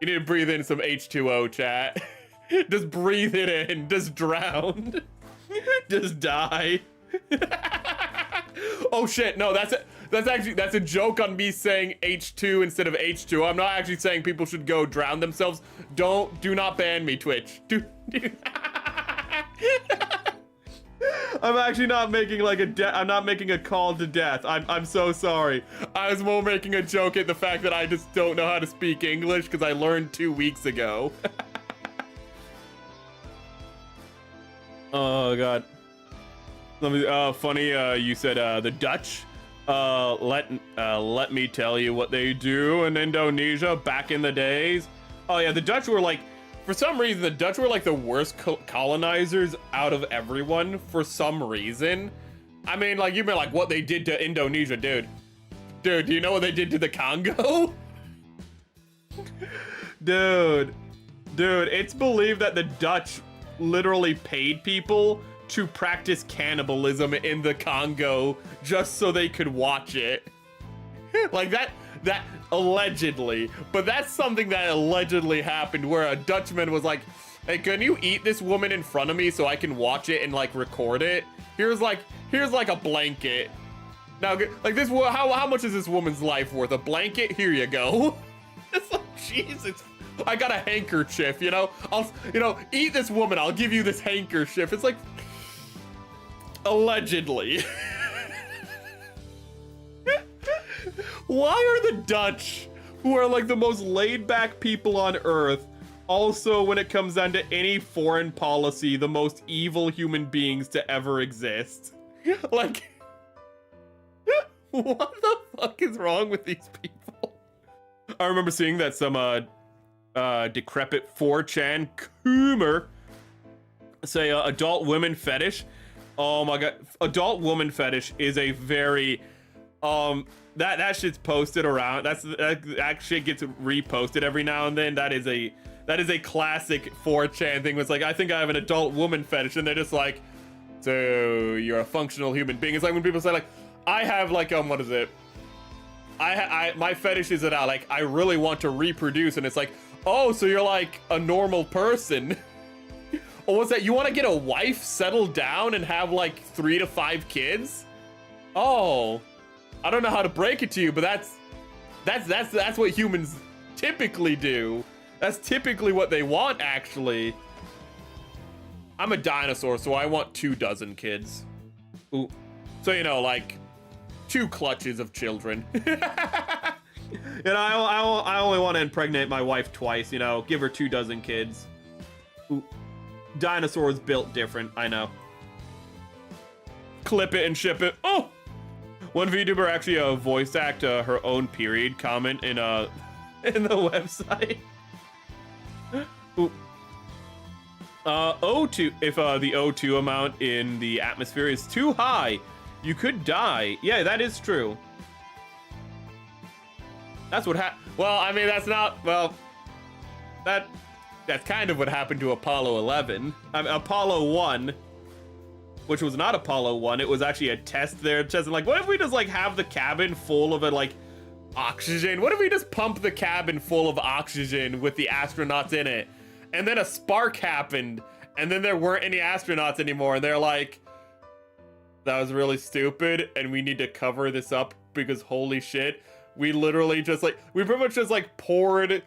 You need to breathe in some H2O, chat. Just breathe it in. Just drown. Just die. Oh shit, no, that's a joke on me saying H2 instead of H2. I'm not actually saying people should go drown themselves. Do not ban me, Twitch. I'm actually not making like I'm not making a call to death. I'm so sorry. I was more making a joke at the fact that I just don't know how to speak English because I learned 2 weeks ago. Oh god. Funny, you said the Dutch. Let me tell you what they do in Indonesia back in the days. Oh yeah, the Dutch were like, for some reason, the Dutch were like the worst colonizers out of everyone for some reason. I mean, like, you've been like, what they did to Indonesia, dude. Dude, do you know what they did to the Congo? Dude, it's believed that the Dutch literally paid people to practice cannibalism in the Congo just so they could watch it. Like that allegedly, but that's something that allegedly happened where a Dutchman was like, hey, can you eat this woman in front of me so I can watch it and like record it? Here's like a blanket. Now, like this, how much is this woman's life worth? A blanket? Here you go. It's like, Jesus. I got a handkerchief, you know? Eat this woman, I'll give you this handkerchief. It's like, allegedly. Why are the Dutch, who are like the most laid-back people on Earth, also, when it comes down to any foreign policy, the most evil human beings to ever exist? Like, what the fuck is wrong with these people? I remember seeing that some decrepit 4chan Coomer say adult women fetish. Oh my god, adult woman fetish is a very that shit's posted around. That shit gets reposted every now and then. That is a classic 4chan thing. Was like, I think I have an adult woman fetish, and they're just like, so you're a functional human being. It's like when people say like, I have like what is it? My fetish is that I really want to reproduce, and it's like, oh, so you're like a normal person. Or what's that? You want to get a wife, settle down, and have like 3 to 5 kids? Oh, I don't know how to break it to you, but that's what humans typically do. That's typically what they want, actually. I'm a dinosaur, so I want 24 kids. Ooh. So, like 2 clutches of children. I only want to impregnate my wife twice, give her 24 kids. Ooh. Dinosaurs built different, I know. Clip it and ship it. Oh! One VTuber actually voice act her own period comment in the website. Ooh. O2, if the O2 amount in the atmosphere is too high, you could die. Yeah, that is true. That's what well, I mean, that's not, well, that's kind of what happened to Apollo 11. I mean, Apollo 1, which was not Apollo 1, it was actually a test there, testing, like, what if we just, like, have the cabin full of, oxygen? What if we just pump the cabin full of oxygen with the astronauts in it? And then a spark happened, and then there weren't any astronauts anymore, and they're like, that was really stupid, and we need to cover this up, because holy shit, we literally just, we pretty much just, poured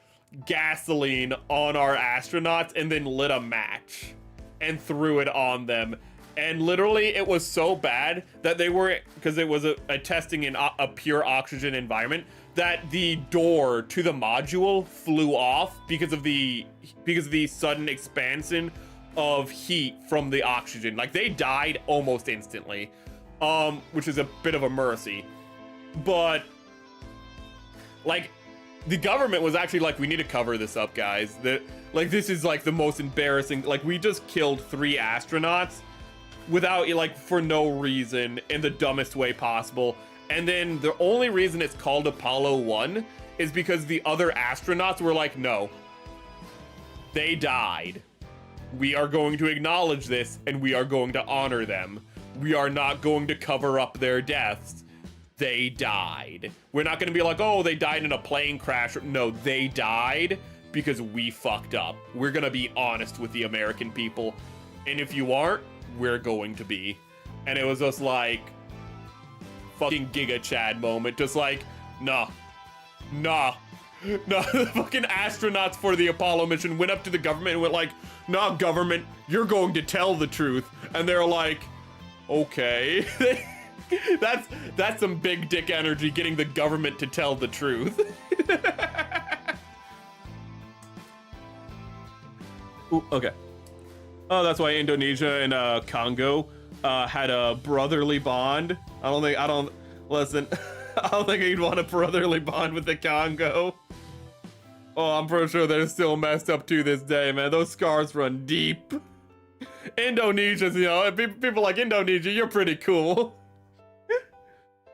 gasoline on our astronauts, and then lit a match, and threw it on them. And literally, it was so bad that they were, because it was a testing in a pure oxygen environment, that the door to the module flew off because of the sudden expansion of heat from the oxygen. Like, they died almost instantly, which is a bit of a mercy. But, the government was actually like, we need to cover this up, guys. This is, the most embarrassing. We just killed 3 astronauts without, for no reason, in the dumbest way possible. And then the only reason it's called Apollo 1 is because the other astronauts were like, no, they died. We are going to acknowledge this, and we are going to honor them. We are not going to cover up their deaths. They died. We're not going to be like, oh, they died in a plane crash. No, they died because we fucked up. We're going to be honest with the American people. And if you aren't, we're going to be. And it was just fucking Giga Chad moment. Just nah. The fucking astronauts for the Apollo mission went up to the government and went nah, government, you're going to tell the truth. And they're like, okay. That's some big dick energy, getting the government to tell the truth. Ooh, okay. Oh, that's why Indonesia and Congo had a brotherly bond. I don't think you'd want a brotherly bond with the Congo. Oh, I'm pretty sure they're still messed up to this day, man. Those scars run deep. Indonesia's, people like Indonesia, you're pretty cool.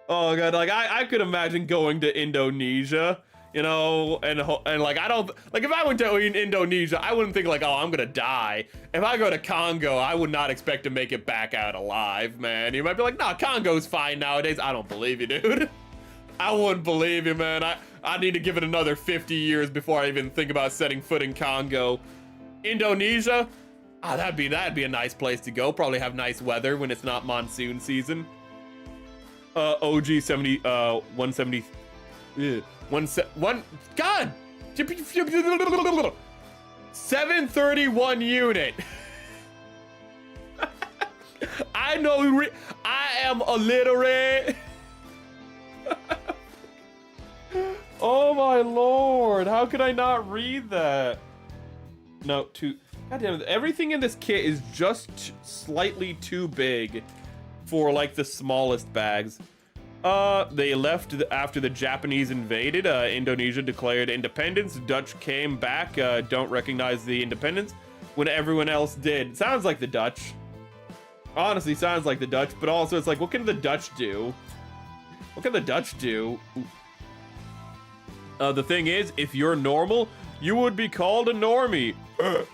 Oh god, I could imagine going to Indonesia, and I don't, if I went to Indonesia, I wouldn't think oh, I'm gonna die. If I go to Congo, I would not expect to make it back out alive, man. You might be like, nah, Congo's fine nowadays. I don't believe you, dude. I wouldn't believe you, man. I need to give it another 50 years before I even think about setting foot in Congo. Indonesia? Ah, that'd be a nice place to go. Probably have nice weather when it's not monsoon season. OG 170, God, 731 unit. I know. I am illiterate. Oh my lord! How could I not read that? No, goddamn it! Everything in this kit is just slightly too big for like the smallest bags. They left after the Japanese invaded. Indonesia declared independence. Dutch came back. Don't recognize the independence when everyone else did. Sounds like the Dutch. Honestly, sounds like the Dutch, but also it's like, what can the Dutch do? What can the Dutch do? The thing is, if you're normal, you would be called a normie. I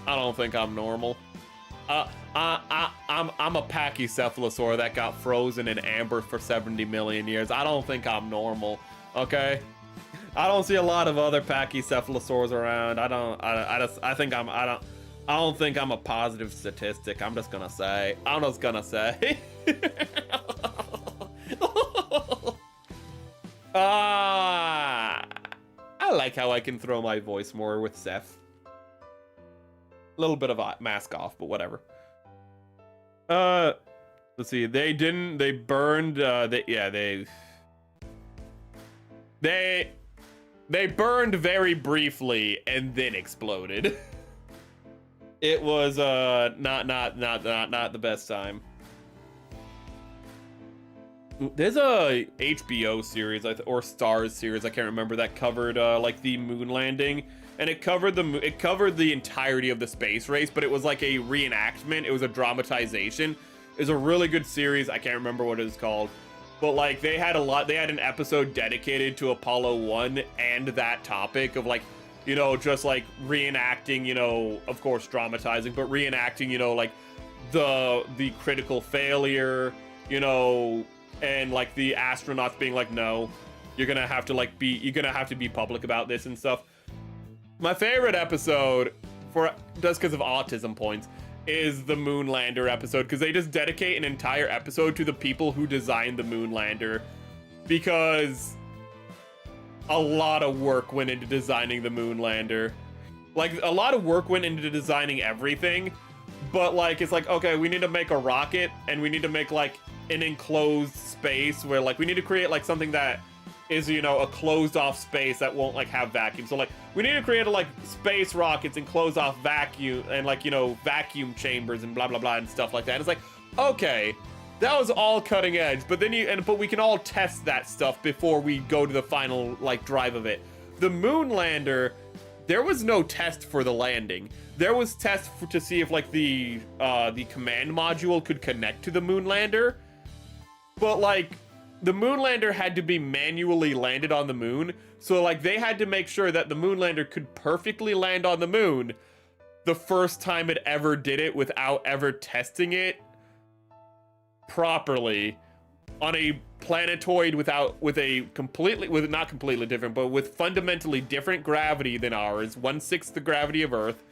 don't think I'm normal. I'm a pachycephalosaur that got frozen in amber for 70 million years. I don't think I'm normal, okay? I don't see a lot of other pachycephalosaurs around. I don't think I'm a positive statistic. I'm just gonna say. I like how I can throw my voice more with Seth. A little bit of a mask off, but whatever. Let's see. They burned. They burned very briefly and then exploded. It was not the best time. There's a HBO series or Stars series, I can't remember, that covered like the moon landing, and it covered the entirety of the space race, but it was like a reenactment. It was a dramatization. It was a really good series. I can't remember what it was called, but like they had an episode dedicated to Apollo 1 and that topic of like, you know, just like reenacting, you know, of course dramatizing, but reenacting, you know, like the critical failure, you know, and like the astronauts being like, no, you're gonna have to be public about this and stuff. My favorite episode, just because of autism points, is the moon lander episode, because they just dedicate an entire episode to the people who designed the moon lander, because a lot of work went into designing the moon lander. Like, a lot of work went into designing everything, but like, it's like, okay, we need to make a rocket, and we need to make like an enclosed space where like we need to create like something that is, you know, a closed off space that won't like have vacuum. So like we need to create like space rockets and close off vacuum and like, you know, vacuum chambers and blah blah blah and stuff like that. And it's like, okay, that was all cutting edge, but then but we can all test that stuff before we go to the final like drive of it. The moon lander, there was no test for the landing. There was tests to see if like the command module could connect to the moon lander, but like the moon lander had to be manually landed on the moon. So like they had to make sure that the moon lander could perfectly land on the moon the first time it ever did it without ever testing it properly on a planetoid with not completely different, but with fundamentally different gravity than ours, 1/6 the gravity of Earth,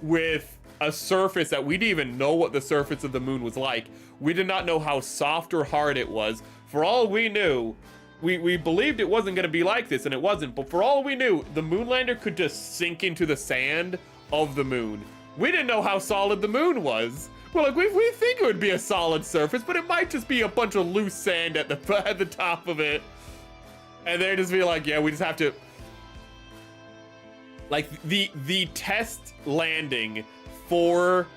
with a surface that we didn't even know what the surface of the moon was like. We did not know how soft or hard it was. For all we knew, we believed it wasn't going to be like this, and it wasn't, but for all we knew, the moon lander could just sink into the sand of the moon. We didn't know how solid the moon was. Well, like, we think it would be a solid surface, but it might just be a bunch of loose sand at the top of it. And they'd just be like, yeah, we just have to... Like, the test landing for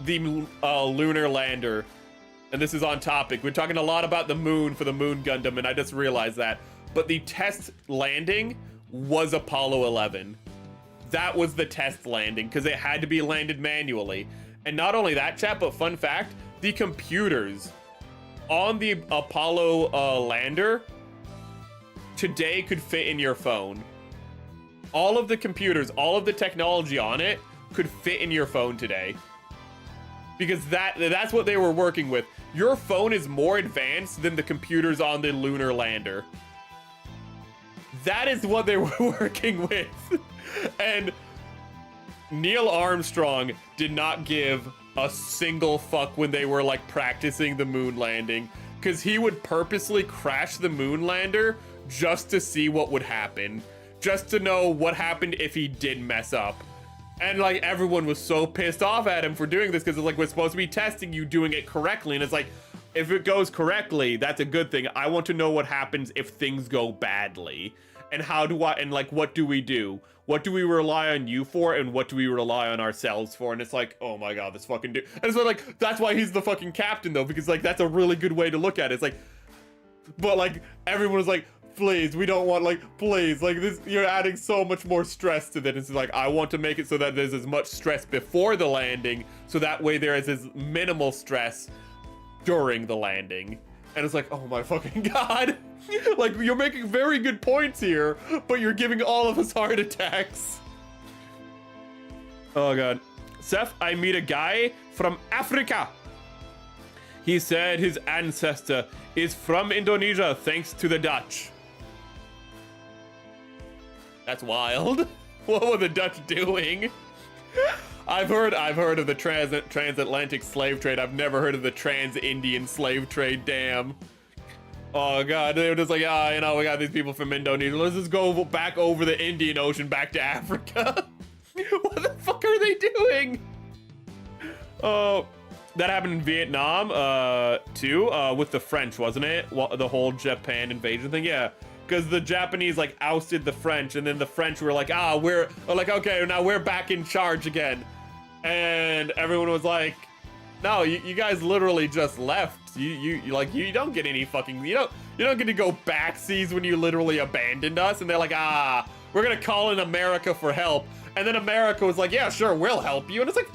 the lunar lander, and this is on topic, we're talking a lot about the moon for the Moon Gundam, and I just realized that, but the test landing was Apollo 11. That was the test landing, because it had to be landed manually. And not only that, chat, but fun fact, the computers on the Apollo lander today could fit in your phone. All of the computers, all of the technology on it could fit in your phone today. Because that's what they were working with. Your phone is more advanced than the computers on the lunar lander. That is what they were working with. And Neil Armstrong did not give a single fuck when they were like practicing the moon landing, because he would purposely crash the moon lander just to see what would happen. just to know what happened if he did mess up. And like everyone was so pissed off at him for doing this because it's like we're supposed to be testing you doing it correctly, and it's like if it goes correctly, that's a good thing. I want to know what happens if things go badly, and how do I, and like what do we do? What do we rely on you for, and what do we rely on ourselves for? And it's like, oh my god, this fucking dude. And so like that's why he's the fucking captain though, because like that's a really good way to look at it. It's like, but like everyone was like, please, we don't want, like, please, like, this, you're adding so much more stress to this. It's like, I want to make it so that there's as much stress before the landing, so that way there is as minimal stress during the landing. And it's like, oh my fucking god. Like, you're making very good points here, but you're giving all of us heart attacks. Oh god. Seth, I meet a guy from Africa. He said his ancestor is from Indonesia thanks to the Dutch. That's wild. What were the Dutch doing? I've heard of the transatlantic slave trade. I've never heard of the trans-Indian slave trade. Damn. Oh god, they were just like, ah, you know, we got these people from Indonesia. Let's just go back over the Indian Ocean back to Africa. What the fuck are they doing? Oh, that happened in Vietnam, too, with the French, wasn't it? The whole Japan invasion thing, yeah. Because the Japanese, like, ousted the French, and then the French were like, okay, now we're back in charge again. And everyone was like, no, you guys literally just left. You don't get any fucking, you don't get to go backseas when you literally abandoned us. And they're like, we're gonna call in America for help. And then America was like, yeah, sure, we'll help you. And it's like,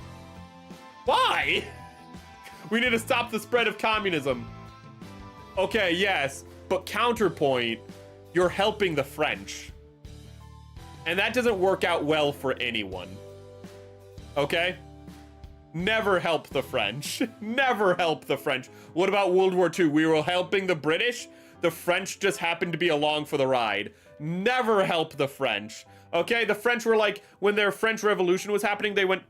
why? We need to stop the spread of communism. Okay, yes, but counterpoint, you're helping the French. And that doesn't work out well for anyone. Okay? Never help the French. Never help the French. What about World War II? We were helping the British. The French just happened to be along for the ride. Never help the French. Okay? The French were like, when their French Revolution was happening, they went,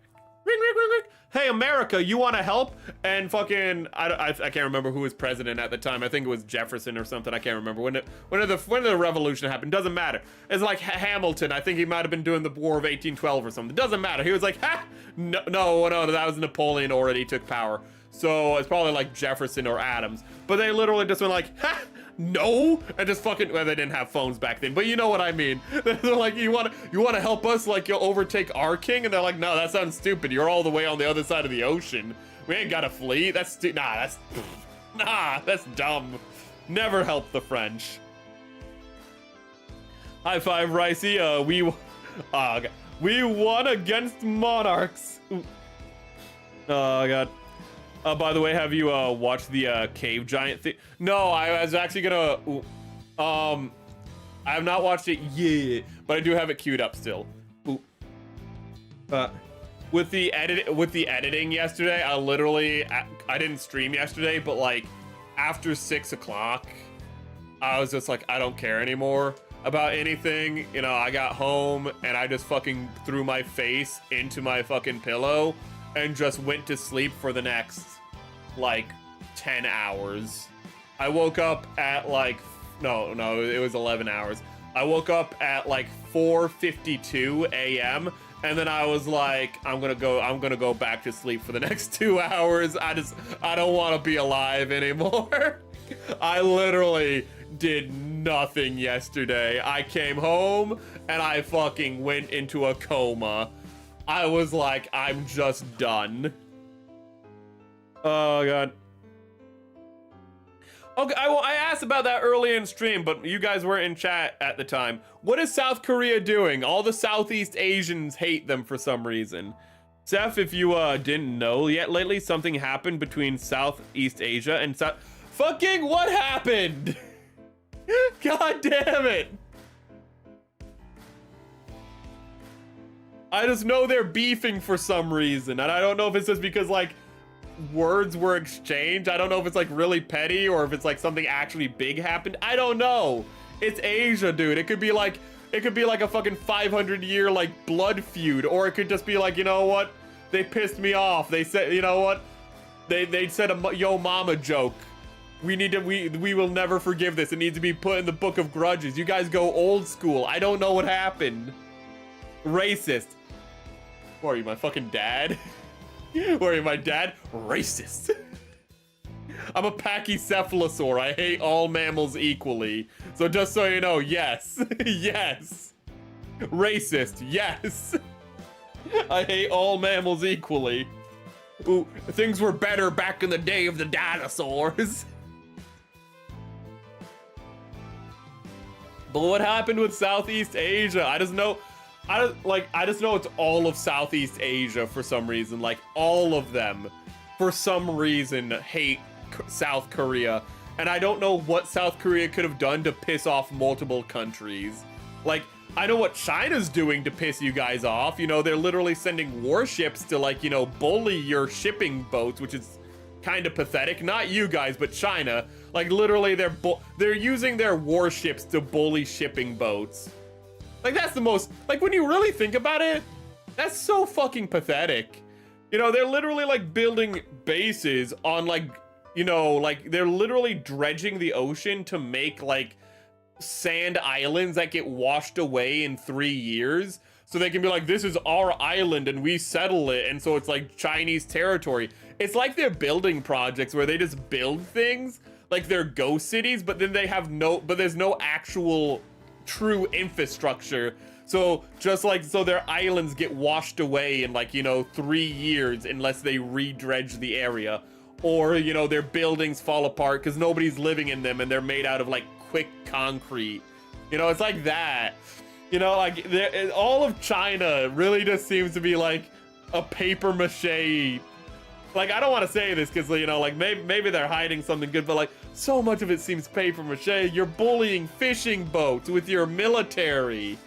ring, ring, ring, ring. Hey, America, you want to help? And fucking, I can't remember who was president at the time. I think it was Jefferson or something. I can't remember. When the revolution happened, doesn't matter. It's like Hamilton. I think he might have been doing the War of 1812 or something. Doesn't matter. He was like, ha! No, that was Napoleon already took power. So it's probably like Jefferson or Adams. But they literally just went like, ha! No, and just fucking, well, they didn't have phones back then, but you know what I mean. They're like, you want to help us, like, you'll overtake our king? And they're like, no, that sounds stupid. You're all the way on the other side of the ocean. We ain't got a fleet. That's dumb. Never help the French. High five, Ricey. We won against monarchs. Ooh. Oh god. By the way, have you watched the cave giant thing? No, I was actually gonna. I have not watched it yet, but I do have it queued up still. Ooh. With the editing yesterday, I didn't stream yesterday, but like after 6 o'clock, I was just like, I don't care anymore about anything. You know, I got home and I just fucking threw my face into my fucking pillow and just went to sleep for the next like 10 hours. I woke up at like no, it was 11 hours. I woke up at like 4:52 a.m. and then I was like, I'm gonna go back to sleep for the next 2 hours. I don't want to be alive anymore. I literally did nothing yesterday. I came home and I fucking went into a coma. I was like, I'm just done. Oh god. Okay, I asked about that early in stream, but you guys weren't in chat at the time. What is South Korea doing? All the Southeast Asians hate them for some reason. Seth, if you didn't know yet lately, something happened between Southeast Asia and South. Fucking what happened? God damn it. I just know they're beefing for some reason, and I don't know if it's just because like words were exchanged. I don't know if it's like really petty or if it's like something actually big happened. I don't know. It's Asia, dude. It could be like a fucking 500-year like blood feud, or it could just be like, you know what? They pissed me off. They said, you know what? They said a yo mama joke We will never forgive this. It needs to be put in the book of grudges. You guys go old school. I don't know what happened. Racist. What are you, my fucking dad? What are you, my dad? Racist. I'm a pachycephalosaur. I hate all mammals equally. So just so you know, yes. Yes. Racist, yes. I hate all mammals equally. Ooh, things were better back in the day of the dinosaurs. But what happened with Southeast Asia? I just know it's all of Southeast Asia for some reason. Like, all of them, for some reason, hate South Korea. And I don't know what South Korea could have done to piss off multiple countries. Like, I know what China's doing to piss you guys off. You know, they're literally sending warships to, like, you know, bully your shipping boats, which is kind of pathetic. Not you guys, but China. Like, literally, they're using their warships to bully shipping boats. Like, that's the most, like, when you really think about it, that's so fucking pathetic. You know, they're literally, like, building bases on, like, you know, like, they're literally dredging the ocean to make, like, sand islands that get washed away in 3 years. So they can be like, this is our island and we settle it. And so it's like Chinese territory. It's like they're building projects where they just build things like they're ghost cities, but then they have there's no actual true infrastructure. So just like, so their islands get washed away in, like, you know, 3 years unless they re-dredge the area. Or, you know, their buildings fall apart because nobody's living in them and they're made out of, like, quick concrete. You know, it's like that. You know, like, all of China really just seems to be like a paper mache. Like, I don't want to say this because, you know, like, maybe they're hiding something good, but, like, so much of it seems paper mache. You're bullying fishing boats with your military.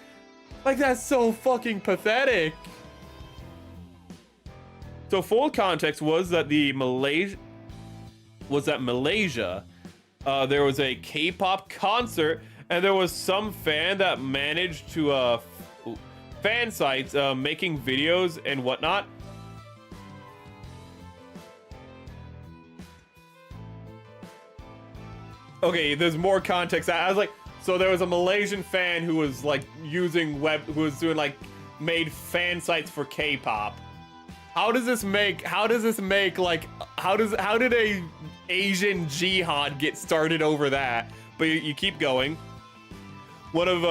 Like, that's so fucking pathetic. So full context was that Malaysia, there was a K-pop concert, and there was some fan that managed to fan sites making videos and whatnot. Okay, there's more context. I was like, so there was a Malaysian fan who was like using made fan sites for K-pop. How did a Asian jihad get started over that? But you keep going. One of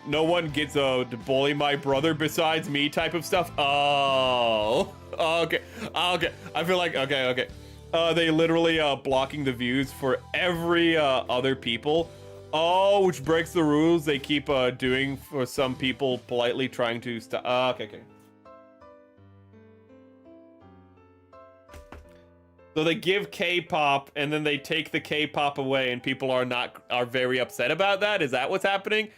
no one gets to bully my brother besides me type of stuff. Oh, okay. I feel like okay. They literally blocking the views for every other people. Oh, which breaks the rules they keep doing for some people, politely trying to stop. Okay. So they give K-pop and then they take the K-pop away, and people are very upset about that. Is that what's happening?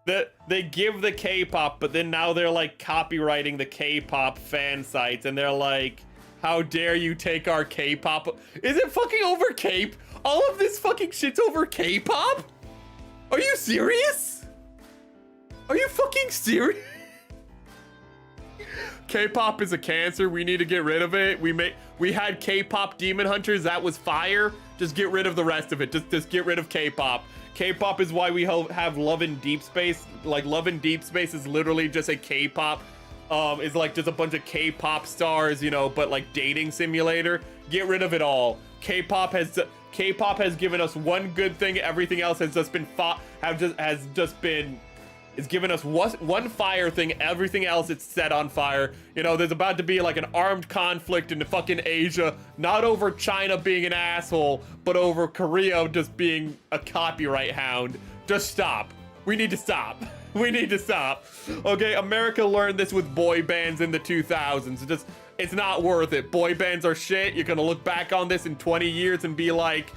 That they give the K-pop, but then now they're like copywriting the K-pop fan sites, and they're like, how dare you take our K-pop? Is it fucking over K-pop? All of this fucking shit's over K-pop? Are you serious? Are you fucking serious? K-pop is a cancer. We need to get rid of it. We had K-pop Demon Hunters. That was fire. Just get rid of the rest of it. Just get rid of K-pop. K-pop is why we have Love in Deep Space. Like, Love in Deep Space is literally just a K-pop. Is like just a bunch of K-pop stars, you know, but like dating simulator. Get rid of it all. K-pop has given us one good thing. Everything else has just been it's given us one fire thing. Everything else it's set on fire. You know, there's about to be like an armed conflict in fucking Asia, not over China being an asshole, but over Korea just being a copyright hound. Just stop. We need to stop. We need to stop. Okay, America learned this with boy bands in the 2000s. It's not worth it. Boy bands are shit. You're gonna look back on this in 20 years and be like,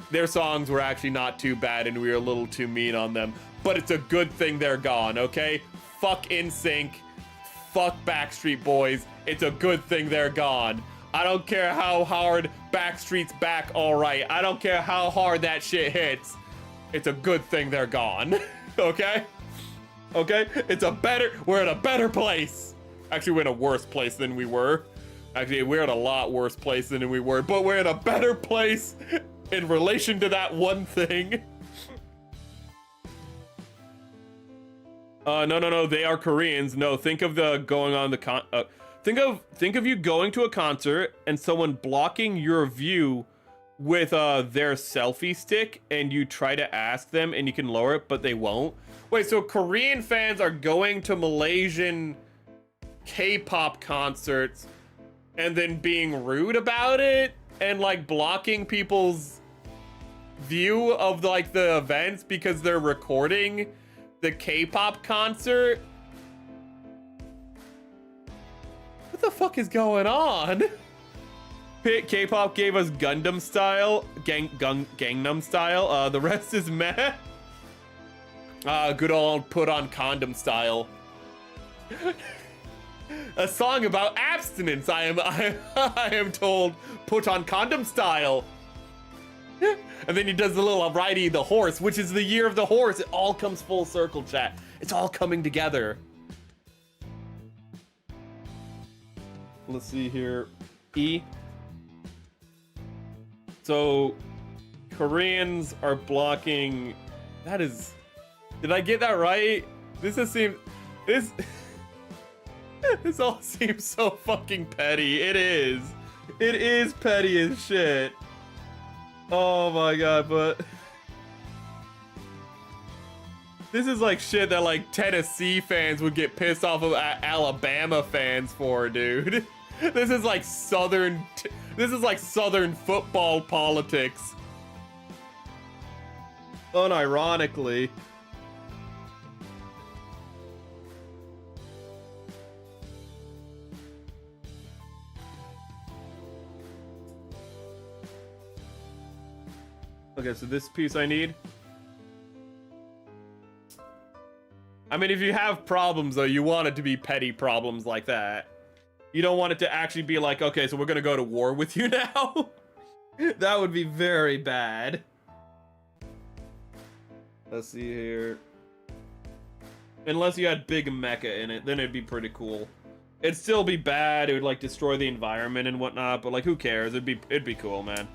their songs were actually not too bad and we were a little too mean on them. But it's a good thing they're gone, okay? Fuck NSYNC. Fuck Backstreet Boys. It's a good thing they're gone. I don't care how hard Backstreet's back, alright. I don't care how hard that shit hits. It's a good thing they're gone. Okay? Okay? We're in a better place. Actually, we're in a worse place than we were. Actually, we're in a lot worse place than we were, but we're in a better place in relation to that one thing. No, they are Koreans. No, think of the going on the think of you going to a concert and someone blocking your view with their selfie stick, and you try to ask them and you can lower it, but they won't. Wait, so Korean fans are going to Malaysian K-pop concerts and then being rude about it and like blocking people's view of like the events because they're recording the K-pop concert? What the fuck is going on? K-pop gave us Gundam style, Gangnam style. The rest is meh. Good old put on condom style. A song about abstinence. I am told put on condom style. And then he does the little riding the horse, which is the year of the horse. It all comes full circle, chat. It's all coming together. Let's see here. E. So, Koreans are blocking. That is. Did I get that right? This all seems so fucking petty. It is. It is petty as shit. Oh my god, but this is like shit that like Tennessee fans would get pissed off of Alabama fans for, dude. This is like southern football politics. Unironically. Okay, so this piece I need. I mean, if you have problems, though, you want it to be petty problems like that. You don't want it to actually be like, okay, so we're gonna go to war with you now? That would be very bad. Let's see here. Unless you had big mecha in it, then it'd be pretty cool. It'd still be bad, it would, like, destroy the environment and whatnot, but, like, who cares? It'd be cool, man.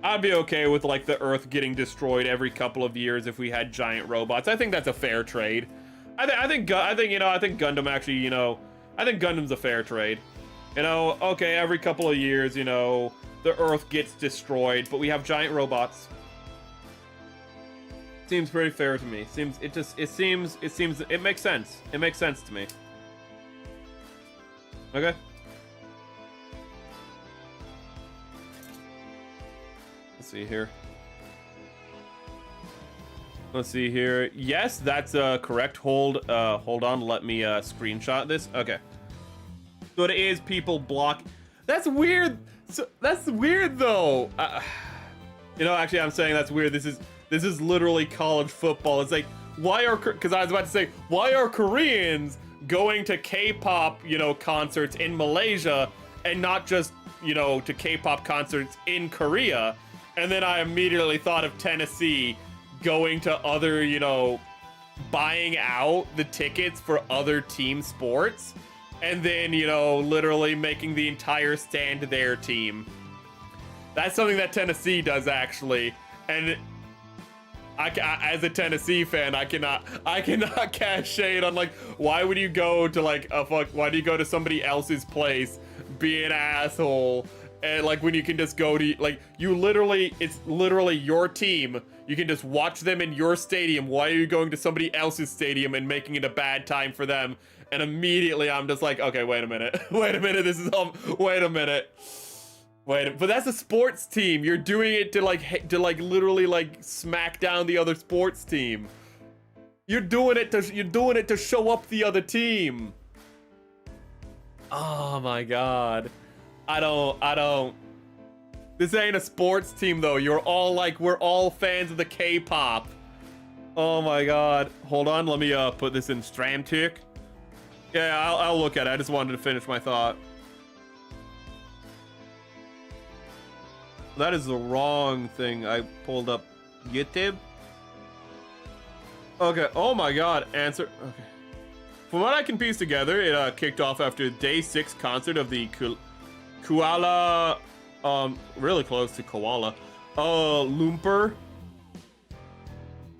I'd be okay with, like, the Earth getting destroyed every couple of years if we had giant robots. I think that's a fair trade. I think Gundam actually, you know, I think Gundam's a fair trade. You know, okay, every couple of years, you know, the Earth gets destroyed, but we have giant robots. Seems pretty fair to me. It makes sense. It makes sense to me. Okay. Let's see here. Let's see here. Yes, that's correct. Hold on. Let me screenshot this. Okay. So it is people block. That's weird. So that's weird though. You know, actually, I'm saying that's weird. This is literally college football. It's like, why are, because I was about to say, why are Koreans going to K-pop, you know, concerts in Malaysia and not just, you know, to K-pop concerts in Korea? And then I immediately thought of Tennessee going to other, you know, buying out the tickets for other team sports, and then, you know, literally making the entire stand their team. That's something that Tennessee does, actually. And I, as a Tennessee fan, I cannot cast shade on, like, why would you go to, like, why do you go to somebody else's place, be an asshole, and, like, when you can just go to, like, it's literally your team. You can just watch them in your stadium. Why are you going to somebody else's stadium and making it a bad time for them? And immediately I'm just like, okay, wait a minute. Wait a minute, but that's a sports team. You're doing it to literally, like, smack down the other sports team. You're doing it to show up the other team. Oh my god. I don't. This ain't a sports team though. We're all fans of the K-pop. Oh my god. Hold on, let me put this in Stramtic. Yeah, I'll look at it. I just wanted to finish my thought. That is the wrong thing. I pulled up YouTube. Okay. Oh my god. Answer. Okay. From what I can piece together, it kicked off after day 6 concert of the Koala, really close to Koala, Lumper.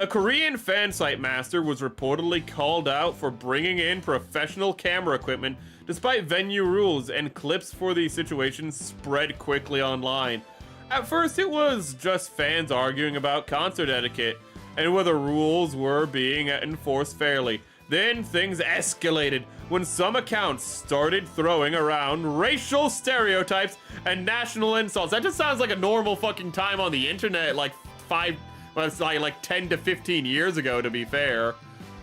A Korean fan site master was reportedly called out for bringing in professional camera equipment despite venue rules, and clips for the situation spread quickly online. At first, it was just fans arguing about concert etiquette and whether rules were being enforced fairly. Then things escalated when some accounts started throwing around racial stereotypes and national insults. That just sounds like a normal fucking time on the internet, like it's like 10 to 15 years ago, to be fair.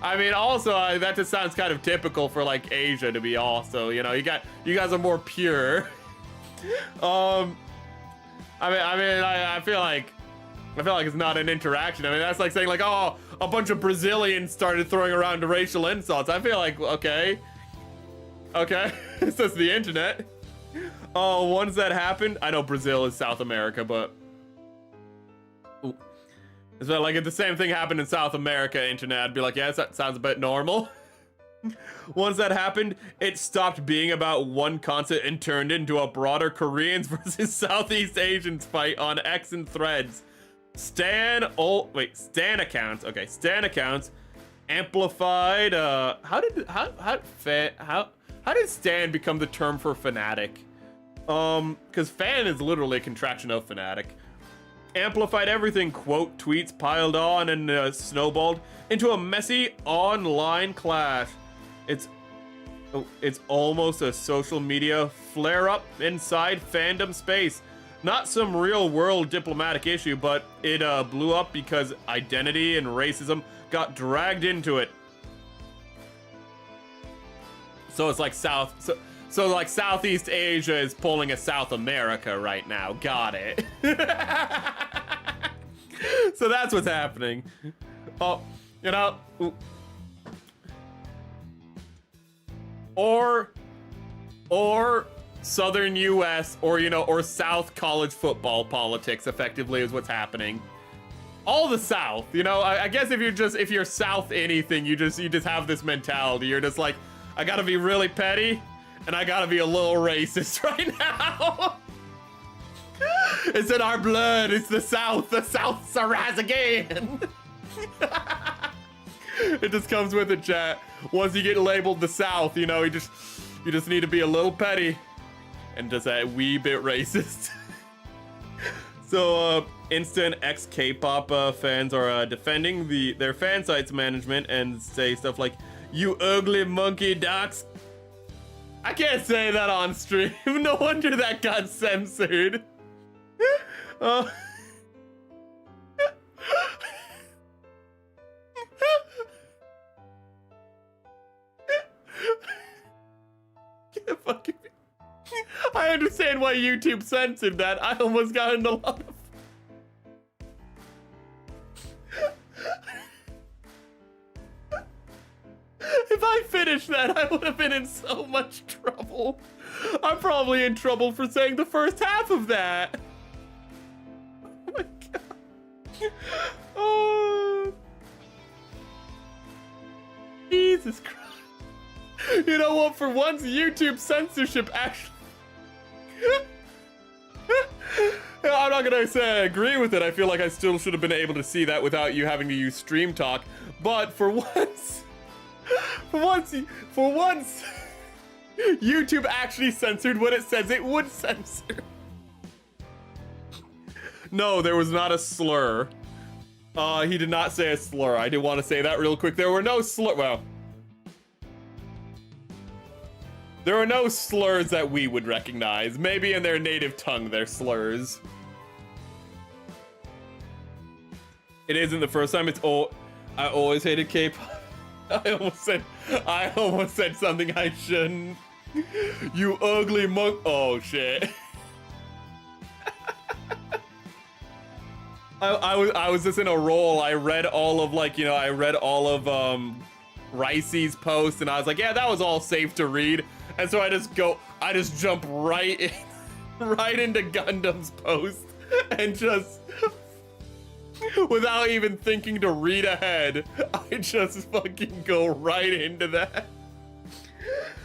I mean, also, that just sounds kind of typical for like Asia to be also, you know, you guys are more pure. I feel like it's not an interaction. I mean, that's like saying like, oh, a bunch of Brazilians started throwing around racial insults. I feel like, okay, it's just the internet. Oh, once that happened, I know Brazil is South America, but it's like if the same thing happened in South America internet, I'd be like, yeah, that sounds a bit normal. Once that happened, it stopped being about one concert and turned into a broader Koreans versus Southeast Asians fight on X and Threads. Stan accounts. Okay, Stan accounts amplified. How did Stan become the term for fanatic? Because fan is literally a contraction of fanatic. Amplified everything, quote tweets piled on and snowballed into a messy online clash. It's almost a social media flare-up inside fandom space. Not some real-world diplomatic issue, but it blew up because identity and racism got dragged into it. So it's like So like Southeast Asia is pulling a South America right now. Got it. So that's what's happening. Oh, you know. Or Southern US or South college football politics effectively is what's happening. All the South, I guess if you're South anything, you just have this mentality. You're just like, I gotta be really petty and I gotta be a little racist right now. It's in our blood. It's the South Saraz again. It just comes with it, chat. Once you get labeled the South, you just need to be a little petty and just a wee bit racist. So, instant ex-K-pop fans are defending their fan sites management and say stuff like, "You ugly monkey docs." I can't say that on stream. No wonder that got censored. I understand why YouTube censored that. I almost got in a lot of... If I finished that, I would have been in so much trouble. I'm probably in trouble for saying the first half of that. Oh my god. Oh. Jesus Christ. You know what? For once, YouTube censorship actually... I'm not gonna say I agree with it. I feel like I still should have been able to see that without you having to use stream talk. But for once, YouTube actually censored what it says it would censor. No, there was not a slur. He did not say a slur. I did want to say that real quick. There were no there are no slurs that we would recognize. Maybe in their native tongue, they're slurs. It isn't the first time. I always hated K-pop. I almost said something I shouldn't. You ugly monk. Oh shit. I was just in a roll. I read all of Ricey's post, and I was like, yeah, that was all safe to read. And so I just jump right into Gundam's post and just, without even thinking to read ahead, I just fucking go right into that.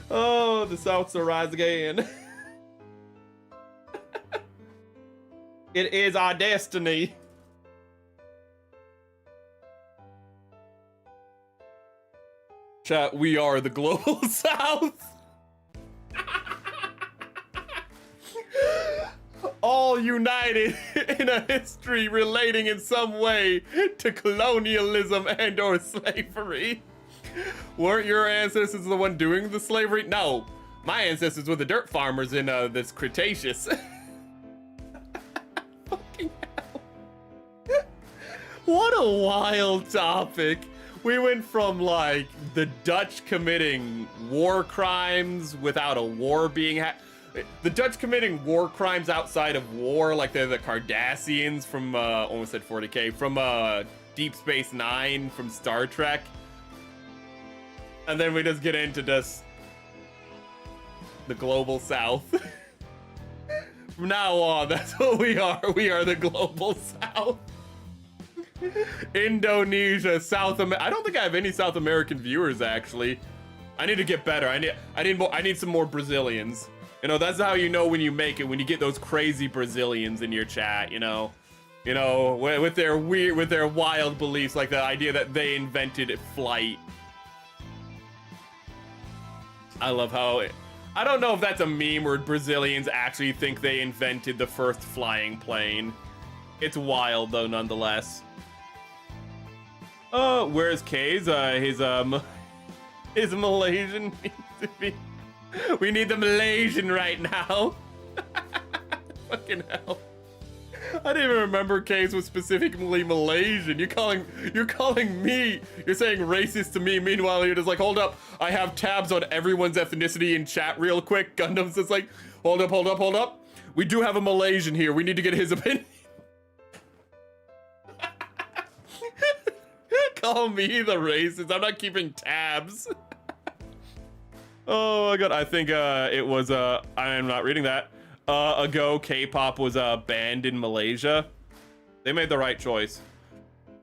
Oh, the South Saraz again. It is our destiny. Chat, we are the global south. All united in a history relating in some way to colonialism and or slavery. Weren't your ancestors the one doing the slavery? No, my ancestors were the dirt farmers in this Cretaceous. Fucking hell. What a wild topic. We went from like the Dutch committing war crimes without a war being the Dutch committing war crimes outside of war, like they're the Cardassians from almost said 40K, from Deep Space Nine from Star Trek. And then we just get into just the global south. From now on, that's what we are. We are the global south. Indonesia, South America. I don't think I have any South American viewers actually. I need to get better. I need some more Brazilians. You know, that's how you know when you make it, when you get those crazy Brazilians in your chat, you know, with their wild beliefs, like the idea that they invented flight. I love how I don't know if that's a meme where Brazilians actually think they invented the first flying plane. It's wild though, nonetheless. Where's K's? His Malaysian needs to be. We need the Malaysian right now. Fucking hell. I didn't even remember K's was specifically Malaysian. You're calling me. You're saying racist to me. Meanwhile, you're just like, hold up. I have tabs on everyone's ethnicity in chat real quick. Gundam's just like, hold up. We do have a Malaysian here. We need to get his opinion. Call me the racist. I'm not keeping tabs. Oh my god, I think it was I am not reading that. Ago K-pop was banned in Malaysia. They made the right choice.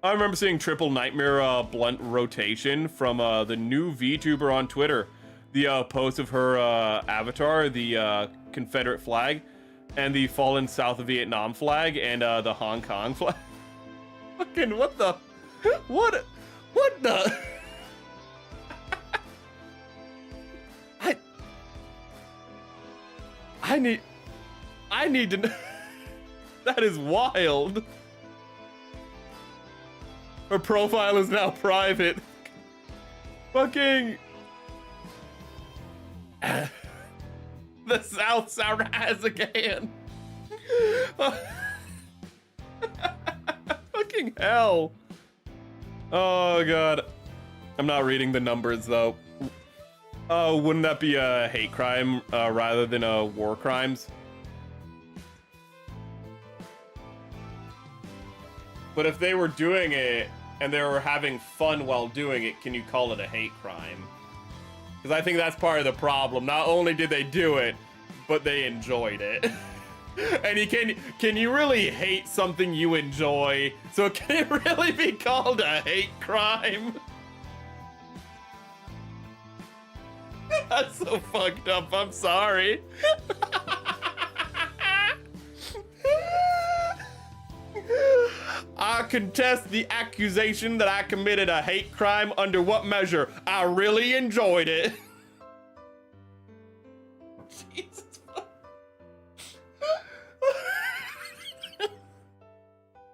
I remember seeing Triple Nightmare blunt rotation from the new VTuber on Twitter. The post of her avatar, the Confederate flag, and the fallen South Vietnam flag, and the Hong Kong flag. Fucking what the? What the? I need to know. That is wild. Her profile is now private. Fucking. The South Saras again. Fucking hell. Oh god. I'm not reading the numbers though. Oh, wouldn't that be a hate crime rather than a war crimes? But if they were doing it and they were having fun while doing it, can you call it a hate crime? Because I think that's part of the problem. Not only did they do it, but they enjoyed it. And can you really hate something you enjoy? So can it really be called a hate crime? That's so fucked up. I'm sorry. I contest the accusation that I committed a hate crime. Under what measure? I really enjoyed it. Jesus.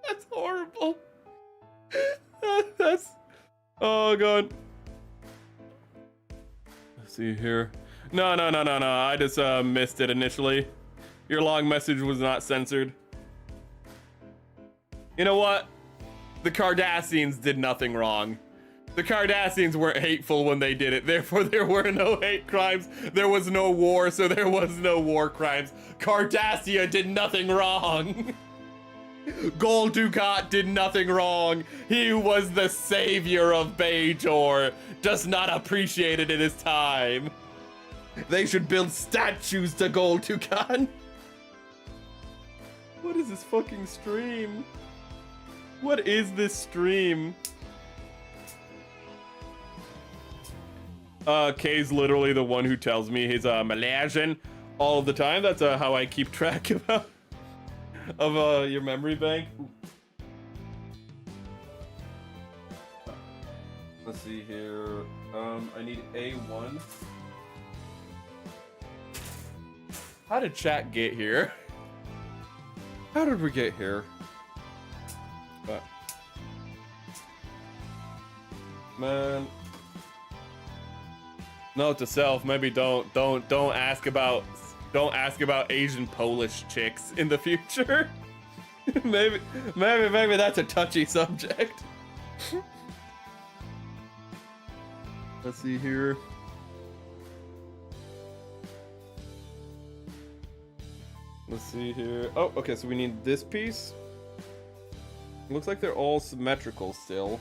That's horrible. That's. Oh god. Let's see here. No. I just missed it initially. Your long message was not censored. You know what? The Cardassians did nothing wrong. The Cardassians weren't hateful when they did it. Therefore, there were no hate crimes. There was no war, so there was no war crimes. Cardassia did nothing wrong. Gul Dukat did nothing wrong. He was the savior of Bajor, just not appreciated in his time. They should build statues to Gul Dukat. What is this fucking stream? What is this stream? Kay's literally the one who tells me he's Malaysian all of the time. That's how I keep track of of your memory bank. Let's see here. I need A1. How did chat get here? How did we get here? But man, note to self: maybe don't ask about Asian Polish chicks in the future. maybe that's a touchy subject. Let's see here. Let's see here. Oh, okay, so we need this piece. Looks like they're all symmetrical still.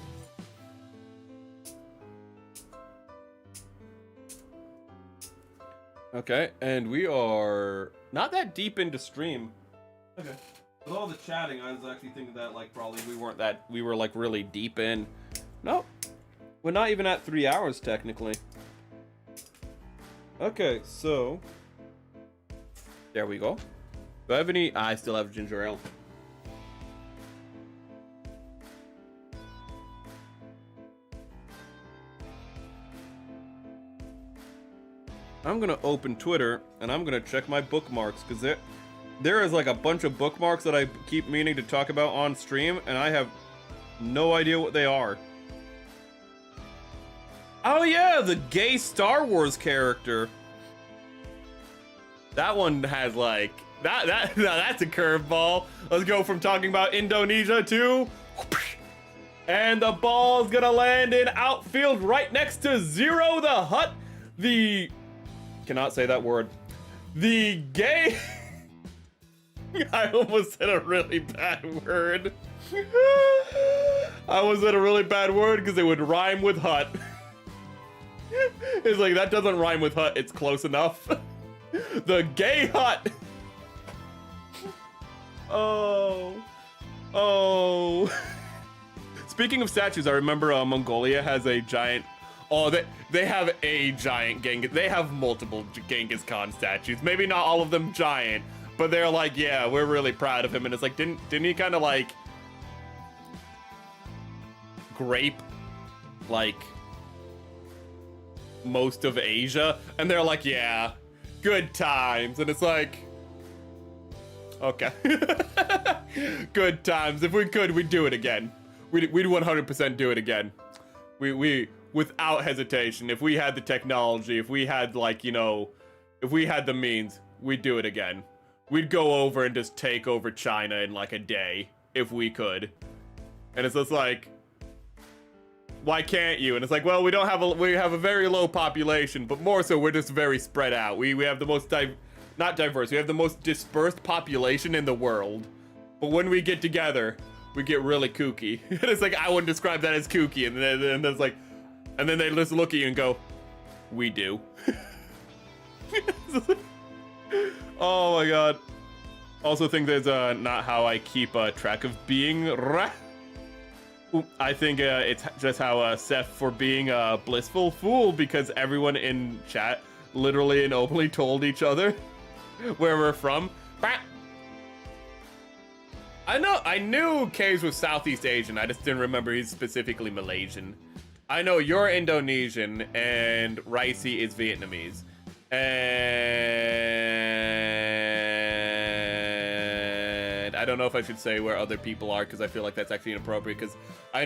Okay, and we are not that deep into stream. Okay. With all the chatting, I was actually thinking that like probably we were like really deep in. Nope. We're not even at 3 hours technically. Okay, so there we go. Do I have any? I still have ginger ale. I'm gonna open Twitter and I'm gonna check my bookmarks because there is like a bunch of bookmarks that I keep meaning to talk about on stream and I have no idea what they are. Oh yeah, the gay Star Wars character. That one has like that's a curveball. Let's go from talking about Indonesia to, and the ball's gonna land in outfield right next to Zero the Hutt. The cannot say that word. The gay. I almost said a really bad word. I almost said a really bad word because it would rhyme with Hut. It's like that doesn't rhyme with Hut. It's close enough. The gay Hut. Oh. Speaking of statues, I remember Mongolia has a giant. Oh, they have a giant Genghis. They have multiple Genghis Khan statues. Maybe not all of them giant, but they're like, yeah, we're really proud of him. And it's like, didn't he kind of like grape like most of Asia? And they're like, yeah, good times. And it's like, okay. Good times. If we could, we'd do it again. We'd 100% do it again. We without hesitation. If we had the technology, if we had like, you know, if we had the means, we'd do it again. We'd go over and just take over China in like a day if we could. And it's just like, why can't you? And it's like, well, we have a very low population, but more so we're just very spread out. We have the most not diverse. We have the most dispersed population in the world. But when we get together, we get really kooky. And it's like, I wouldn't describe that as kooky. And then it's like, and then they just look at you and go, we do. Oh my god. Also think there's not how I keep track of being I think it's just how Seth for being a blissful fool, because everyone in chat literally and openly told each other where we're from. I knew Kaze was Southeast Asian, I just didn't remember he's specifically Malaysian. I know you're Indonesian and Ricey is Vietnamese. And I don't know if I should say where other people are because I feel like that's actually inappropriate, because I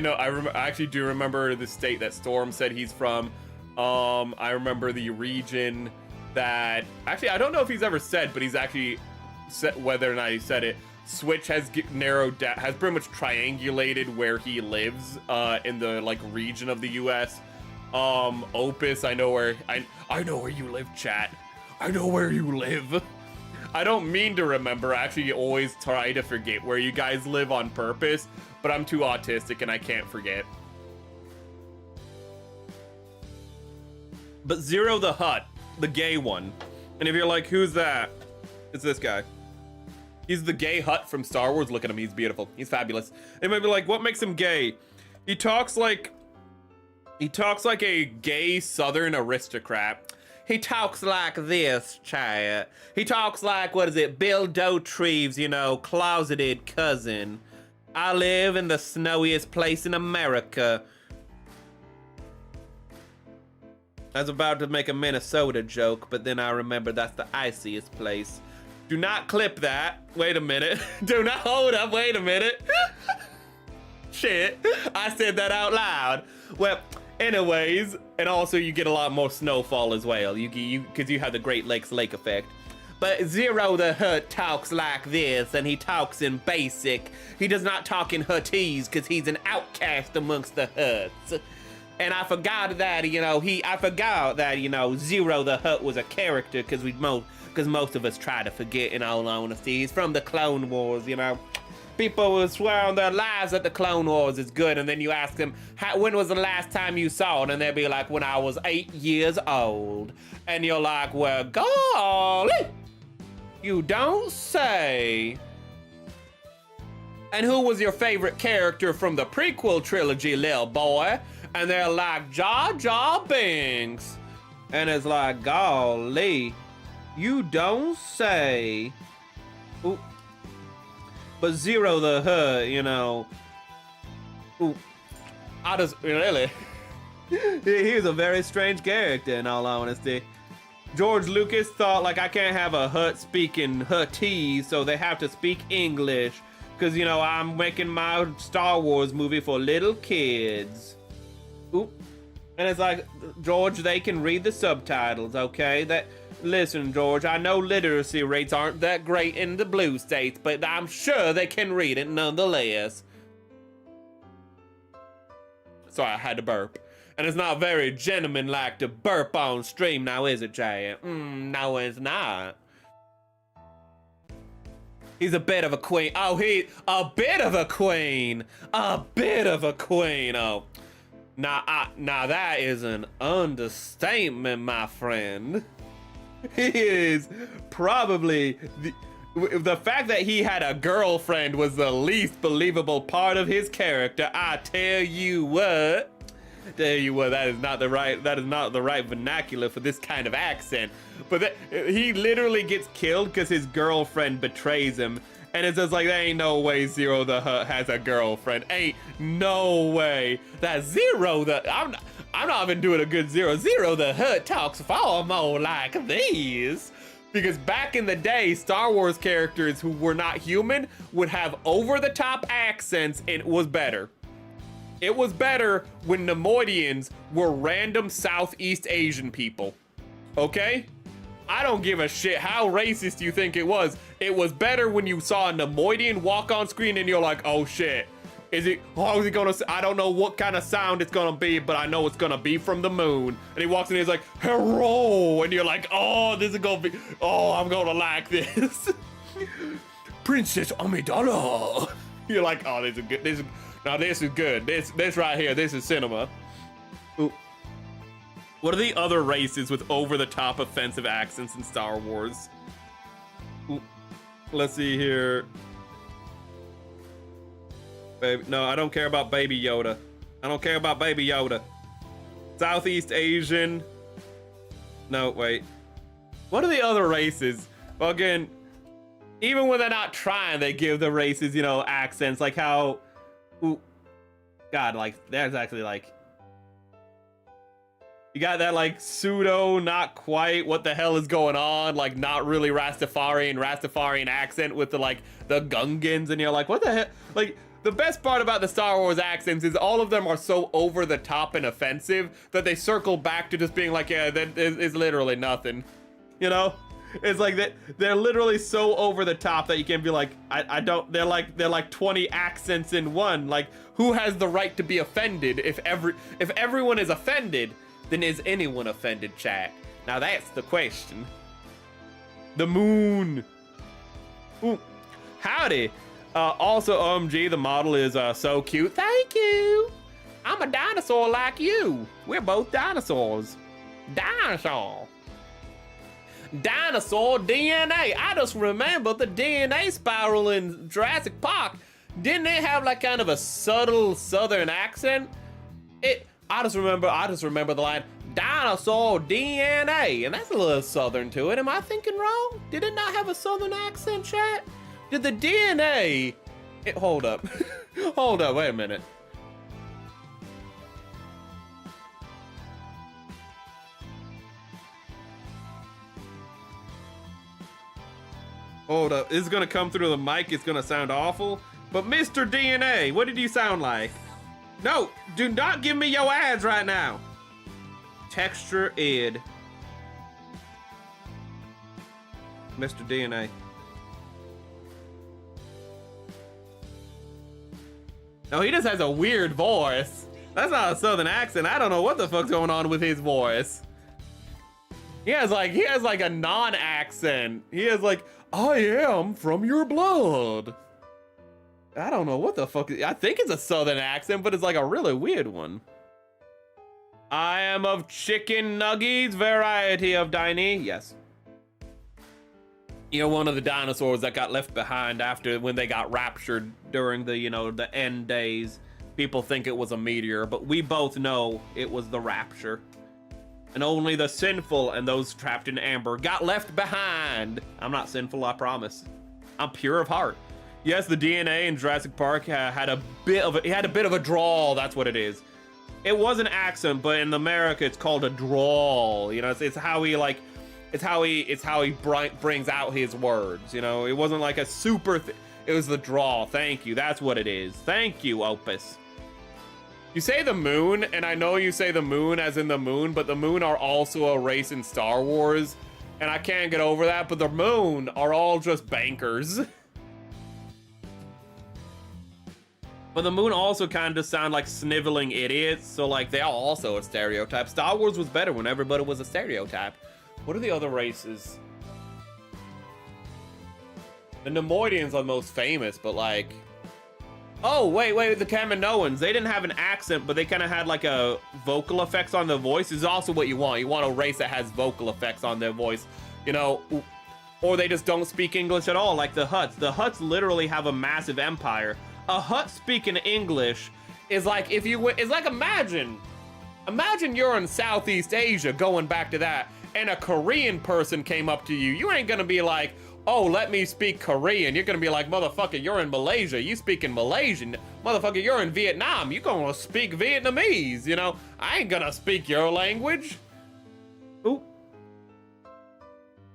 actually do remember the state that Storm said he's from. I remember the region that actually I don't know if he's ever said, but he's actually said whether or not he said it. Switch has narrowed down, has pretty much triangulated where he lives in the like region of the US. Opus, I know where you live, chat. I know where you live. I don't mean to remember. I actually always try to forget where you guys live on purpose, but I'm too autistic and I can't forget. But Zero the Hutt, the gay one. And if you're like, who's that? It's this guy. He's the gay Hutt from Star Wars. Look at him, he's beautiful. He's fabulous. They might be like, what makes him gay? He talks like a gay Southern aristocrat. he talks like this, chat. He talks like, what is it, Bill Dotrieve's, you know, closeted cousin. I live in the snowiest place in America. I was about to make a Minnesota joke, but then I remembered that's the iciest place. Do not clip that. Wait a minute. Do not hold up. Wait a minute. Shit. I said that out loud. Well, anyways, and also you get a lot more snowfall as well. Because you have the Great Lakes lake effect. But Zero the Hutt talks like this, and he talks in basic. He does not talk in Huttese because he's an outcast amongst the Hutts. And I forgot that, you know, Zero the Hutt was a character because most of us try to forget, in all honesty. He's from the Clone Wars, you know. People will swear on their lives that the Clone Wars is good, and then you ask them, when was the last time you saw it? And they'll be like, when I was 8 years old. And you're like, well, golly, you don't say. And who was your favorite character from the prequel trilogy, lil boy? And they're like, Jar Jar Binks. And it's like, golly, you don't say. Ooh. But Zero the Hutt, you know. Ooh. I just, really? He's a very strange character, in all honesty. George Lucas thought, like, I can't have a Hutt speaking Huttese, so they have to speak English. Because, you know, I'm making my Star Wars movie for little kids. Oop. And it's like, George, they can read the subtitles, okay? Listen, George, I know literacy rates aren't that great in the blue states, but I'm sure they can read it nonetheless. Sorry, I had to burp. And it's not very gentleman-like to burp on stream now, is it, Jay? No, it's not. He's a bit of a queen. Oh, a bit of a queen. A bit of a queen. Oh. Now that is an understatement, my friend. He is probably the fact that he had a girlfriend was the least believable part of his character. I tell you what, that is not the right vernacular for this kind of accent. But he literally gets killed because his girlfriend betrays him. And it's just like, there ain't no way Zero the Hutt has a girlfriend. Ain't no way. That I'm not even doing a good Zero. Zero the Hutt talks far more like this. Because back in the day, Star Wars characters who were not human would have over-the-top accents, and it was better. It was better when Nemoidians were random Southeast Asian people. Okay? I don't give a shit how racist you think it was. It was better when you saw a Nemoidian walk on screen and you're like, oh shit. How is he gonna, I don't know what kind of sound it's gonna be, but I know it's gonna be from the moon. And he walks in and he's like, hello. And you're like, oh, this is gonna be, oh, I'm gonna like this. Princess Amidala. You're like, oh, this is good. This is good. This right here, this is cinema. Ooh. What are the other races with over-the-top offensive accents in Star Wars? Ooh. Let's see here. Baby, no, I don't care about Baby Yoda. I don't care about Baby Yoda. Southeast Asian. No, wait. What are the other races? Well, again, even when they're not trying, they give the races, you know, accents. Like how... Ooh. God, like, there's actually, like... You got that, like, pseudo, not quite, what the hell is going on, like, not really Rastafarian accent with the, like, the Gungans, and you're like, what the hell? Like, the best part about the Star Wars accents is all of them are so over the top and offensive that they circle back to just being like, yeah, that is literally nothing. You know? It's like they're literally so over the top that you can be like, I don't, they're like 20 accents in one. Like, who has the right to be offended? If everyone is offended, then is anyone offended, chat? Now that's the question. The moon. Ooh, howdy. Also, OMG, the model is so cute. Thank you. I'm a dinosaur like you. We're both dinosaurs. Dinosaur DNA. I just remember the DNA spiral in Jurassic Park. Didn't it have like kind of a subtle southern accent? I just remember the line, dinosaur DNA, and that's a little southern to it. Am I thinking wrong? Did it not have a southern accent, chat? Did the DNA... hold up. Hold up, wait a minute. Hold up, this is gonna come through the mic, it's gonna sound awful. But Mr. DNA, what did you sound like? No, do not give me your ads right now. Texture id. Mr. DNA. No, he just has a weird voice. That's not a southern accent. I don't know what the fuck's going on with his voice. He has like a non-accent. He has like, I am from your blood. I don't know what the fuck. I think it's a southern accent, but it's like a really weird one. I am of chicken nuggets, variety of diny. Yes. You're one of the dinosaurs that got left behind after when they got raptured during the, the end days. People think it was a meteor, but we both know it was the rapture. And only the sinful and those trapped in amber got left behind. I'm not sinful, I promise. I'm pure of heart. Yes, the DNA in Jurassic Park had a bit of a drawl. That's what it is. It was an accent, but in America it's called a drawl. It's how he like, it's how he brings out his words. It wasn't like a super. It was the drawl. Thank you. That's what it is. Thank you, Opus. You say the moon, and I know you say the moon as in the moon, but the moon are also a race in Star Wars, and I can't get over that, but the moon are all just bankers. But the moon also kind of just sound like sniveling idiots, so like they are also a stereotype. Star Wars was better when everybody was a stereotype. What are the other races? The Nemoidians are the most famous, but like... Oh, wait, the Kaminoans. They didn't have an accent, but they kind of had like a vocal effects on their voice. Is also what you want. You want a race that has vocal effects on their voice, or they just don't speak English at all, like the Hutts. The Hutts literally have a massive empire. A Hutt speaking English is like imagine you're in Southeast Asia, going back to that, and a Korean person came up to you. You ain't gonna be like, oh, let me speak Korean. You're gonna be like, motherfucker, you're in Malaysia. You speaking Malaysian. Motherfucker, you're in Vietnam. You gonna speak Vietnamese, I ain't gonna speak your language. Ooh.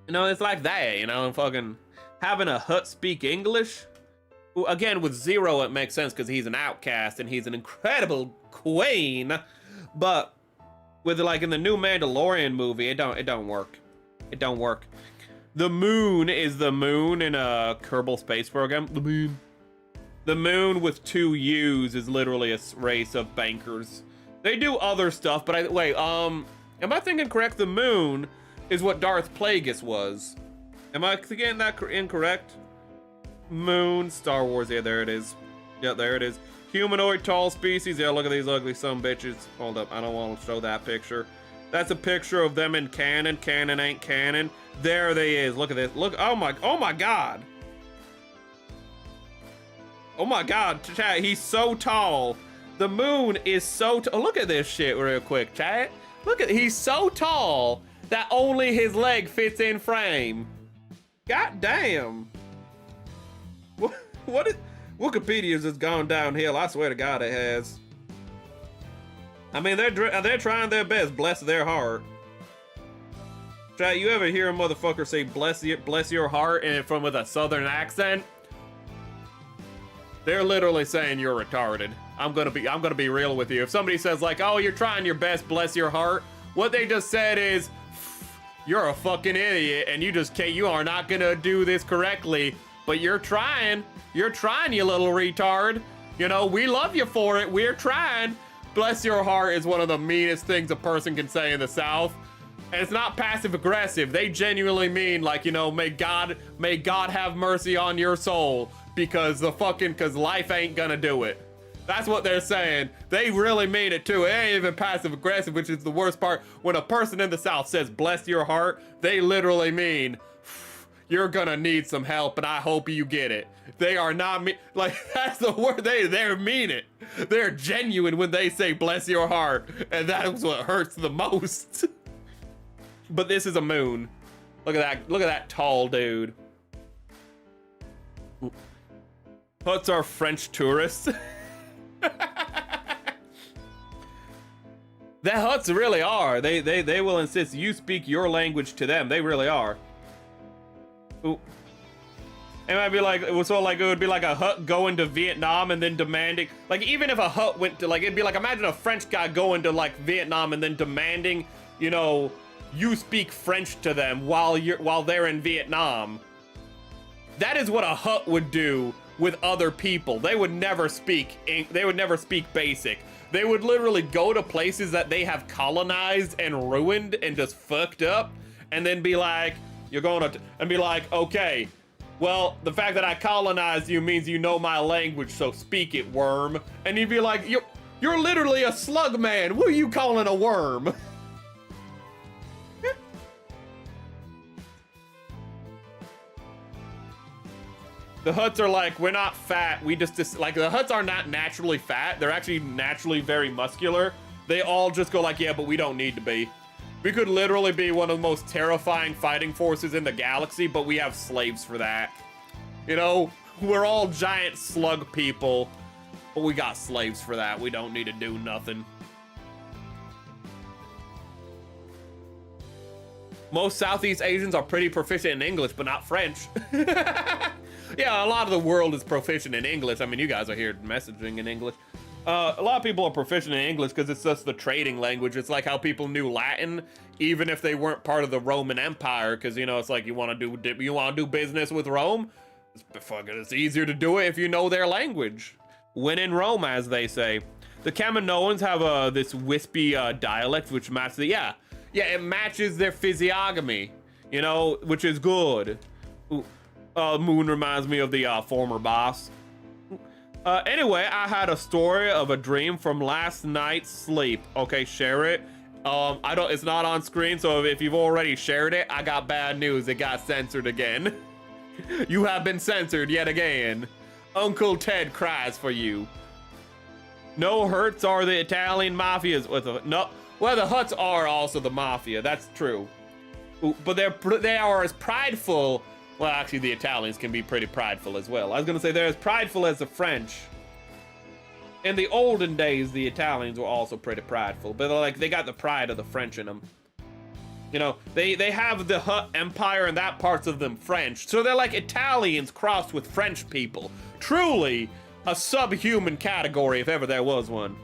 It's like that, fucking having a Hutt speak English. Ooh, again, with Zero, it makes sense because he's an outcast and he's an incredible queen. But with like in the new Mandalorian movie, it don't work. It don't work. The moon is the moon in a Kerbal Space Program. The moon with 2 U's is literally a race of bankers. They do other stuff, but am I thinking correct? The moon is what Darth Plagueis was. Am I getting that incorrect? Moon, Star Wars, yeah, there it is. Yeah, there it is. Humanoid tall species, yeah, look at these ugly sumbitches. Hold up, I don't want to show that picture. That's a picture of them in canon. Canon ain't canon. There they is. Look at this. Look. Oh my god. Oh my god, chat. He's so tall. The moon is so tall. Oh, look at this shit real quick, chat. Look at. He's so tall that only his leg fits in frame. God damn. What is Wikipedia's just gone downhill. I swear to God it has. I mean, they're trying their best. Bless their heart. Chat, you ever hear a motherfucker say bless your heart and from with a southern accent? They're literally saying you're retarded. I'm gonna be real with you. If somebody says like, oh, you're trying your best, bless your heart, what they just said is, you're a fucking idiot and you are not gonna do this correctly, but you're trying, you little retard. We love you for it. We're trying. Bless your heart is one of the meanest things a person can say in the South. And it's not passive aggressive. They genuinely mean like, may God have mercy on your soul because life ain't gonna do it. That's what they're saying. They really mean it too. It ain't even passive aggressive, which is the worst part. When a person in the South says bless your heart, they literally mean you're gonna need some help, and I hope you get it. They are not like, that's the word, they mean it. They're genuine when they say bless your heart, and that's what hurts the most. But this is a moon. Look at that tall dude. Huts are French tourists. The huts really are. They will insist you speak your language to them. They really are. Ooh. It might be like, so like it would be like a hut going to Vietnam and then demanding, like even if a hut went to, like, it'd be like, imagine a French guy going to like Vietnam and then demanding, you know, you speak French to them while they're in Vietnam. That is what a hut would do with other people. They would never speak basic. They would literally go to places that they have colonized and ruined and just fucked up, and then be like, you're going to, and be like, okay, well, the fact that I colonized you means you know my language, so speak it, worm. And you'd be like, you're literally a slug man. What are you calling a worm? The huts are like, we're not fat. We just like, the huts are not naturally fat. They're actually naturally very muscular. They all just go like, yeah, but we don't need to be. We could literally be one of the most terrifying fighting forces in the galaxy, but we have slaves for that. You know, we're all giant slug people, but we got slaves for that. We don't need to do nothing. Most Southeast Asians are pretty proficient in English, but not French. Yeah, a lot of the world is proficient in English. I mean, you guys are here messaging in English. A lot of people are proficient in English because it's just the trading language. It's like how people knew Latin, even if they weren't part of the Roman Empire, because, you know, it's like you want to do business with Rome. It's easier to do it if you know their language. When in Rome, as they say. The Kaminoans have this wispy dialect, which matches yeah, it matches their physiognomy, you know, which is good. Moon reminds me of the former boss. Anyway, I had a story of a dream from last night's sleep. Okay, share it. It's not on screen, so if you've already shared it, I got bad news. It got censored again. You have been censored yet again. Uncle Ted cries for you. No Hurts are the Italian mafias well, the Huts are also the mafia. That's true. But they are as prideful. Well, actually, the Italians can be pretty prideful as well. I was gonna say they're as prideful as the French. In the olden days, the Italians were also pretty prideful, but they got the pride of the French in them. You know, they have the Hut Empire and that parts of them French, so they're like Italians crossed with French people. Truly a subhuman category if ever there was one.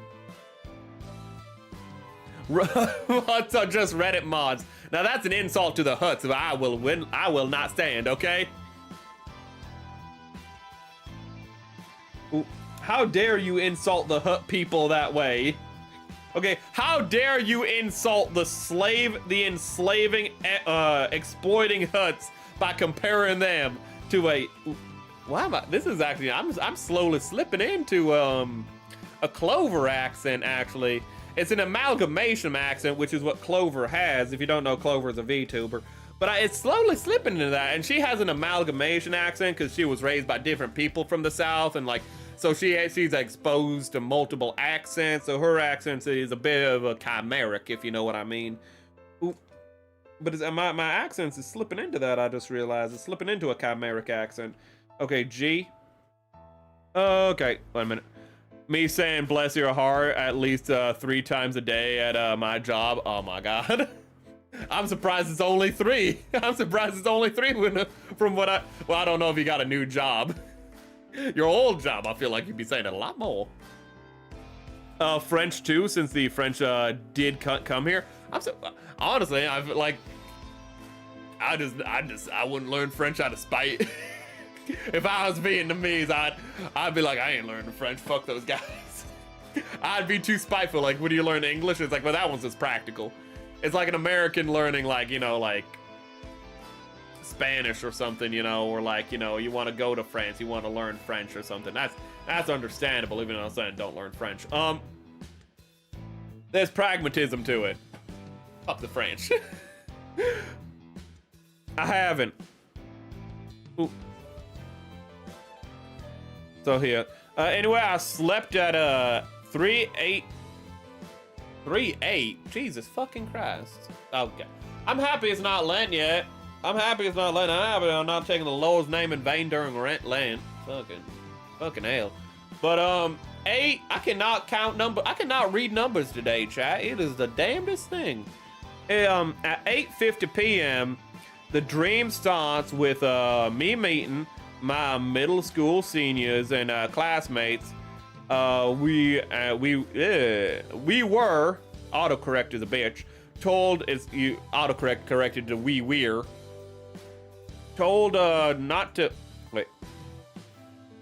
Huts are just Reddit mods. Now that's an insult to the Huts, but I will not stand, okay? Ooh, how dare you insult the Hut people that way? Okay, how dare you insult the enslaving, exploiting Huts by comparing them to a... Why am I... This is actually... I'm slowly slipping into a Clover accent, actually. It's an amalgamation accent, which is what Clover has. If you don't know, Clover is a VTuber. But it's slowly slipping into that. And she has an amalgamation accent because she was raised by different people from the South. And like, so she's exposed to multiple accents. So her accent is a bit of a chimeric, if you know what I mean. Ooh. But my accent is slipping into that, I just realized. It's slipping into a chimeric accent. Okay, G. Okay, wait a minute. Me saying bless your heart at least 3 times a day at my job. Oh my god. I'm surprised it's only 3. I'm surprised it's only 3 from what well, I don't know if you got a new job. Your old job, I feel like you'd be saying it a lot more. French too, since the French did come here. Honestly, I wouldn't learn French out of spite. If I was Vietnamese, I'd be like, I ain't learning French. Fuck those guys. I'd be too spiteful. Like, when do you learn English? It's like, well, that one's just practical. It's like an American learning, like, you know, like Spanish or something, you know, or like, you know, you want to go to France, you want to learn French or something. That's understandable, even though I'm saying don't learn French. There's pragmatism to it. Fuck the French. I haven't. Ooh. So here. Anyway, I slept at 3-8. Jesus fucking Christ. Okay. I'm happy it's not Lent yet. I'm happy I'm not taking the Lord's name in vain during Lent. Fucking hell. But 8. I cannot read numbers today, chat. It is the damnedest thing. At 8:50 p.m. the dream starts with me meeting my middle school seniors and classmates. We were, autocorrect is a bitch, told, is you autocorrect corrected to we're told not to wait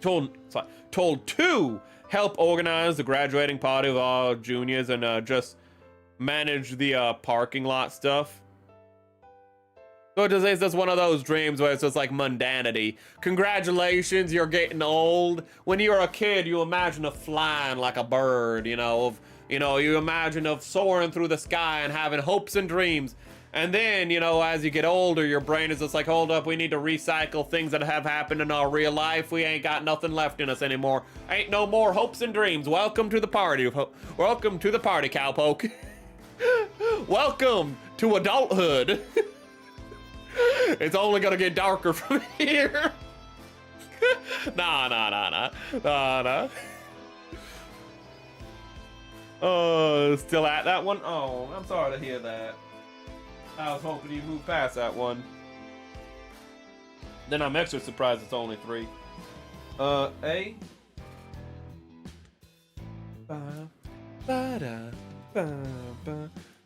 told to help organize the graduating party of all juniors and just manage the parking lot stuff. So it's just one of those dreams where it's just like mundanity. Congratulations, you're getting old. When you're a kid, you imagine of flying like a bird, you imagine of soaring through the sky and having hopes and dreams. And then, as you get older, your brain is just like, hold up, we need to recycle things that have happened in our real life. We ain't got nothing left in us anymore. Ain't no more hopes and dreams. Welcome to the party. Welcome to the party, cowpoke. Welcome to adulthood. It's only gonna get darker from here. Nah. Oh, still at that one? Oh, I'm sorry to hear that. I was hoping you moved past that one. Then I'm extra surprised it's only 3. A.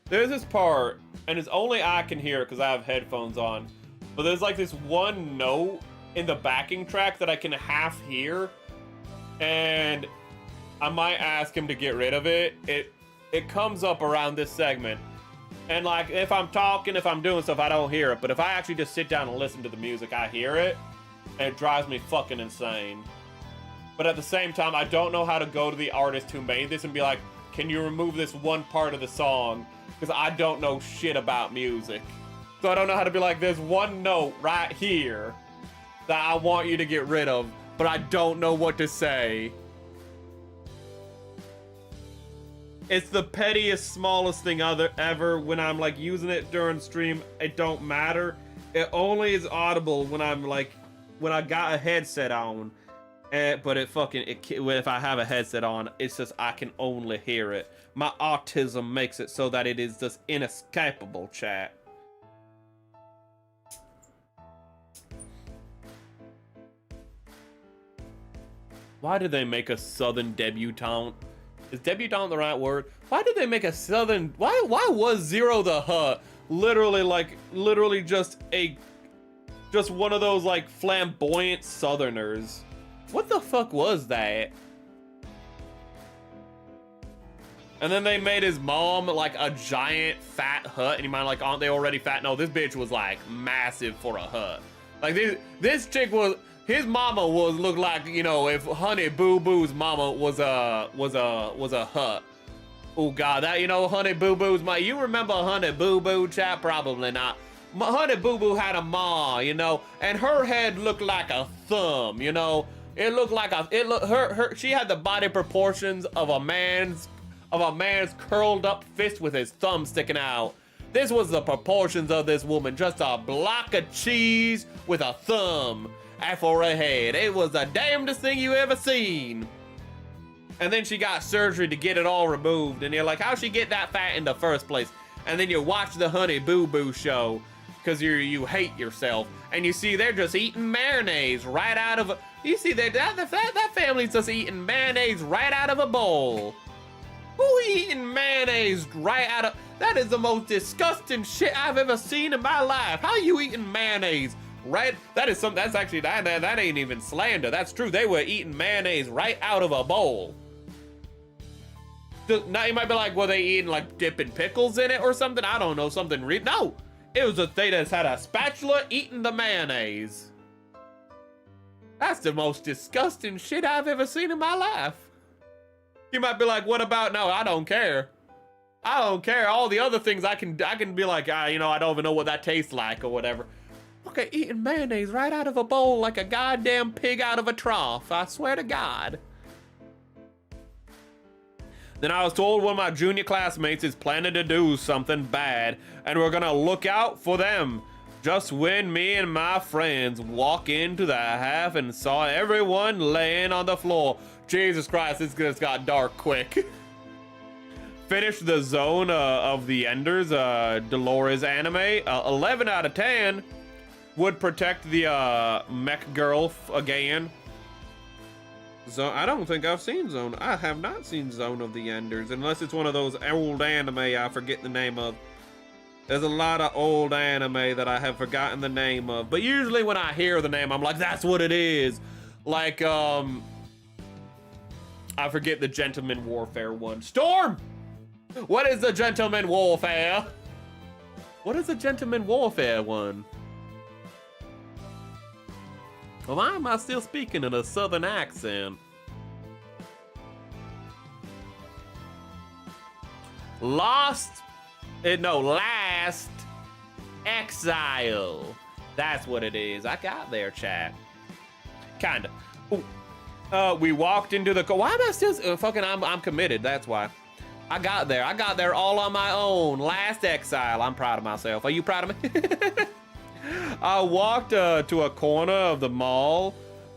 There's this part, and it's only I can hear it because I have headphones on, but there's like this one note in the backing track that I can half hear, and I might ask him to get rid of it. It comes up around this segment, and like if I'm talking, if I'm doing stuff, I don't hear it, but if I actually just sit down and listen to the music, I hear it, and it drives me fucking insane. But at the same time, I don't know how to go to the artist who made this and be like, can you remove this one part of the song? Because I don't know shit about music. So I don't know how to be like, there's one note right here that I want you to get rid of, but I don't know what to say. It's the pettiest, smallest thing ever. When I'm like using it during stream, it don't matter. It only is audible when I'm like, when I got a headset on. But if I have a headset on, it's just I can only hear it. My autism makes it so that it is just inescapable, chat. Why did they make a southern debutante? Is debutante the right word? Why did they make a southern... Why was Zero the Hutt literally just one of those like flamboyant southerners? What the fuck was that? And then they made his mom like a giant fat Hutt, and you might like, aren't they already fat? No, this bitch was like massive for a Hutt. Like this chick was, his mama looked like, if Honey Boo Boo's mama was a Hutt. Oh god, that Honey Boo Boo's you remember Honey Boo Boo, chat? Probably not. Honey Boo Boo had a ma, and her head looked like a thumb, It looked like she had the body proportions of a man's curled up fist with his thumb sticking out. This was the proportions of this woman, just a block of cheese with a thumb for a head. It was the damnedest thing you ever seen. And then she got surgery to get it all removed, and you're like, how'd she get that fat in the first place? And then you watch the Honey Boo Boo show, because you hate yourself, and you see they're just eating mayonnaise right out of you see that family's just eating mayonnaise right out of a bowl. Who eating mayonnaise right out of... That is the most disgusting shit I've ever seen in my life. How you eating mayonnaise right... That's actually, that ain't even slander. That's true. They were eating mayonnaise right out of a bowl. Now you might be like, were they eating like dipping pickles in it or something? I don't know, something no. It was they just had a spatula eating the mayonnaise. That's the most disgusting shit I've ever seen in my life. You might be like, what about... No, I don't care. I don't care. All the other things I can be like, I don't even know what that tastes like or whatever. Okay, eating mayonnaise right out of a bowl like a goddamn pig out of a trough. I swear to God. Then I was told one of my junior classmates is planning to do something bad, and we're gonna look out for them. Just when me and my friends walk into the half and saw everyone laying on the floor. Jesus Christ, this just got dark quick. Finished the Zone of the Enders, Dolores anime. 11 out of 10. Would protect the mech girl again. I don't think I've seen Zone. I have not seen Zone of the Enders, unless it's one of those old anime I forget the name of. There's a lot of old anime that I have forgotten the name of, but usually when I hear the name, I'm like, that's what it is. Like, I forget the Gentleman Warfare one. Storm! What is the Gentleman Warfare? What is the Gentleman Warfare one? Why am I still speaking in a southern accent? Last Exile. That's what it is. I got there, chat. Kinda. Ooh. We walked into the. Why am I still fucking? I'm committed. That's why. I got there. I got there all on my own. Last Exile. I'm proud of myself. Are you proud of me? I walked to a corner of the mall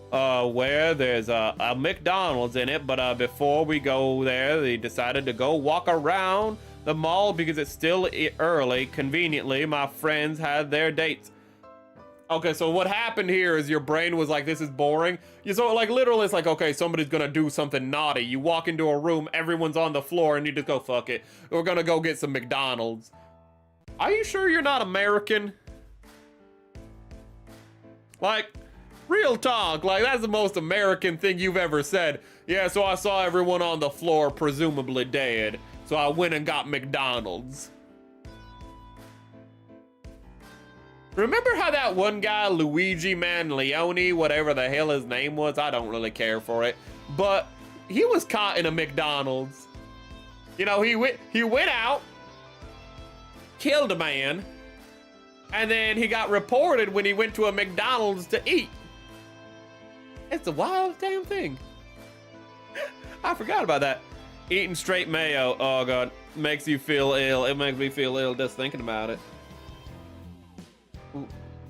where there's a McDonald's in it, but before we go there, they decided to go walk around the mall because it's still early. Conveniently, my friends had their dates. Okay, so what happened here is your brain was like, this is boring. So like literally it's like, okay, somebody's gonna do something naughty. You walk into a room, everyone's on the floor, and you just go, fuck it. We're gonna go get some McDonald's. Are you sure you're not American? Like, real talk, like that's the most American thing you've ever said. Yeah, so I saw everyone on the floor, presumably dead, so I went and got McDonald's. Remember how that one guy, Luigi Leone, whatever the hell his name was, I don't really care for it, but he was caught in a McDonald's. You know, he went out, killed a man, and then he got reported when he went to a McDonald's to eat. It's a wild damn thing. I forgot about that. Eating straight mayo, oh god, makes you feel ill. It makes me feel ill just thinking about it.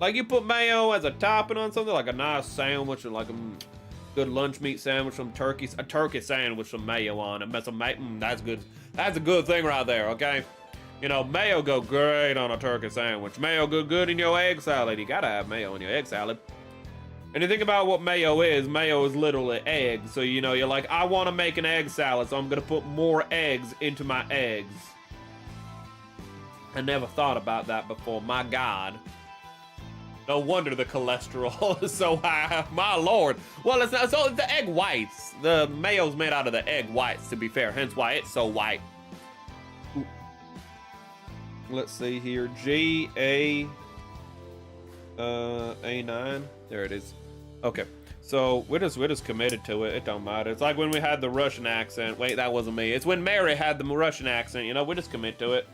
Like you put mayo as a topping on something, like a nice sandwich or like a good lunch meat sandwich, a turkey sandwich with some mayo on it. That's good. That's a good thing right there, okay? You know, mayo go great on a turkey sandwich. Mayo go good in your egg salad. You gotta have mayo in your egg salad. And you think about what mayo is literally eggs. So, you know, you're like, I want to make an egg salad, so I'm gonna put more eggs into my eggs. I never thought about that before, my God. No wonder the cholesterol is so high, my Lord. Well, it's not, so it's the egg whites. The mayo's made out of the egg whites, to be fair, hence why it's so white. Let's see here, A9. There it is. Okay, so we're just committed to it. It don't matter. It's like when we had the Russian accent. Wait, that wasn't me. It's when Mary had the Russian accent. You know, we just commit to it.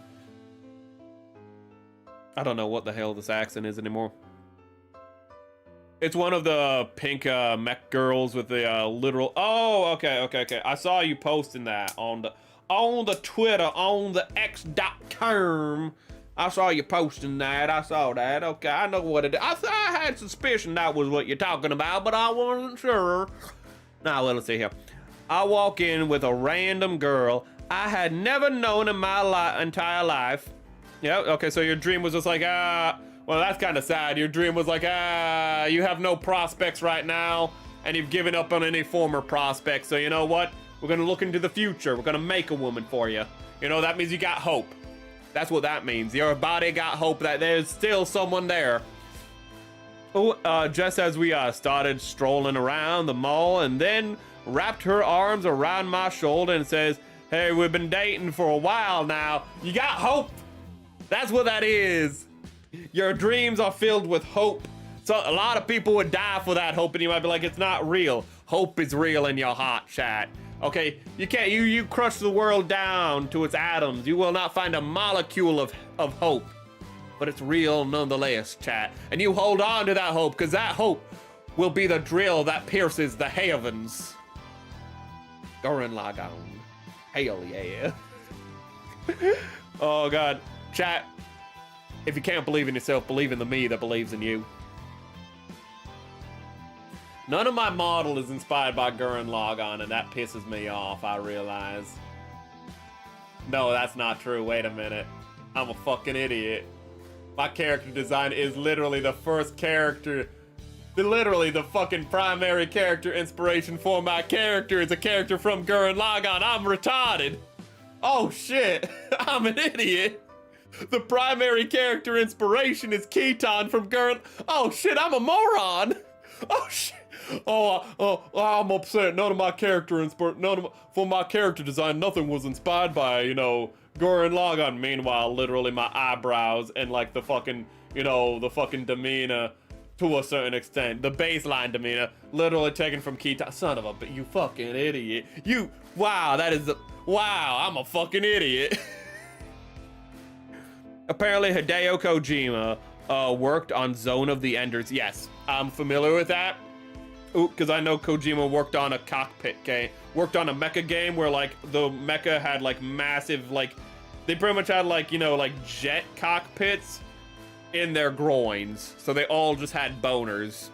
I don't know what the hell this accent is anymore. It's one of the pink mech girls with the literal. Oh, okay. I saw you posting that on the Twitter, on the X.com. I saw you posting that. I saw that. Okay, I know what it is. I had suspicion that was what you're talking about, but I wasn't sure. Now, let's see here. I walk in with a random girl I had never known in my entire life. Yeah, okay, so your dream was just like, well, that's kind of sad. Your dream was like, you have no prospects right now, and you've given up on any former prospects. So you know what? We're gonna look into the future. We're gonna make a woman for you. You know, that means you got hope. That's what that means. Your body got hope that there's still someone there. Just as we started strolling around the mall, and then wrapped her arms around my shoulder and says, hey, we've been dating for a while now. You got hope. That's what that is. Your dreams are filled with hope. So a lot of people would die for that hope, and you might be like, it's not real. Hope is real in your heart, chat. Okay, you can't, you crush the world down to its atoms. You will not find a molecule of hope. but it's real nonetheless, chat. And you hold on to that hope, because that hope will be the drill that pierces the heavens. Gurren Lagann. Hell yeah. Oh god. Chat, if you can't believe in yourself, believe in the me that believes in you. None of my model is inspired by Gurren Lagann, and that pisses me off, I realize. No, that's not true. Wait a minute. I'm a fucking idiot. My character design is literally the first character, literally the fucking primary character inspiration for my character is a character from Gurren Lagann. I'm retarded. Oh shit, I'm an idiot. The primary character inspiration is Keaton from Gurren. Oh shit, I'm a moron. Oh shit. I'm upset. None of my character for my character design, nothing was inspired by, you know, Gurren Lagann. Meanwhile, literally my eyebrows and like the fucking, you know, the fucking demeanor to a certain extent, the baseline demeanor, literally taken from Keaton. Son of a, but you fucking idiot. You, wow, wow, I'm a fucking idiot. Apparently Hideo Kojima worked on Zone of the Enders. Yes, I'm familiar with that. Ooh, because I know Kojima worked on a cockpit game, worked on a mecha game where like the mecha had like massive, like they pretty much had like, you know, like jet cockpits in their groins. So they all just had boners.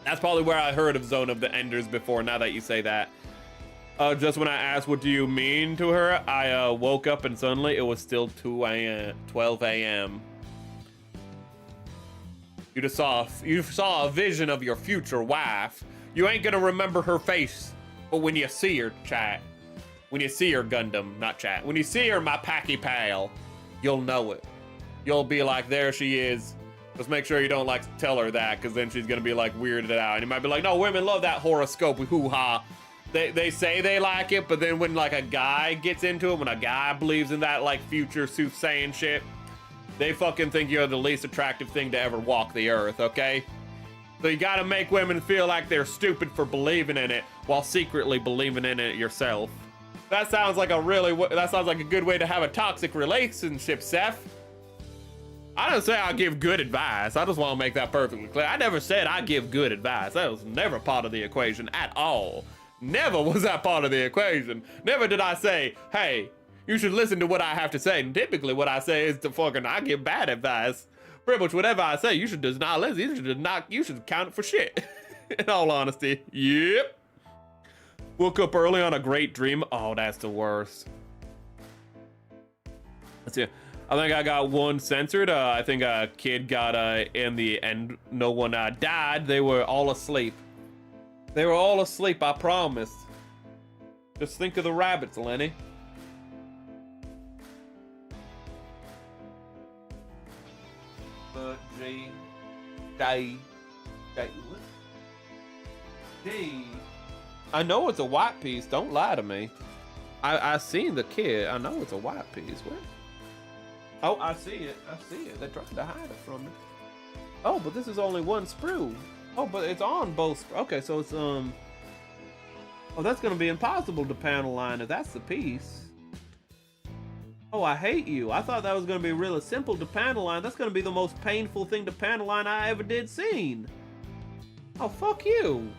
That's probably where I heard of Zone of the Enders before, now that you say that. Just when I asked what do you mean to her, I woke up and suddenly it was still 12 a.m. You saw a vision of your future wife. You ain't gonna remember her face, but when you see her, chat, when you see her, Gundam, not chat, when you see her, my packy pal, you'll know it. You'll be like, there she is. Just make sure you don't like tell her that, because then she's gonna be like weirded out. And you might be like, no, women love that horoscope, hoo-ha. They say they like it, but then when like a guy gets into it, when a guy believes in that like future soothsaying shit, they fucking think you're the least attractive thing to ever walk the earth, okay? So you gotta make women feel like they're stupid for believing in it while secretly believing in it yourself. That sounds like a good way to have a toxic relationship, Seth. I didn't say I give good advice. I just want to make that perfectly clear. I never said I give good advice. That was never part of the equation at all. Never was that part of the equation. Never did I say, hey, you should listen to what I have to say. And typically what I say is to fucking, I give bad advice. Pretty much whatever I say, you should just not listen. You should count it for shit. In all honesty. Yep. Woke up early on a great dream. Oh, that's the worst. Let's see. I think I got one censored. I think a kid got in the end. No one died. They were all asleep. They were all asleep, I promise. Just think of the rabbits, Lenny. I know it's a white piece. Don't lie to me. I seen the kid. I know it's a white piece. Where? Oh, I see it. I see it. They're trying to hide it from me. Oh, but this is only one sprue. Oh, but it's on both. Okay, so it's Oh, that's gonna be impossible to panel line if that's the piece. Oh, I hate you. I thought that was gonna be really simple to panel line. That's gonna be the most painful thing to panel line I ever did seen. Oh, fuck you.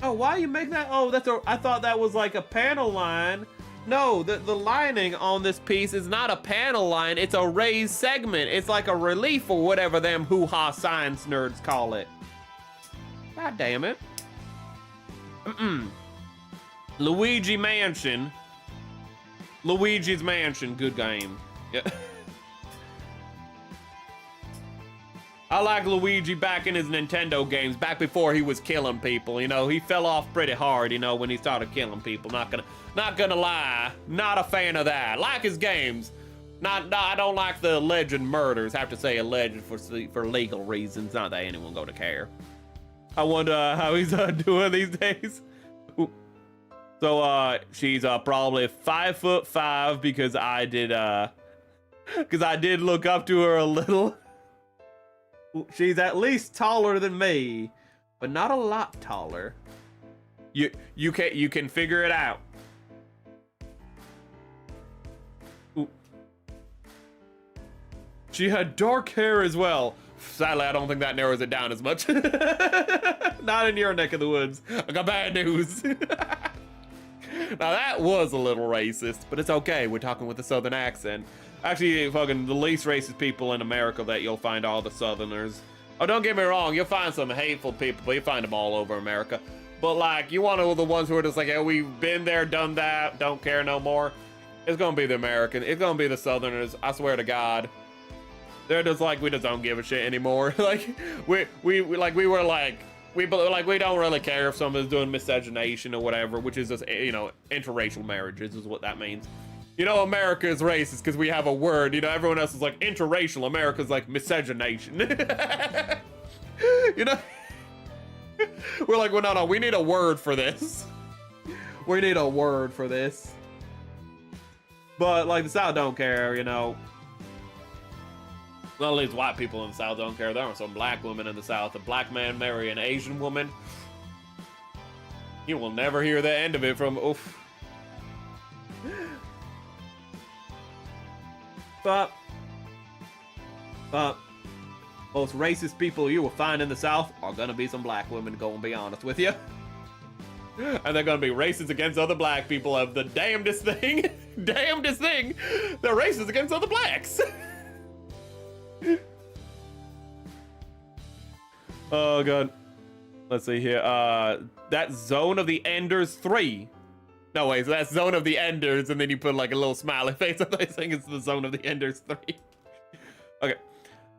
Oh, why you make that? Oh, I thought that was like a panel line. No, the lining on this piece is not a panel line. It's a raised segment. It's like a relief or whatever them hoo-ha science nerds call it. God damn it. Luigi Mansion. Luigi's Mansion. Good game. Yeah. I like Luigi back in his Nintendo games, back before he was killing people. You know, he fell off pretty hard, you know, when he started killing people. Not gonna lie. Not a fan of that. Like his games. I don't like the alleged murders. Have to say alleged for legal reasons. Not that anyone gonna care. I wonder how he's doing these days. Ooh. So she's probably 5'5" because I did look up to her a little. She's at least taller than me, but not a lot taller. You can figure it out. Ooh. She had dark hair as well. Sadly, I don't think that narrows it down as much. Not in your neck of the woods. I got bad news. Now that was a little racist, but it's okay. We're talking with a southern accent. Actually, fucking the least racist people in America that you'll find all the southerners. Oh, don't get me wrong. You'll find some hateful people, but you find them all over America. But like, you want to know the ones who are just like, hey, we've been there, done that, don't care no more. It's gonna be the American. It's gonna be the southerners. I swear to God. They're just like, we just don't give a shit anymore. Like, we don't really care if someone's doing miscegenation or whatever, which is just, you know, interracial marriages is what that means. You know, America is racist because we have a word. You know, everyone else is like interracial. America's like miscegenation. You know, we're like, well, no, we need a word for this. We need a word for this. But like the South don't care, you know. Well, at least white people in the South don't care. There are some black women in the South. A black man marry an Asian woman. You will never hear the end of it from, oof. But most racist people you will find in the South are gonna be some black women, gonna be honest with you. And they're gonna be racist against other black people of the damnedest thing. Damnedest thing. They're racist against other blacks. Oh god. Let's see here. That's Zone of the Enders 3. No wait, so that's Zone of the Enders, and then you put like a little smiley face. I think it's the Zone of the Enders 3. Okay.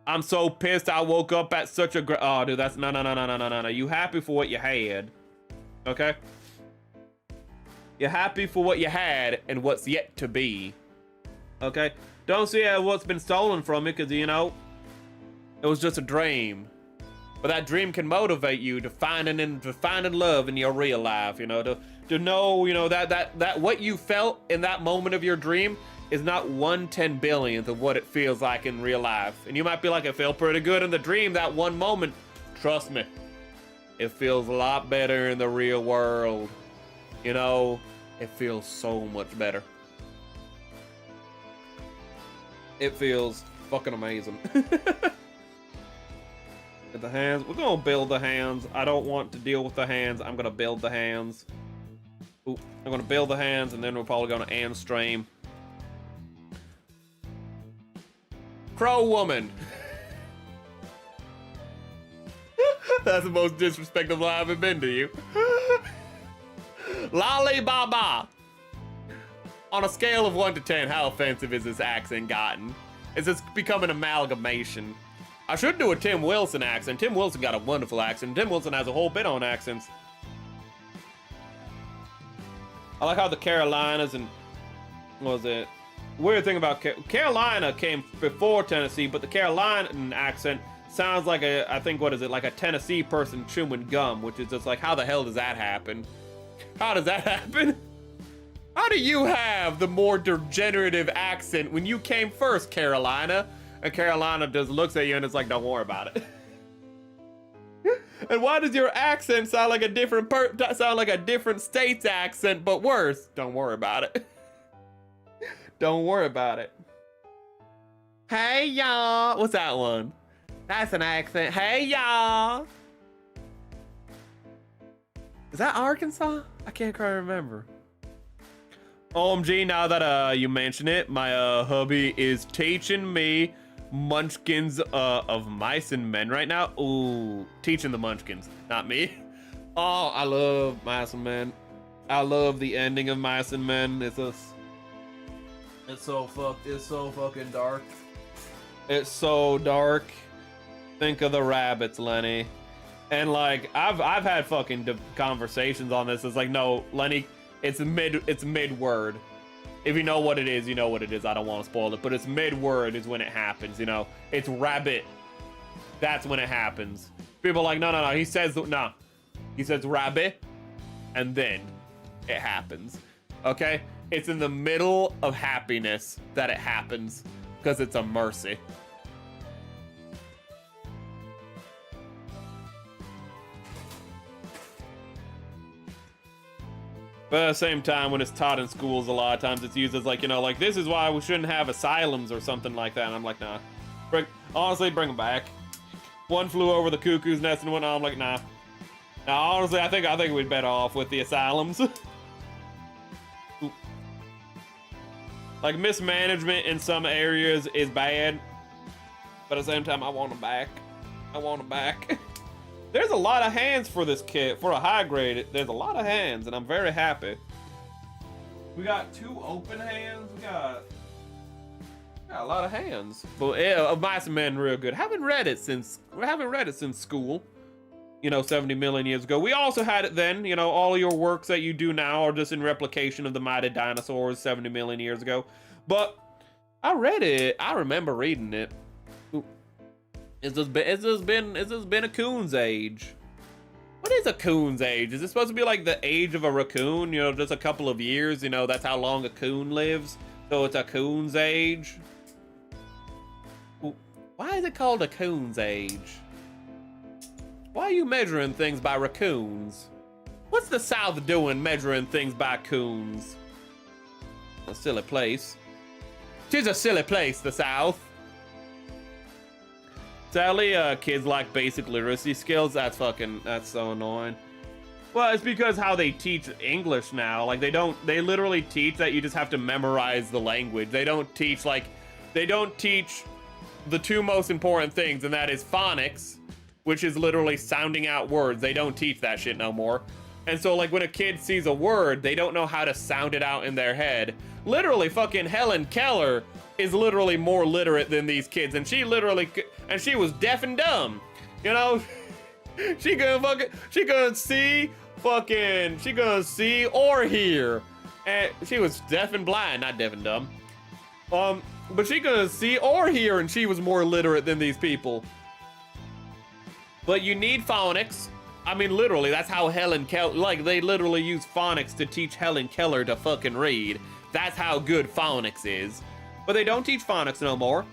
I'm so pissed I woke up at such a oh dude, that's no. You happy for what you had. Okay? You're happy for what you had and what's yet to be. Okay? Don't see what's been stolen from you, because, you know, it was just a dream. But that dream can motivate you to finding love in your real life, you know, to know, you know, that what you felt in that moment of your dream is not 1/10 billionth of what it feels like in real life. And you might be like, it felt pretty good in the dream that one moment. Trust me, it feels a lot better in the real world. You know, it feels so much better. It feels fucking amazing. The hands, we're gonna build the hands. I don't want to deal with the hands. I'm gonna build the hands. Ooh, I'm gonna build the hands, and then we're probably gonna end stream. Crow woman. That's the most disrespectful I haven't been to you. Lolly Baba. On a scale of 1 to 10, how offensive is this accent gotten? Is this become an amalgamation? I should do a Tim Wilson accent. Tim Wilson got a wonderful accent. Tim Wilson has a whole bit on accents. I like how the Carolinas and, what was it? Weird thing about Carolina came before Tennessee, but the Carolina accent sounds like a, I think, what is it, like a Tennessee person chewing gum, which is just like, how the hell does that happen? How does that happen? How do you have the more degenerative accent when you came first, Carolina? And Carolina just looks at you and it's like, don't worry about it. And why does your accent sound like a different state's accent, but worse? Don't worry about it. Don't worry about it. Hey y'all. What's that one? That's an accent. Hey y'all. Is that Arkansas? I can't quite remember. OMG, now that you mention it, my hubby is teaching me munchkins of mice and men right now. Ooh, teaching the munchkins, not me. Oh, I love mice and men. I love the ending of mice and men. It's so fucking dark. It's so dark. Think of the rabbits, Lenny. And like, I've had fucking conversations on this. It's like, no, Lenny, it's mid word. If you know what it is, you know what it is. I don't want to spoil it, but it's mid-word is when it happens, you know? It's rabbit. That's when it happens. People are like, no. He says rabbit, and then it happens. Okay? It's in the middle of happiness that it happens, because it's a mercy. But at the same time, when it's taught in schools, a lot of times it's used as like, you know, like, this is why we shouldn't have asylums or something like that. And I'm like, nah. Honestly, bring them back. One flew over the cuckoo's nest and went on. I'm like, nah. Nah, honestly, I think we'd better off with the asylums. Like, mismanagement in some areas is bad, but at the same time, I want them back. I want them back. There's a lot of hands for this kit. For a high grade, there's a lot of hands, and I'm very happy. We got 2 open hands. We got a lot of hands. But yeah, Mice and Men real good. Haven't read it since school. You know, 70 million years ago. We also had it then. You know, all of your works that you do now are just in replication of the mighty dinosaurs 70 million years ago. But I read it. I remember reading it. Ooh. It's just been a coon's age. What is a coon's age? Is it supposed to be like the age of a raccoon? You know, just a couple of years. You know, that's how long a coon lives. So it's a coon's age. Ooh. Why is it called a coon's age? Why are you measuring things by raccoons? What's the South doing measuring things by coons? A silly place. Tis a silly place, the South. Sadly, kids lack basic literacy skills. That's so annoying. Well, it's because how they teach English now. Like, they literally teach that you just have to memorize the language. They don't teach the 2 most important things, and that is phonics, which is literally sounding out words. They don't teach that shit no more. And so, like, when a kid sees a word, they don't know how to sound it out in their head. Literally, fucking Helen Keller is literally more literate than these kids, and she was deaf and dumb. You know? she gonna see or hear. And she was deaf and blind, not deaf and dumb. But she gonna see or hear, and she was more literate than these people. But you need phonics. I mean, literally, that's how Helen Keller, like, they literally use phonics to teach Helen Keller to fucking read. That's how good phonics is. But they don't teach phonics no more.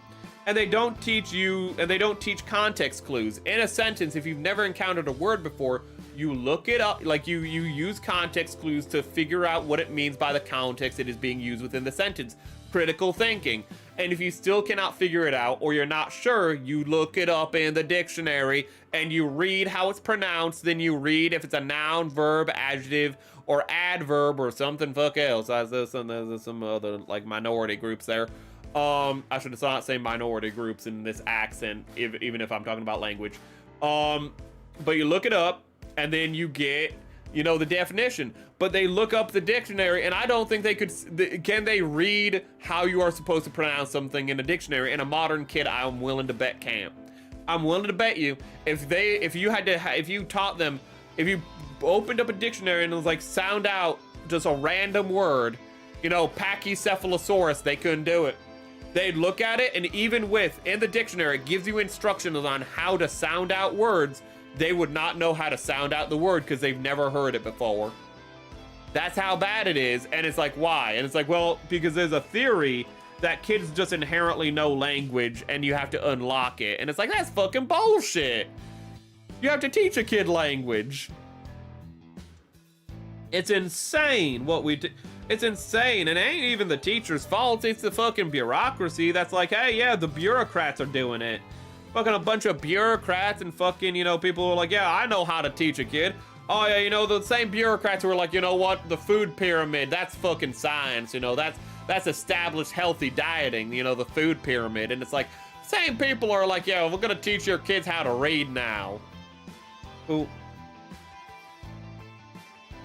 And they don't teach context clues. In a sentence, if you've never encountered a word before, you look it up, like you use context clues to figure out what it means by the context it is being used within the sentence. Critical thinking. And if you still cannot figure it out, or you're not sure, you look it up in the dictionary and you read how it's pronounced, then you read if it's a noun, verb, adjective, or adverb, or something fuck else. There's some other, like, minority groups there. I should not say minority groups in this accent, even if I'm talking about language. But you look it up, and then you get, you know, the definition. But they look up the dictionary, and I don't think can they read how you are supposed to pronounce something in a dictionary? And a modern kid, I'm willing to bet can't. I'm willing to bet you, if you taught them, if you opened up a dictionary and it was like, sound out just a random word, you know, Pachycephalosaurus, they couldn't do it. They'd look at it, and even in the dictionary, it gives you instructions on how to sound out words, they would not know how to sound out the word because they've never heard it before. That's how bad it is. And it's like, why? And it's like, well, because there's a theory that kids just inherently know language and you have to unlock it. And it's like, that's fucking bullshit. You have to teach a kid language. It's insane what we do. It's insane. And it ain't even the teacher's fault. It's the fucking bureaucracy that's like, hey, yeah, the bureaucrats are doing it. Fucking a bunch of bureaucrats and fucking, you know, people who are like, yeah, I know how to teach a kid. Oh, yeah, you know, the same bureaucrats who are like, you know what, the food pyramid, that's fucking science, you know, that's established healthy dieting, you know, the food pyramid. And it's like, same people are like, yeah, we're gonna teach your kids how to read now. Ooh.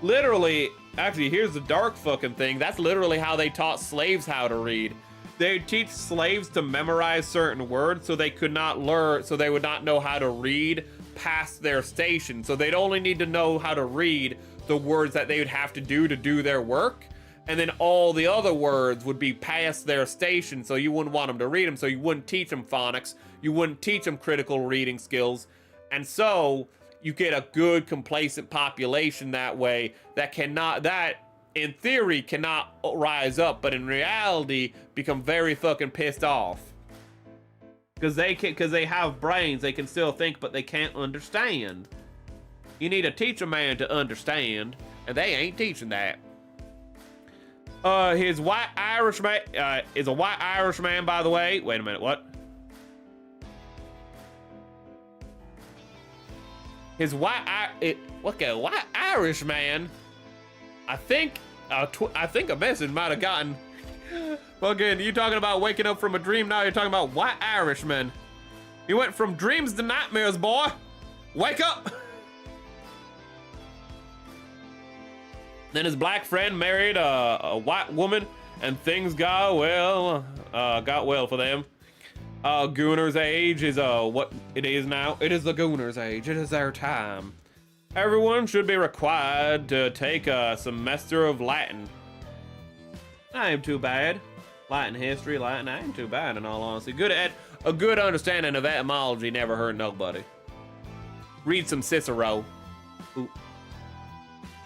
Literally, actually, here's the dark fucking thing. That's literally how they taught slaves how to read. They teach slaves to memorize certain words so they could not learn, so they would not know how to read past their station. So they'd only need to know how to read the words that they would have to do their work. And then all the other words would be past their station, so you wouldn't want them to read them, so you wouldn't teach them phonics, you wouldn't teach them critical reading skills. And so you get a good, complacent population that way that in theory cannot rise up, but in reality become very fucking pissed off. Because they have brains, they can still think, but they can't understand. You need to teach a man to understand, and they ain't teaching that. His white Irish man is a white Irish man, by the way. Wait a minute, what? His white Irish man. I think a message might have gotten. Fucking, you talking about waking up from a dream? Now you're talking about white Irishman. You went from dreams to nightmares, boy. Wake up. Then his black friend married a white woman, and things got well for them. Gooner's age is what it is now. It is the Gooner's age. It is their time. Everyone should be required to take a semester of Latin. I ain't too bad. Latin history, Latin, I ain't too bad in all honesty. A good understanding of etymology never hurt nobody. Read some Cicero. Ooh.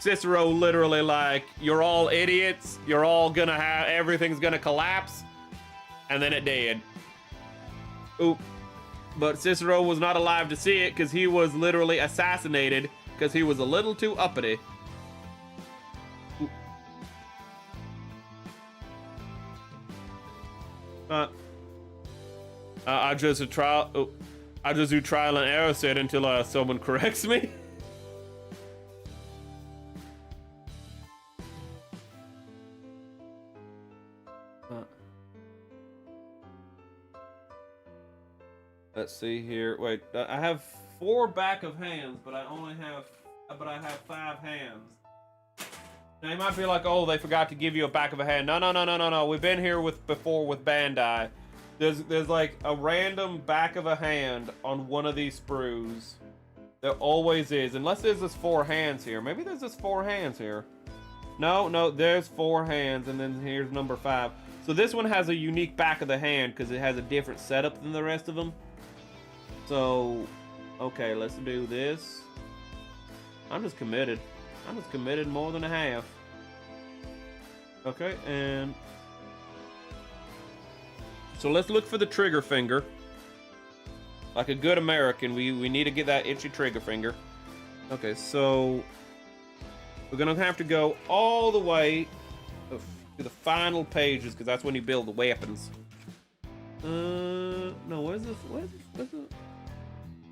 Cicero literally like, you're all idiots, you're all gonna have, everything's gonna collapse, and then it did. Oop. But Cicero was not alive to see it because he was literally assassinated because he was a little too uppity. Oop. I just do trial and error set until someone corrects me. Let's see here. Wait, I have 4 back of hands, but I have 5 hands. Now you might be like, oh, they forgot to give you a back of a hand. No. We've been here before with Bandai. There's like a random back of a hand on one of these sprues. There always is, unless there's just 4 hands here. Maybe there's just 4 hands here. No, there's 4 hands, and then here's number 5. So this one has a unique back of the hand because it has a different setup than the rest of them. So, okay, let's do this. I'm just committed more than a half. Okay, and so let's look for the trigger finger. Like a good American, we need to get that itchy trigger finger. Okay, so we're gonna have to go all the way to the final pages because that's when you build the weapons. No, what is this? What is this?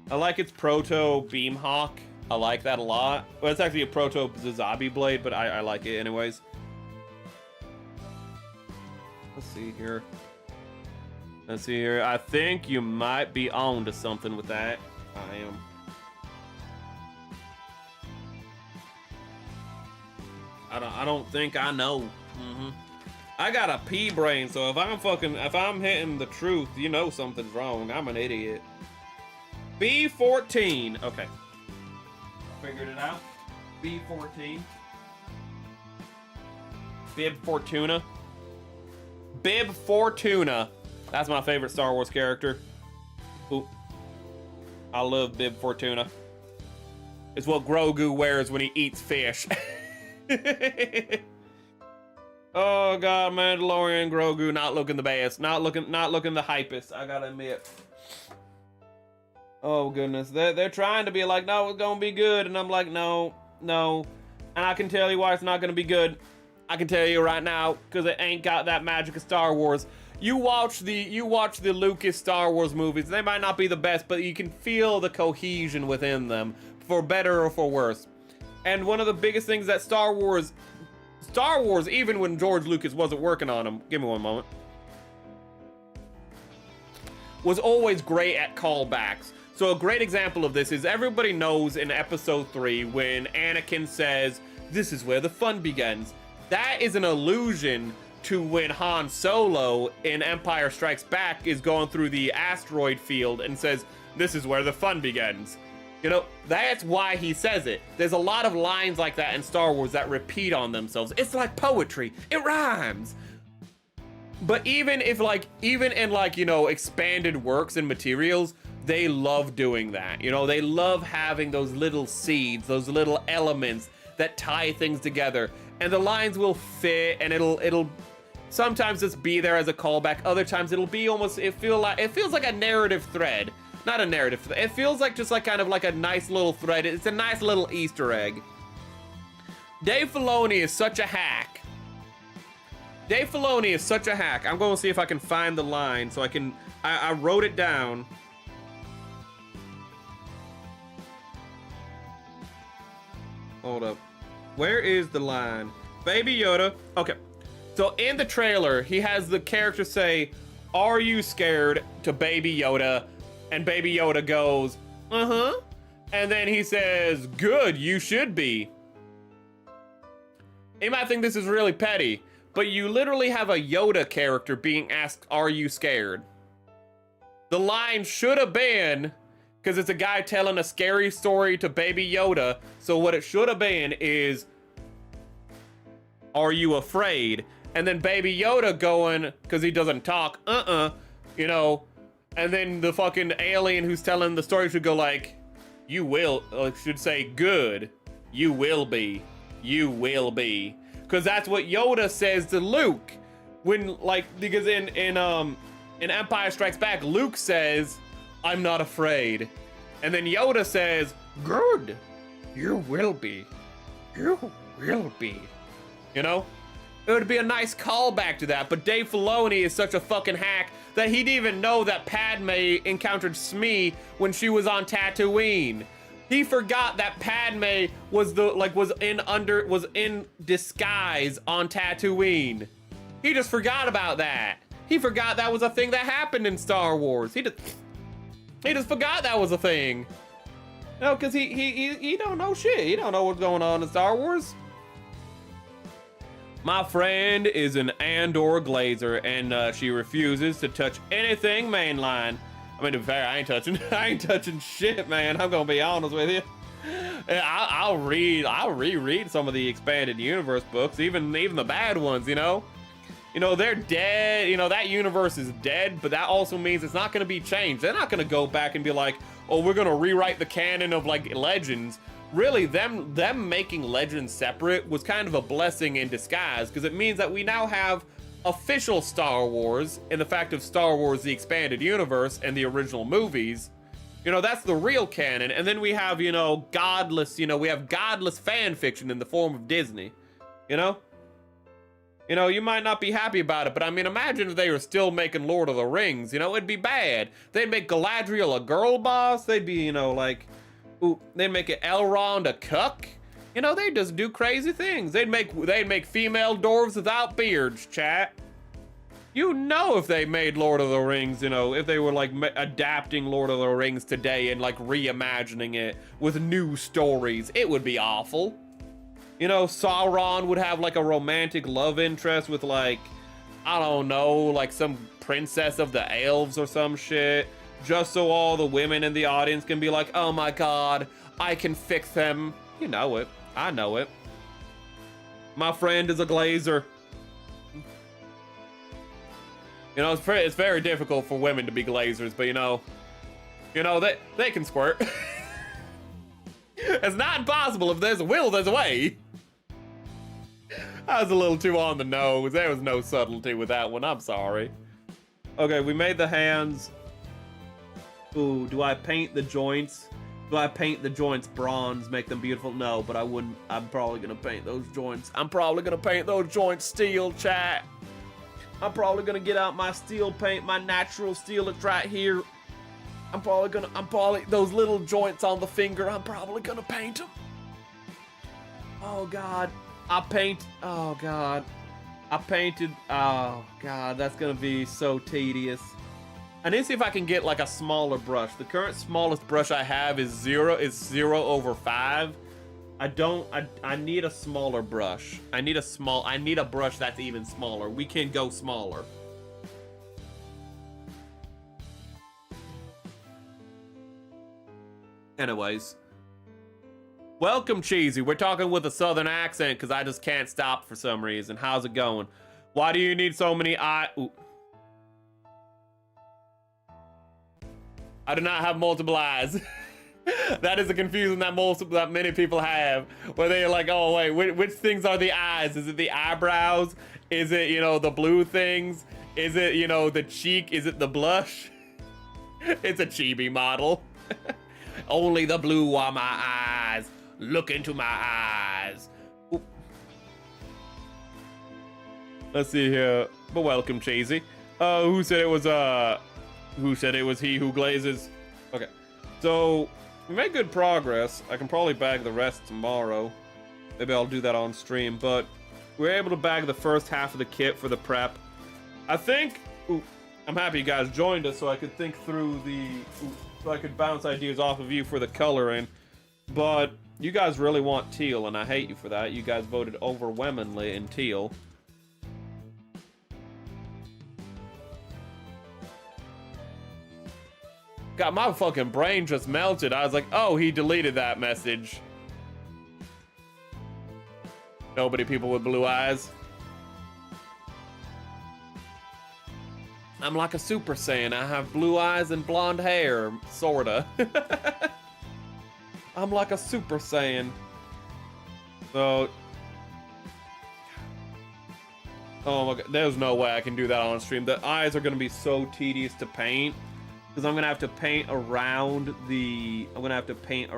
I like its proto beam hawk. I like that a lot. Well, it's actually a proto Zazabi blade, but I like it anyways. Let's see here. I think you might be on to something with that. I am. I don't think I know. I got a pea brain, so if I'm hitting the truth, you know something's wrong. I'm an idiot. B14. Okay. Figured it out. B14. Bib Fortuna. Bib Fortuna. That's my favorite Star Wars character. Ooh. I love Bib Fortuna. It's what Grogu wears when he eats fish. Oh god, Mandalorian Grogu not looking the best. Not looking the hypest, I gotta admit. Oh goodness, they're trying to be like, no, it's gonna be good, and I'm like, no, and I can tell you why it's not gonna be good. I can tell you right now, because it ain't got that magic of Star Wars. You watch the Lucas Star Wars movies. They might not be the best, but you can feel the cohesion within them, for better or for worse. And one of the biggest things that Star Wars, even when George Lucas wasn't working on them, give me one moment, was always great at callbacks. So a great example of this is everybody knows in episode 3 when Anakin says, "This is where the fun begins." That is an allusion to when Han Solo in Empire Strikes Back is going through the asteroid field and says, "This is where the fun begins." You know, that's why he says it. There's a lot of lines like that in Star Wars that repeat on themselves. It's like poetry. It rhymes. But even in like, you know, expanded works and materials, they love doing that. You know, they love having those little seeds, those little elements that tie things together. And the lines will fit, and it'll sometimes just be there as a callback. Other times it'll be almost, it feels like a narrative thread. Not a narrative thread. It feels like just like kind of like a nice little thread. It's a nice little Easter egg. Dave Filoni is such a hack. I'm going to see if I can find the line so I wrote it down. Hold up. Where is the line? Baby Yoda. Okay. So in the trailer, he has the character say, "Are you scared?" to Baby Yoda. And Baby Yoda goes, "Uh-huh." And then he says, "Good, you should be." You might think this is really petty, but you literally have a Yoda character being asked, "Are you scared?" The line should have been, because it's a guy telling a scary story to Baby Yoda, so what it should have been is, "Are you afraid?" And then Baby Yoda going, because he doesn't talk, you know, and then the fucking alien who's telling the story should go like, "You will," should say, "Good, you will be. You will be." Because that's what Yoda says to Luke. When, like, because in Empire Strikes Back, Luke says, "I'm not afraid." And then Yoda says, "Good, you will be. You will be." You know? It would be a nice callback to that, but Dave Filoni is such a fucking hack that he didn't even know that Padme encountered Smee when she was on Tatooine. He forgot that Padme was was in disguise on Tatooine. He just forgot about that. He forgot that was a thing that happened in Star Wars. He just forgot that was a thing. No, because he don't know shit. He don't know what's going on in Star Wars. My friend is an Andor Glazer, and she refuses to touch anything mainline. I mean, to be fair, I ain't touching shit, man. I'm gonna be honest with you. I'll reread some of the expanded universe books, even the bad ones. You know, they're dead. You know, that universe is dead, but that also means it's not gonna be changed. They're not gonna go back and be like, "Oh, we're gonna rewrite the canon of like Legends." Really, them making Legends separate was kind of a blessing in disguise, because it means that we now have official Star Wars in the fact of Star Wars the Expanded Universe and the original movies. You know, that's the real canon. And then we have, godless fan fiction in the form of Disney. You know, you might not be happy about it, but I mean, imagine if they were still making Lord of the Rings. It'd be bad. They'd make Galadriel a girl boss. They'd be, they'd make it Elrond a cuck. They'd just do crazy things. They'd make female dwarves without beards, chat. If they made Lord of the Rings, if they were like adapting Lord of the Rings today and like reimagining it with new stories, it would be awful. Sauron would have like a romantic love interest with like, I don't know, like some princess of the elves or some shit, just so all the women in the audience can be like, "Oh my god, I can fix them." You know it. I know it. My friend is a Glazer. It's very difficult for women to be Glazers, but they can squirt. It's not impossible. If there's a will, there's a way. I was a little too on the nose. There was no subtlety with that one. I'm sorry. Okay, we made the hands. Ooh, do I paint the joints? Do I paint the joints bronze, make them beautiful? No, but I wouldn't. I'm probably gonna paint those joints. I'm probably gonna paint those joints steel, chat. I'm probably gonna get out my steel paint, my natural steel. It's right here. I'm probably those little joints on the finger. I'm probably gonna paint them. Oh God, oh God, I painted. Oh God, that's gonna be so tedious. I need to see if I can get like a smaller brush. The current smallest brush I have is 0/5. I need a smaller brush. I need a brush that's even smaller. We can go smaller. Anyways. Welcome, Cheesy. We're talking with a southern accent because I just can't stop for some reason. How's it going? Why do you need so many Ooh. I do not have multiple eyes. That is a confusion that many people have, where they're like, "Oh wait, which things are the eyes? Is it the eyebrows? Is it the blue things? Is it the cheek? Is it the blush?" It's a chibi model. Only the blue are my eyes. Look into my eyes. Ooh. Let's see here. But welcome, Cheesy. Who said it was he who glazes? Okay. So we made good progress. I can probably bag the rest tomorrow. Maybe I'll do that on stream, but we're able to bag the first half of the kit for the prep. I think, I'm happy you guys joined us so I could think through so I could bounce ideas off of you for the coloring, but you guys really want teal, and I hate you for that. You guys voted overwhelmingly in teal. God, my fucking brain just melted. I was like, oh, he deleted that message. Nobody, people with blue eyes. I'm like a Super Saiyan. I have blue eyes and blonde hair, sorta. I'm like a Super Saiyan. So, oh my god, there's no way I can do that on stream. The eyes are gonna be so tedious to paint. Because I'm gonna have to paint around the, I'm gonna have to paint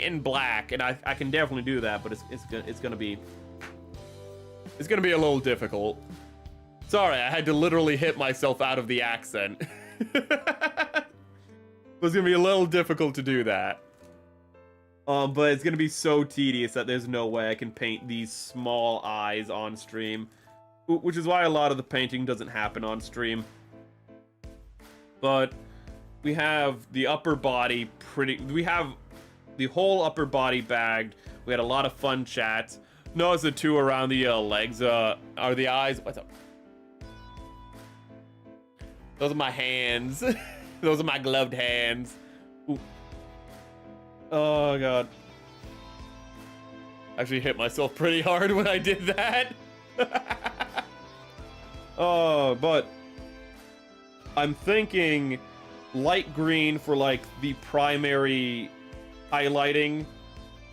in black, and I can definitely do that, but it's gonna be a little difficult. Sorry, I had to literally hit myself out of the accent. It was gonna be a little difficult to do that. But it's gonna be so tedious that there's no way I can paint these small eyes on stream, which is why a lot of the painting doesn't happen on stream. But we have the upper body we have the whole upper body bagged. We had a lot of fun chats. Notice the two around the legs are the eyes. What's up? Those are my hands. Those are my gloved hands. Ooh. Oh god. Actually hit myself pretty hard when I did that. Oh, but I'm thinking light green for like the primary highlighting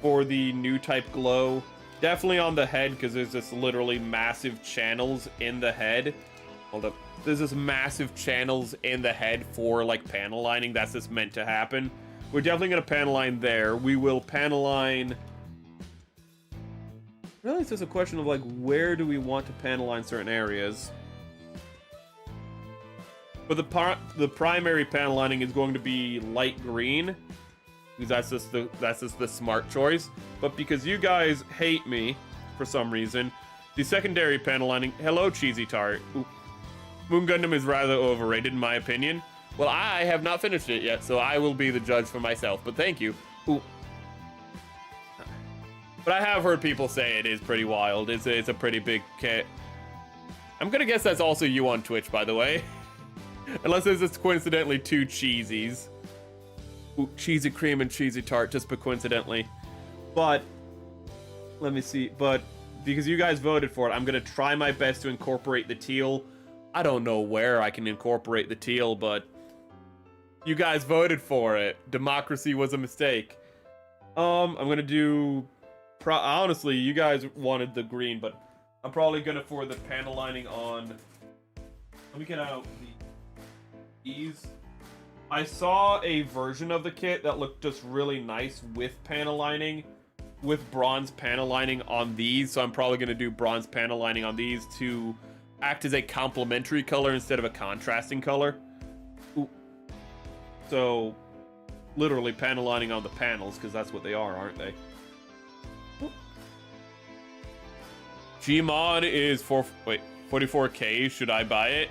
for the new type glow. Definitely on the head, because there's just literally massive channels in the head. Hold up. There's just massive channels in the head for like panel lining. That's just meant to happen. We're definitely going to panel line there. We will panel line. Really, it's just a question of like, where do we want to panel line certain areas? But the primary panel lining is going to be light green, because that's just the smart choice. But because you guys hate me for some reason, the secondary panel lining. Hello, cheesy tart. Ooh. Moon Gundam is rather overrated in my opinion. Well, I have not finished it yet, so I will be the judge for myself. But thank you. Ooh. But I have heard people say it is pretty wild. It's a pretty big kit. I'm gonna guess that's also you on Twitch, by the way. Unless it's just coincidentally two cheesies. Ooh, cheesy cream and cheesy tart, just coincidentally. But, let me see. But, because you guys voted for it, I'm gonna try my best to incorporate the teal. I don't know where I can incorporate the teal, but you guys voted for it. Democracy was a mistake. I'm gonna do... honestly, you guys wanted the green, but I'm probably gonna for the panel lining on... Let me get out these. I saw a version of the kit that looked just really nice with panel lining, with bronze panel lining on these, so I'm probably gonna do bronze panel lining on these to act as a complementary color instead of a contrasting color. Ooh. So, literally panel lining on the panels, because that's what they are, aren't they? Ooh. Gmod is 44k. Should I buy it?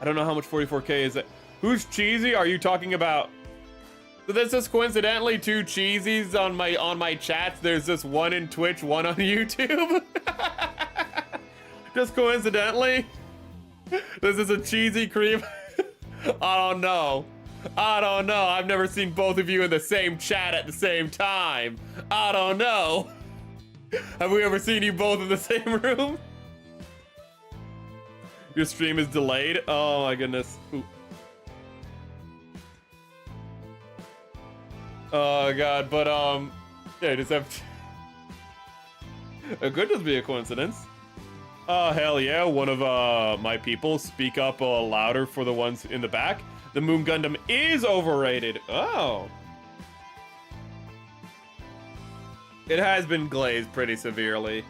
I don't know how much 44k is. Who's cheesy? Are you talking about? So there's just coincidentally two cheesies on my chats. There's this one in Twitch, one on YouTube. Just coincidentally. This is a cheesy cream. I don't know. I've never seen both of you in the same chat at the same time. I don't know. Have we ever seen you both in the same room? Your stream is delayed. Oh my goodness. Ooh. Oh god, but yeah, just have. It could just be a coincidence. Oh hell yeah! One of my people speak up louder for the ones in the back. The Moon Gundam is overrated. Oh. It has been glazed pretty severely.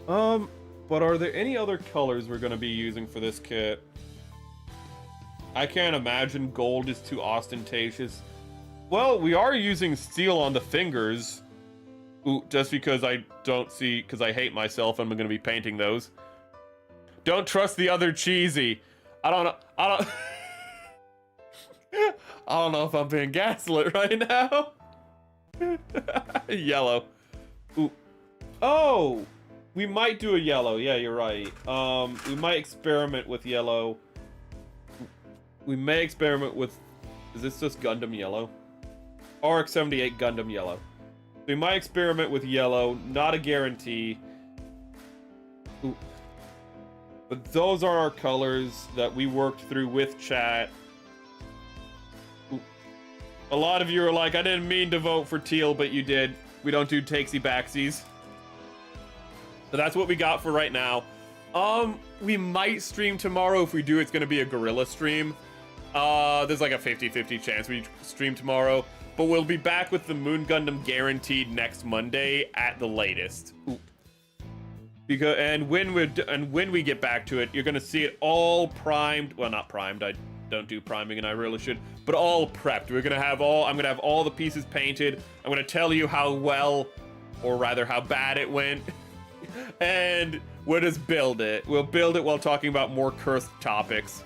But are there any other colors we're gonna be using for this kit? I can't imagine gold is too ostentatious. Well, we are using steel on the fingers. Ooh, just because I don't see, because I hate myself, I'm going to be painting those. Don't trust the other cheesy. I don't know. I don't know if I'm being gaslit right now. Yellow. Ooh. Oh, we might do a yellow. Yeah, you're right. We might experiment with yellow. We may experiment with. Is this just Gundam yellow? RX-78 Gundam yellow. We might experiment with yellow. Not a guarantee. Ooh. But those are our colors that we worked through with chat. Ooh. A lot of you are like, I didn't mean to vote for teal, but you did. We don't do takesy backsies. So that's what we got for right now. We might stream tomorrow. If we do, it's gonna be a gorilla stream. There's like a 50-50 chance we stream tomorrow. But we'll be back with the Moon Gundam guaranteed next Monday at the latest. Ooh. Because when we get back to it, you're gonna see it all primed. Well, not primed. I don't do priming, and I really should. But all prepped. I'm gonna have all the pieces painted. I'm gonna tell you how well, or rather how bad it went, and we'll just build it. We'll build it while talking about more cursed topics.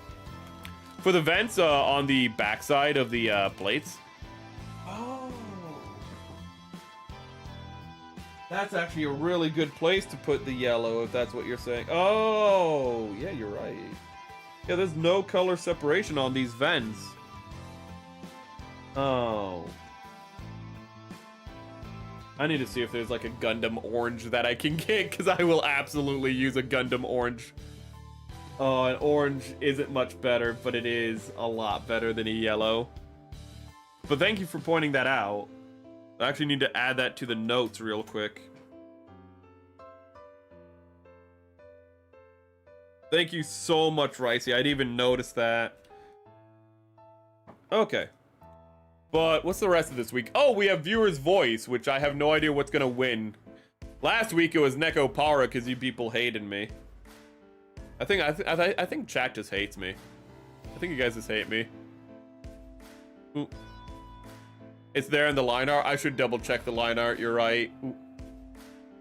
For the vents on the backside of the plates. Oh. That's actually a really good place to put the yellow, if that's what you're saying. Oh, yeah, you're right. Yeah, there's no color separation on these vents. Oh. I need to see if there's like a Gundam orange that I can get, because I will absolutely use a Gundam orange. Oh, an orange isn't much better, but it is a lot better than a yellow. But thank you for pointing that out. I actually need to add that to the notes real quick. Thank you so much, Ricey. I didn't even notice that. Okay. But what's the rest of this week? Oh, we have viewer's voice, which I have no idea what's gonna win. Last week it was Neko Para because you people hated me. I think chat just hates me. I think you guys just hate me. Ooh. It's there in the line art. I should double check the line art. You're right. Ooh.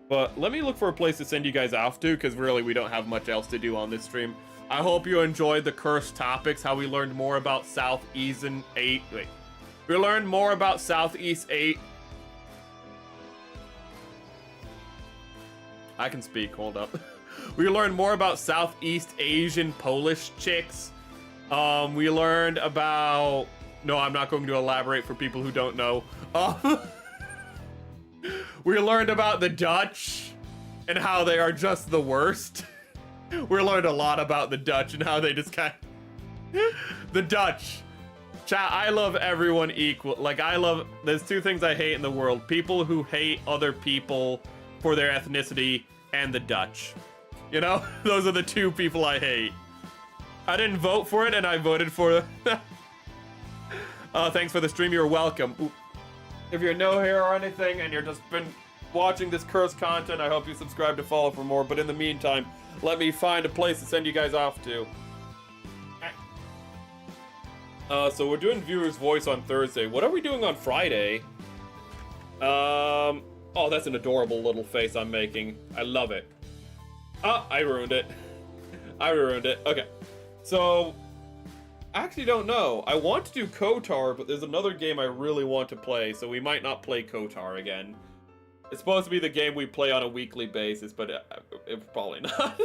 But let me look for a place to send you guys off to, because really we don't have much else to do on this stream. I hope you enjoyed the cursed topics, how we learned more about Southeast 8. Wait. We learned more about Southeast 8. I can speak, hold up. We learned more about Southeast Asian Polish chicks. We learned about... No, I'm not going to elaborate for people who don't know. We learned about the Dutch and how they are just the worst. We learned a lot about the Dutch and how they just kind of... The Dutch. Chat, I love everyone equal. Like, there's two things I hate in the world. People who hate other people for their ethnicity and the Dutch. You know? Those are the two people I hate. I didn't vote for it and I voted for... Thanks for the stream, you're welcome. Ooh. If you're new here or anything and you're just been watching this cursed content, I hope you subscribe to follow for more. But in the meantime, let me find a place to send you guys off to. So we're doing viewer's voice on Thursday. What are we doing on Friday? Oh, that's an adorable little face I'm making. I love it. Oh, I ruined it. I ruined it. Okay. So... I actually don't know. I want to do KOTOR, but there's another game I really want to play, so we might not play KOTOR again. It's supposed to be the game we play on a weekly basis, but it's probably not.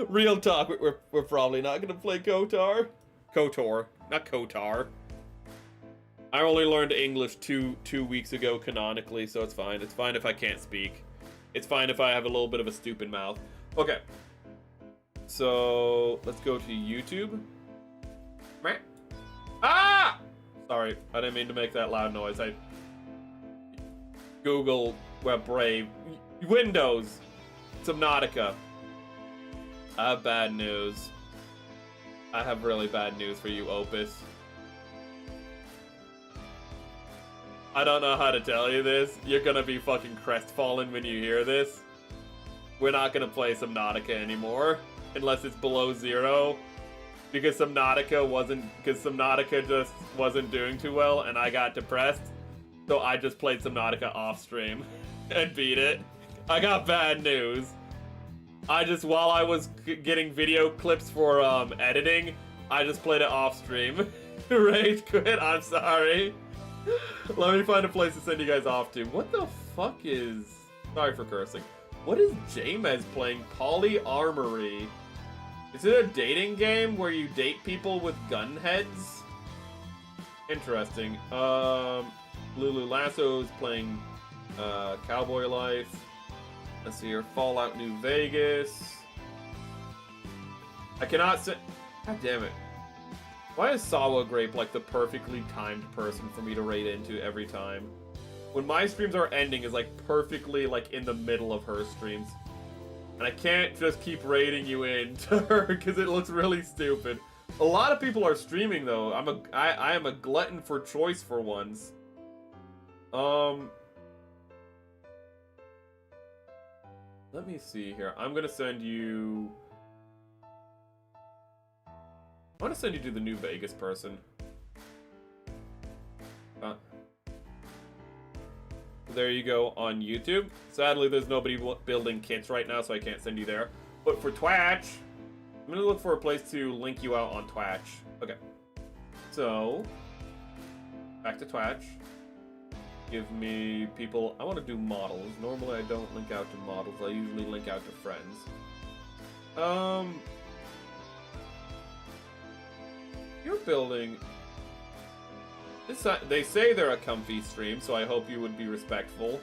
Real talk, we're probably not going to play KOTOR. KOTOR, not KOTOR. I only learned English two weeks ago canonically, so it's fine. It's fine if I can't speak. It's fine if I have a little bit of a stupid mouth. Okay. So, let's go to YouTube. Ah! Sorry, I didn't mean to make that loud noise. Google Web Brave. Windows. Subnautica. I have bad news. I have really bad news for you, Opus. I don't know how to tell you this. You're gonna be fucking crestfallen when you hear this. We're not gonna play Subnautica anymore. Unless it's below 0. because Subnautica just wasn't doing too well, and I got depressed. So I just played Subnautica off stream and beat it. I got bad news. While I was getting video clips for editing, I just played it off stream. Rage quit. I'm sorry. Let me find a place to send you guys off to. What the fuck is? Sorry for cursing. What is Jamez playing? Poly Armory. Is it a dating game where you date people with gun heads? Interesting. Lulu Lasso is playing Cowboy Life. Let's see here. Fallout New Vegas. I cannot say. God damn it. Why is Sawa Grape like the perfectly timed person for me to raid into every time? When my streams are ending is like perfectly like in the middle of her streams. And I can't just keep raiding you in to her because it looks really stupid. A lot of people are streaming though. I am a glutton for choice for once. Let me see here. I'm gonna send you. I want to send you to the New Vegas person. There you go on YouTube. Sadly, there's nobody building kits right now, so I can't send you there. But for Twitch, I'm gonna look for a place to link you out on Twitch. Okay. So, back to Twitch. Give me people. I want to do models. Normally, I don't link out to models. I usually link out to friends. You're building. They say they're a comfy stream, so I hope you would be respectful.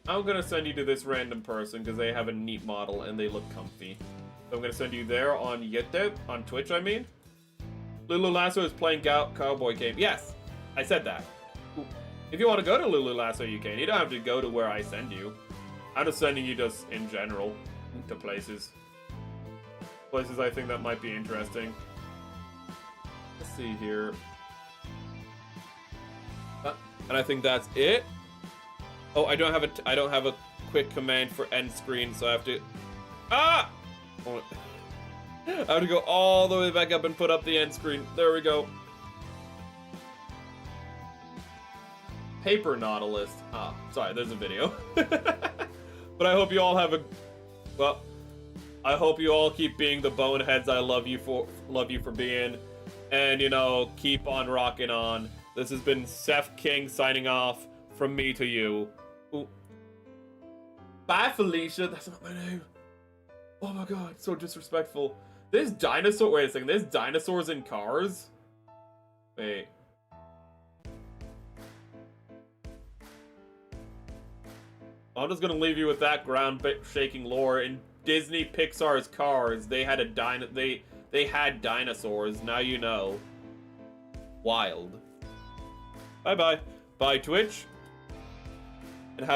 I'm gonna send you to this random person because they have a neat model and they look comfy. So I'm gonna send you there on Jutta, on Twitch, I mean. Lulu Lasso is playing Cowboy Game. Yes, I said that. If you want to go to Lulu Lasso, you can. You don't have to go to where I send you. I'm just sending you just in general to places. Places I think that might be interesting. Let's see here. And I think that's it. Oh, I don't have a quick command for end screen, so I have to. Ah! Oh. I have to go all the way back up and put up the end screen. There we go. Paper Nautilus. Ah, sorry, there's a video. But I hope you all have a. Well, I hope you all keep being the boneheads I love you for being, and you know, keep on rocking on. This has been Seth King signing off from me to you. Ooh. Bye, Felicia. That's not my name. Oh my god, so disrespectful. There's dinosaur. Wait a second. There's dinosaurs in cars. Wait. I'm just gonna leave you with that ground-shaking lore. In Disney Pixar's Cars, they had they had dinosaurs. Now you know. Wild. Bye bye. Bye Twitch. And have a